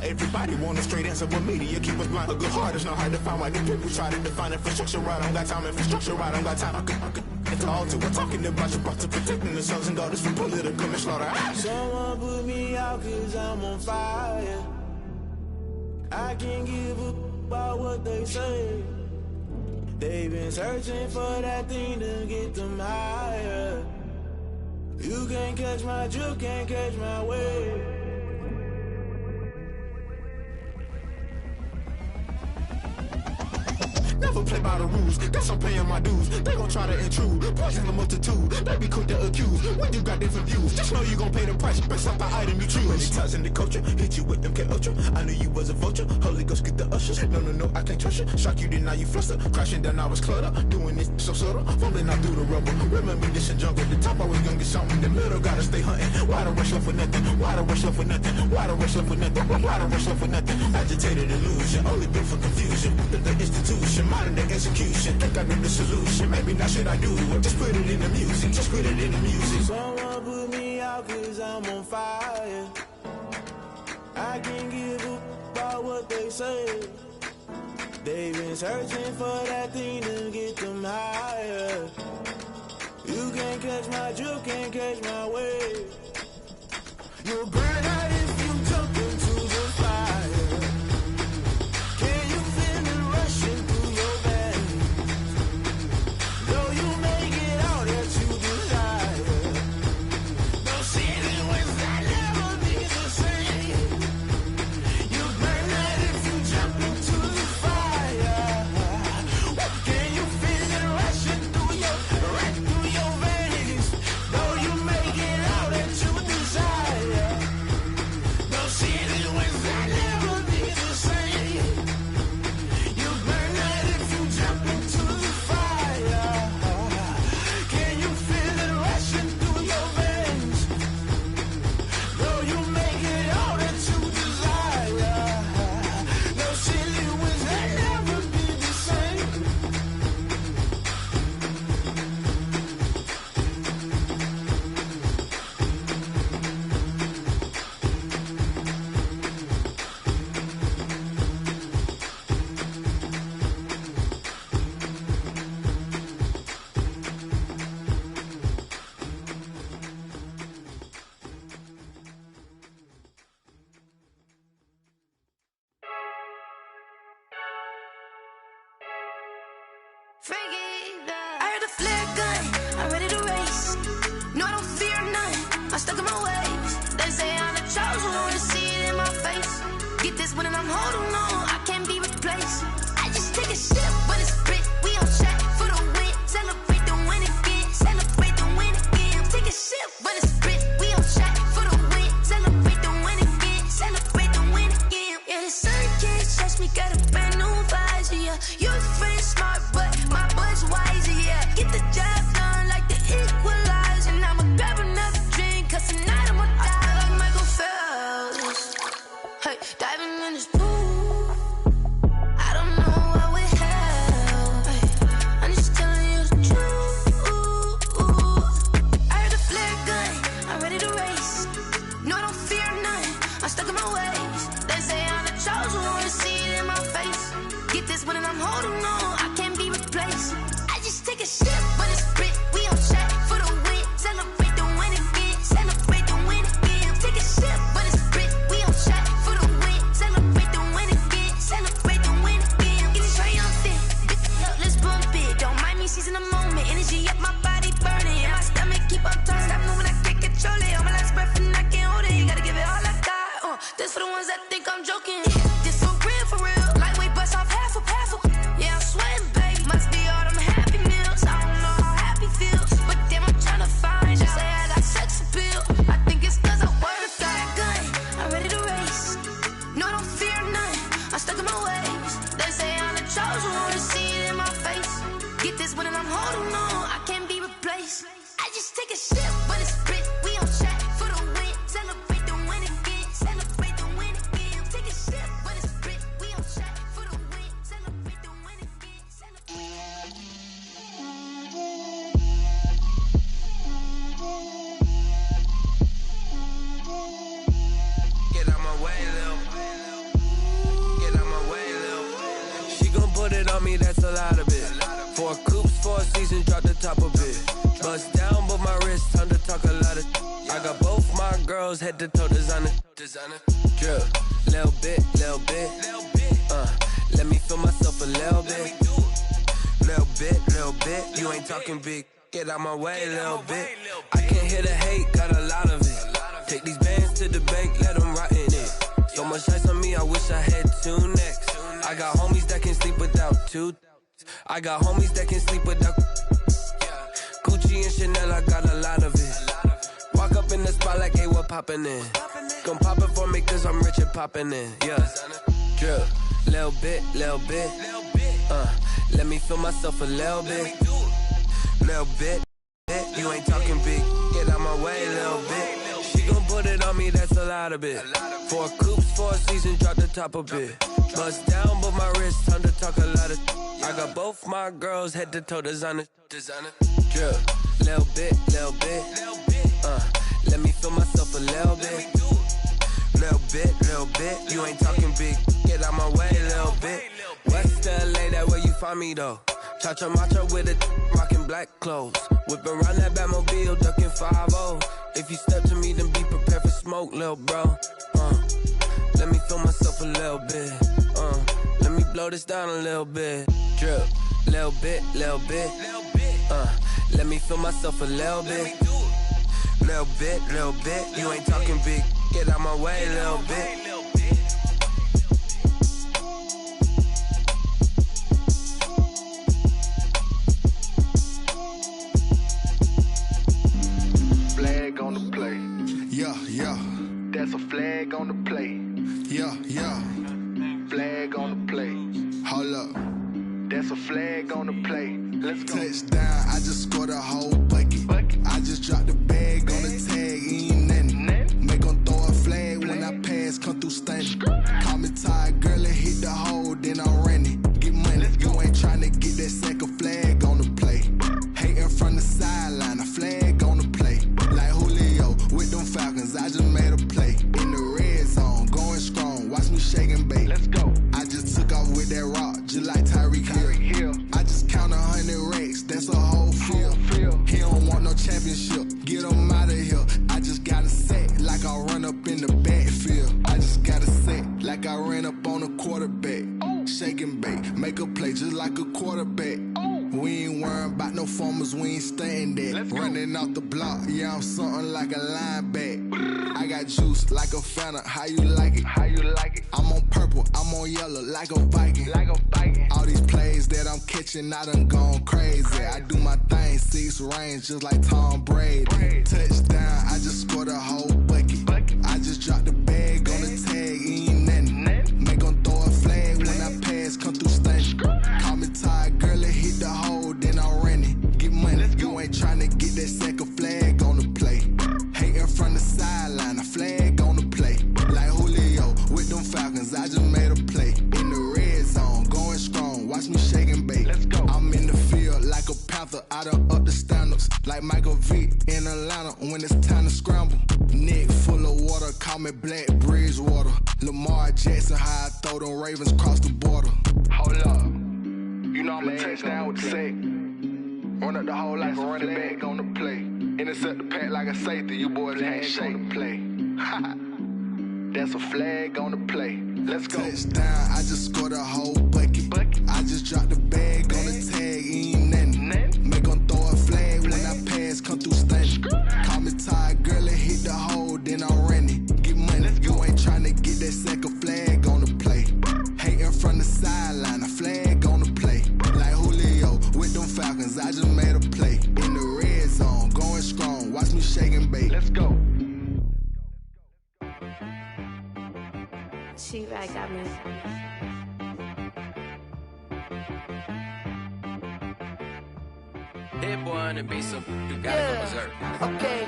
Everybody want a straight answer, but media keep us blind. A good heart is not hard to find. Why do people try to define infrastructure right? I don't got time, infrastructure right, I don't got time. I could it's all to we're talking about you, about to protecting the sons and daughters from political and slaughter. Someone put me out cause I'm on fire. I can't give up about what they say. They've been searching for that thing to get them higher. You can't catch my drift, can't catch my wave. Never play by the rules, guess I'm paying my dues. They gon' try to intrude, poison the multitude. They be quick to accuse, when you got different views. Just know you gon' pay the price, based off the item you choose. Many times in the culture, hit you with them K-Ultra. I knew you was a vulture, Holy Ghost get the ushers. No, I can't trust you. Shock you, then now you fluster. Crashing down, I was cluttered. Doing this so subtle, falling out through the rubble. Remember this in jungle, the top I was young, get something in the middle. Gotta stay hunting. Why the rush left for nothing? Why the rush left for nothing? Why the rush left for nothing? Why the rush left for nothing? Agitated illusion, only built for confusion. The institution, modern day execution. Think I know the solution. Maybe not should I do it? Just put it in the music. Just put it in the music. Someone put me out cause I'm on fire. I can't give up about what they say. They've been searching for that thing to get them higher. You can't catch my drift, can't catch my wave. You'll burn out if you jump into the fire. Can you feel it rushing through your veins? Though you may get all that you desire, those feelings will never be the same. You burn out if you jump into the fire. Can you feel it rushing through your veins? Though you may get all that you desire, those feelings will never be the same. You burn out if you jump into the fire. Can you feel it rushing through your veins? Though you may get all that you desire, those feelings will never be the same. I heard a flare gun, I'm ready to race. No, I don't fear none, I'm stuck in my ways. They say I'm the chosen one, to see it in my face. Get this one and I'm holding on, I can't be replaced. I just take a sip, but it's spit, we on track for the win. Celebrate the win again, celebrate the win again. Take a sip, but it's spit, we on track for the win. Celebrate the win again, celebrate the win again. Yeah, the sun can't touch me, got a brand new visor, yeah. Your friend's smart, but my boy's wiser, yeah. Get the job done like the equalizer. And I'ma grab another drink, cause tonight I'ma die like Michael Phelps. Hey, diving in this pool, I don't know what would help. Hey, I'm just telling you the truth. I heard a flare gun, I'm ready to race. No, I don't fear none, I'm stuck in my ways. They say I'm the chosen one, to see it in my face. Get this one and I'm holding on, I can't be replaced. I just take a sip, but it's spit, we on track for the win. Celebrate the win again, celebrate the win again. Take a sip, but it's spit, we on track for the win. Celebrate the win again, celebrate the win again. Get it triumphant, let's bump it. Don't mind me seizing the moment, energy up my body burning. And my stomach keep on turning, stop moving, I can't control it. On my last breath and I can't hold it, you gotta give it all I got. This for the ones that think I'm joking. This for real, lightweight bust off half a pack. stuck in my ways. They say I'm the chosen one, to see it in my face. Get this one and I'm holding on, I can't be replaced. I just take a sip, but it's spit. We on track for the win. Celebrate the win again. Celebrate the win again. Take a sip, but it's spit. We on track for the win. Celebrate the win again. Get out my way, Lil. Get out my way, Lil. She gon' put it on me, that's a lot of it. 4 coops, 4 seasons, drop the top of it. Bust down, but my wrist, time to talk a lot of. I got both my girls, head to toe designer. Drip, little bit. Let me feel myself a little bit. Little bit. You ain't talking big. Get out my way, little bit. I can't hear the hate, got a lot of it. Take these bands to the bank, let them rot in it. So much ice on me, I wish I had 2 necks. I got homies that can sleep without 2. I got homies that can sleep without. Gucci and Chanel, I got a lot of it. Walk up in the spot like, hey, what poppin' in? Gon' pop it for me cause I'm rich and poppin' in. Yeah, drip, little bit. Let me feel myself a little bit. Little bit. You ain't talking big. Get out my way, little bit. She gon' put it on me, that's a lot of it. 4 coops, 4 seasons, drop the top a bit. Bust down, but my wrist, time to talk a lot of. I got both my girls, head to toe designer. Drip, little bit. Let me feel myself a little bit. Little bit. You ain't talking big. Get out my way, little bit. West LA, that where you find me though. Cha-cha matcha with a rockin' black clothes. Whip around that Batmobile, ducking 5-0. If you step to me, then be prepared for smoke, lil' bro. Let me feel myself a little bit. Let me blow this down a little bit. Drip, little bit. Let me feel myself a little bit. Little bit. You ain't talking big. Get out my way, little bit. Flag on the play. Yeah. That's a flag on the play. Yeah. Flag on the play. Hold up. That's a flag on the play. Let's go. Touchdown, I just scored a whole bucket. I just dropped the bag on the tag, ain't nothing. Make 'em throw a flag when I pass, come through stunning. Call me tired, girl, and hit the hole, then I'm running. Get money, you ain't tryna get that second flag on the play. Hating from the sideline, a flag on the play. Like Julio with them Falcons, I just made a play. In the red zone, going strong, watch me shake and bake. Let's go. I just took off with that rock, just like Tyreek Hill. I just count 100 racks, that's a whole field. He don't want no championship, get him out of here. I just got a set, like I run up in the backfield. I just got a set, like I ran up on a quarterback. Shake and bake, make a play just like a quarterback. We ain't worrying about no formers, we ain't staying there. Running off the block, yeah, I'm something like a linebacker. I got juice like a Fanta, how you like it? I'm on purple, I'm on yellow, like a Viking. All these plays that I'm catching, I done gone crazy. I do my thing, 6 range, just like Tom Brady. Touchdown, I just scored a whole bucket. I just dropped the bag on the tag, ain't nothing. Make 'em throw a flag when I pass, come through stunning. Call me tired, girl, and hit the hole, then I'm running. Get money, you ain't tryna get that second flag on the play. Hating from the sideline, a flag on the play. Like Julio with them Falcons, I just made a play. In the red zone, going strong, watch me shake and bake. I'm in the field like a panther, I done up the standards. Like Michael Vick in Atlanta when it's time to scramble. Neck full of water, call me Black Bridgewater. Lamar Jackson, how I throw them Ravens cross the border. Hold up. You know I'm a touchdown with the sack. Run up the hole like a running back on the play. Intercept the pack like a safety, you boys can't shake the play. That's a flag on the play. Let's go. Touchdown, I just scored a whole bucket. I just dropped the bag on the tag, ain't nothing. Make 'em throw a flag when I pass, come through stunning. Call me tired, girl, and hit the hole, then I'm running. Get money, you ain't tryna get that second flag on the play. Hating from the sideline, a flag on the play. Like Julio with them Falcons, I just made a play. In the red zone, going strong, watch me shake and bake. Let's go. She right got me. Hit boy on the beat, so you gotta go berserk. Okay.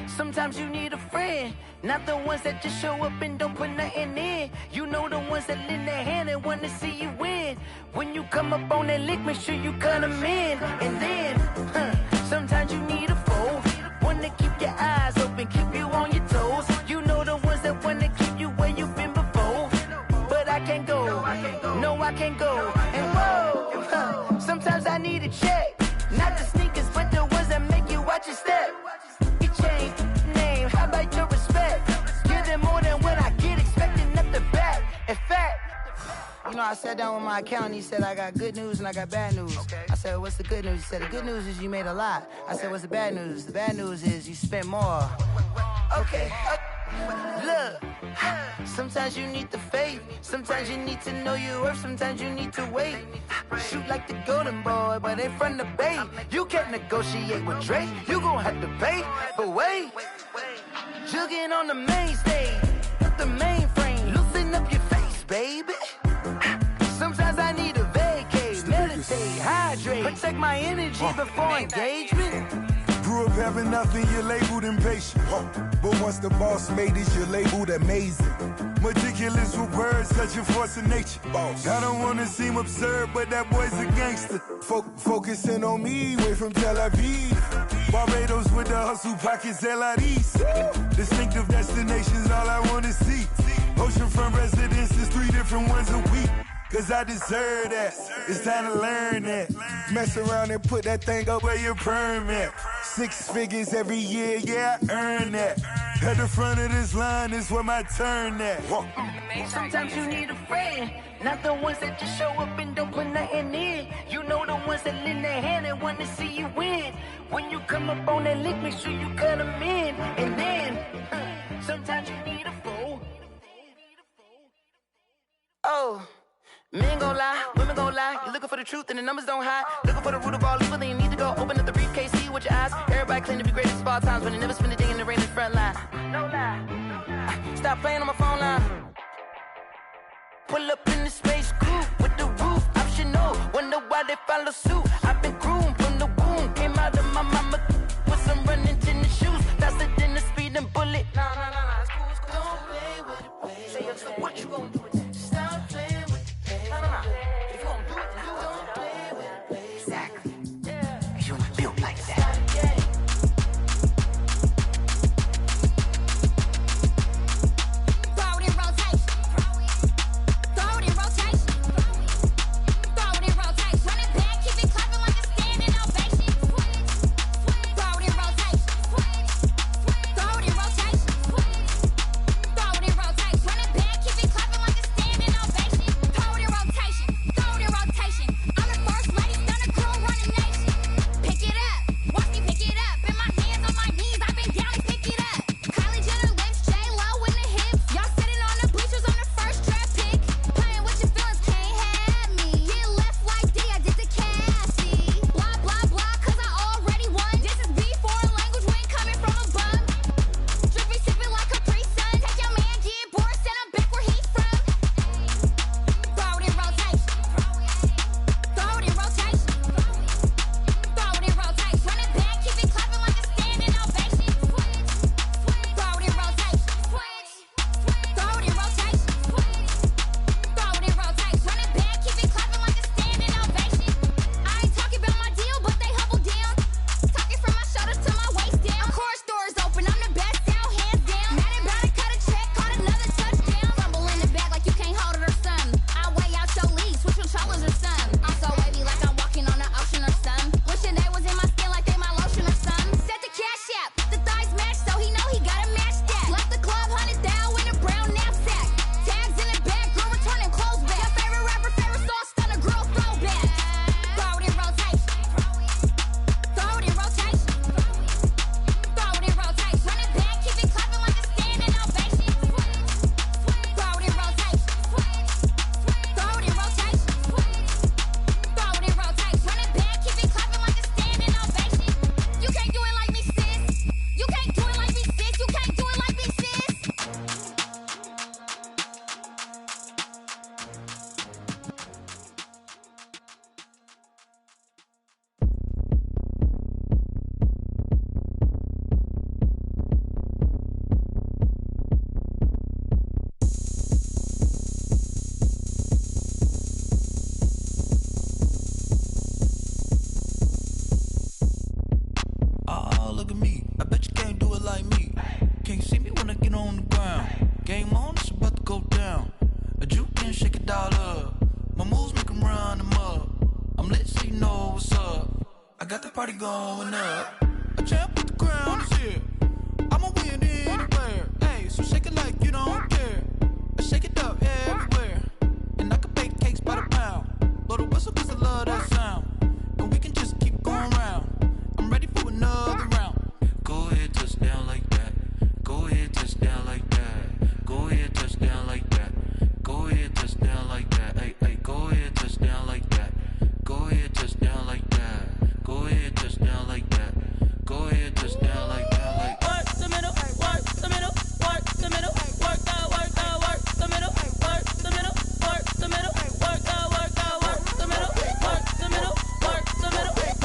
Sometimes you need a friend, not the ones that just show up and don't put nothing in. You know the ones that lend their hand and want to see you win. When you come up on that lick, make sure you cut them in. And then, sometimes you need a foe, one to keep your eyes open, keep you on your toes. You know the ones that want to keep you where you've been before. But I can't go, no I can't go. And whoa, sometimes I need a check, not the sneakers, but the ones that make you watch your step. You change name, how about your respect? Give them more than what I get, expecting up the back. In fact, you know, I sat down with my accountant, he said I got good news and I got bad news. I said, what's the good news? He said, the good news is you made a lot. I said, what's the bad news? The bad news is you spent more. Okay, look, sometimes you need the faith, sometimes you need to know your worth, sometimes you need to wait. Shoot like the golden boy, but ain't from the bay. You can't negotiate with Drake, you gon' have to pay. But wait, jugging on the main stage, the mainframe, loosen up your face, baby. Sometimes I need a vacate, meditate, hydrate, protect my energy before engagement. Grew up having nothing, you're labeled impatient. But once the boss made it, you're labeled amazing. Meticulous with words, such a force of nature. I don't wanna seem absurd, but that boy's a gangster. Focusing on me, way from Tel Aviv. Barbados with the hustle pockets, LIDs. Distinctive destinations, all I wanna see. Oceanfront residences, 3 different ones a week. Cause I deserve that, it's time to learn that. Mess around and put that thing up where your permit. 6 figures every year, yeah, I earn that. At the front of this line is where my turn at. Sometimes you need a friend, not the ones that just show up and don't put nothing in. You know the ones that lend their hand and want to see you win. When you come up on that lick, make sure you cut them in. And then, sometimes you need a foe. Oh. Men gon' lie, women gon' lie. You're looking for the truth and the numbers don't hide. Looking for the root of all evil, then you need to go open up the briefcase, see with your eyes. Everybody claim to be greatest of all times, but they never spend a day in the rain in the front line. No lie. Stop playing on my phone line. Pull up in the space coupe with the roof optional. Wonder why they follow suit. I've been groomed from the womb. Came out of my mama with some running tennis shoes. Faster than the speeding bullet. Nah, it's cool, it's cool. Don't play with it, baby. Say what you gon' do with that? Stop playing. If you gon' do it, then you don't play with it, baby. Exactly. Yeah. Cause you ain't built like that. Throw it in rotation. Throw it in rotation. Throw it in rotation. Run it back, keep it clapping know what's up. I got the party going up. A champ with the crown is here. I'ma win anywhere. Hey, so shake it like you don't care. I shake it up everywhere. And I can bake cakes by the pound. Blow the whistle 'cause I love that sound. And we can just keep going round. I'm ready for another round. Go ahead, touch down like that. Go ahead, touch down like that. Go ahead, touch down like that. Go ahead, touch down like that. Hey, hey, go ahead, touch down like that. Go ahead, touch down like that. Go ahead, touch down like that. Go ahead, touch down like that. Like work the middle, work the middle, work the middle, work the middle, work the middle, work the middle, work the middle, work the middle, work the middle, work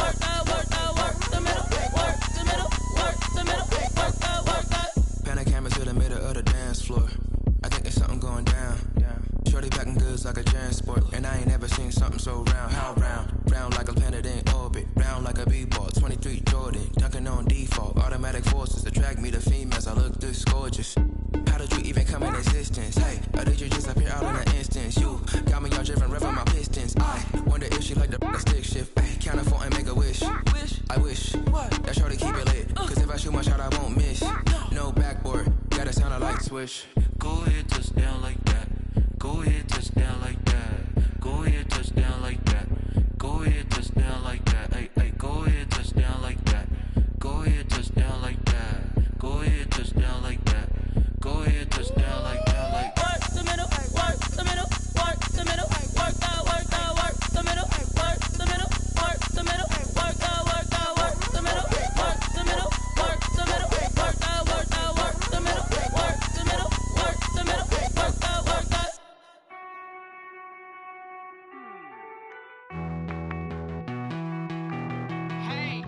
the middle, work the middle, work the middle, work the middle, work the. Pan a camera to the middle of the dance floor. I think there's something going down. Shorty packing goods like a transport, and I ain't never seen something so round. How round? Round like a planet in orbit, round like a b-ball. 23 Jordan, dunking on default. Automatic forces attract me to females. I look this gorgeous. How did you even come in existence? Hey, or did you just appear out in an instance? You got me all driven, revving my pistons. I wonder if she like the stick shift. Hey, count a 4 and make a wish. I wish that shorty keep it lit. 'Cause if I shoot my shot, I won't miss. No backboard, gotta sound a light switch. go ahead, touch down like that. Go ahead, touch down like that. Go ahead, touch down like that. Go ahead, touch down like that. Hey, hey, go ahead, touch down like that. Go ahead, touch down like that. Go ahead, touch down like that. Go ahead, touch down like that. Like work the middle, work the middle, work the middle, work the middle, work the middle, work the middle, work the middle, work the middle, work the middle, work the middle, work the middle, work the middle, work the middle, work the middle, work the. Hey.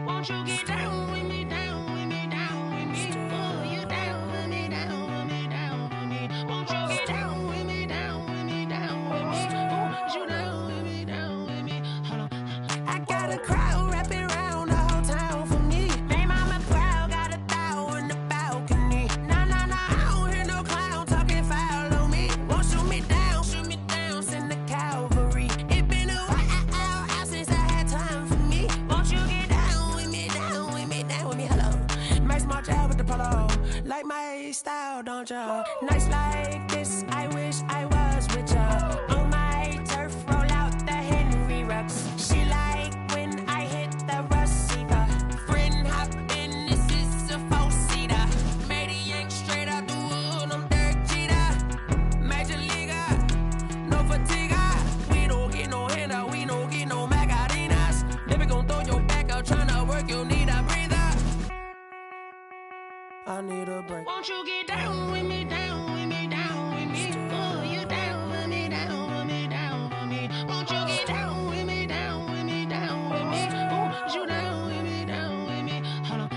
Won't you get down with me, down with me, down with me? Oh, you down with me, down with me, down with me. Won't you get down with me, down with me, down with me? Oh, you down with me, down with me? Hold on. I got a crowd wrapping around the whole town for me. Name on my crowd, got a thou in the balcony. Nah, nah, nah, I don't hear no clown talking foul on me. Won't shoot me down, send the cavalry. It been a while since I had time for me. Won't you get down with me, down with me, down with me? Hello. Max March out with the polo. Like my style, don't ya? Nights like this, I wish I was with ya. On my turf, roll out the Henry Rux. She like when I hit the receiver. Friend hop in, this is a four-seater. Made a yank straight out the wood, I'm Derek Jeter. Major leaguer, no fatigue. We don't get no handout, we don't get no Macarinas. Never gon' throw your back out, tryna work, you need a breather. I need a break. Won't you get down with me, down with me, down with me? Oh, you down with me, down with me, down with me? Won't you get down with me, down with me, down with me? Oh, you down with me, down with me? Hold on.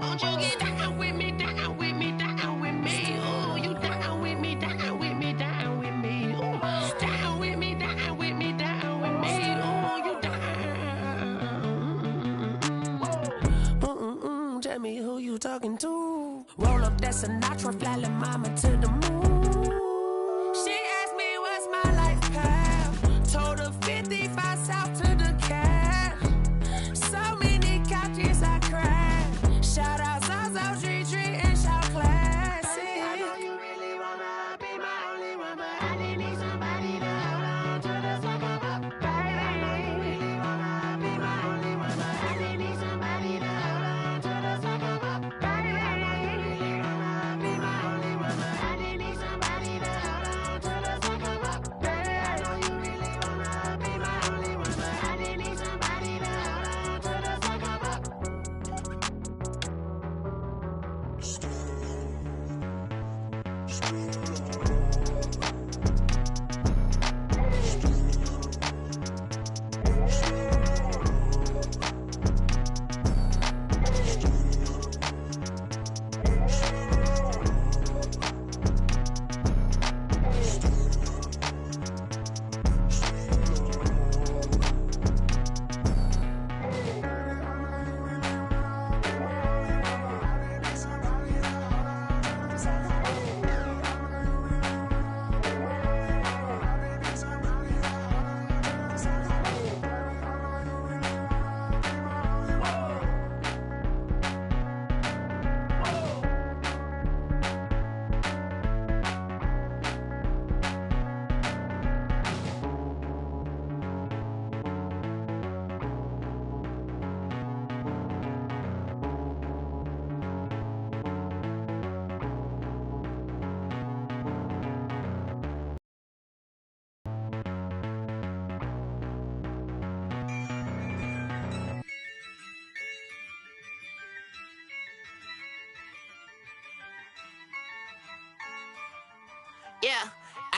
Won't you get down with me, down with me, down with me? Oh, you down with me, down with me, down with me? Oh, down with me, down with me, down with me? Oh, you down. Tell me who you talking to. Roll up that Sinatra, fly la mama to the moon. She asked me what's my life path. Told her 55 south to the cab. So many couches I cried. Shout out South Street and shout classy. I know you really wanna be my only one, but I didn't need somebody to hold on to the second up. Baby, I know you really wanna be my only one, but I didn't need somebody to hold on to the second up. Baby, I know you really wanna be my only one, but I didn't need somebody to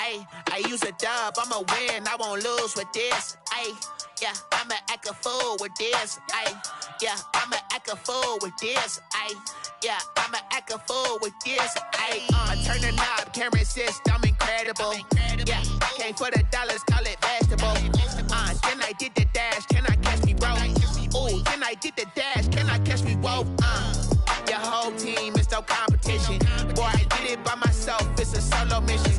I use a dub, I'ma win, I won't lose with this. Yeah, I'ma act a fool with this. Yeah, I'ma act a fool with this. Yeah, I'ma act a fool with this. I turn the knob, camera assist, I'm incredible. Yeah, came for the dollars, call it vegetable. Then I did the dash, can I catch me, bro? Ooh, then I did the dash, can I catch me, whoa? Your whole team is no competition. Boy, I did it by myself, it's a solo mission.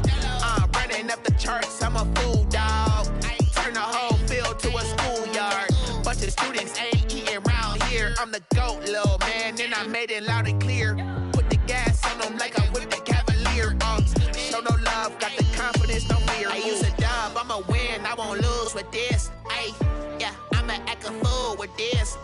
Running up the charts, I'm a fool, dog. Turn the whole field to a schoolyard. Bunch of students ain't eating round here. I'm the GOAT, little man, and I made it loud and clear. Put the gas on them like I'm with the Cavalier. Show no love, got the confidence, no fear. I use a dub, I'ma win, I won't lose with this. Yeah, I'ma act a fool with this.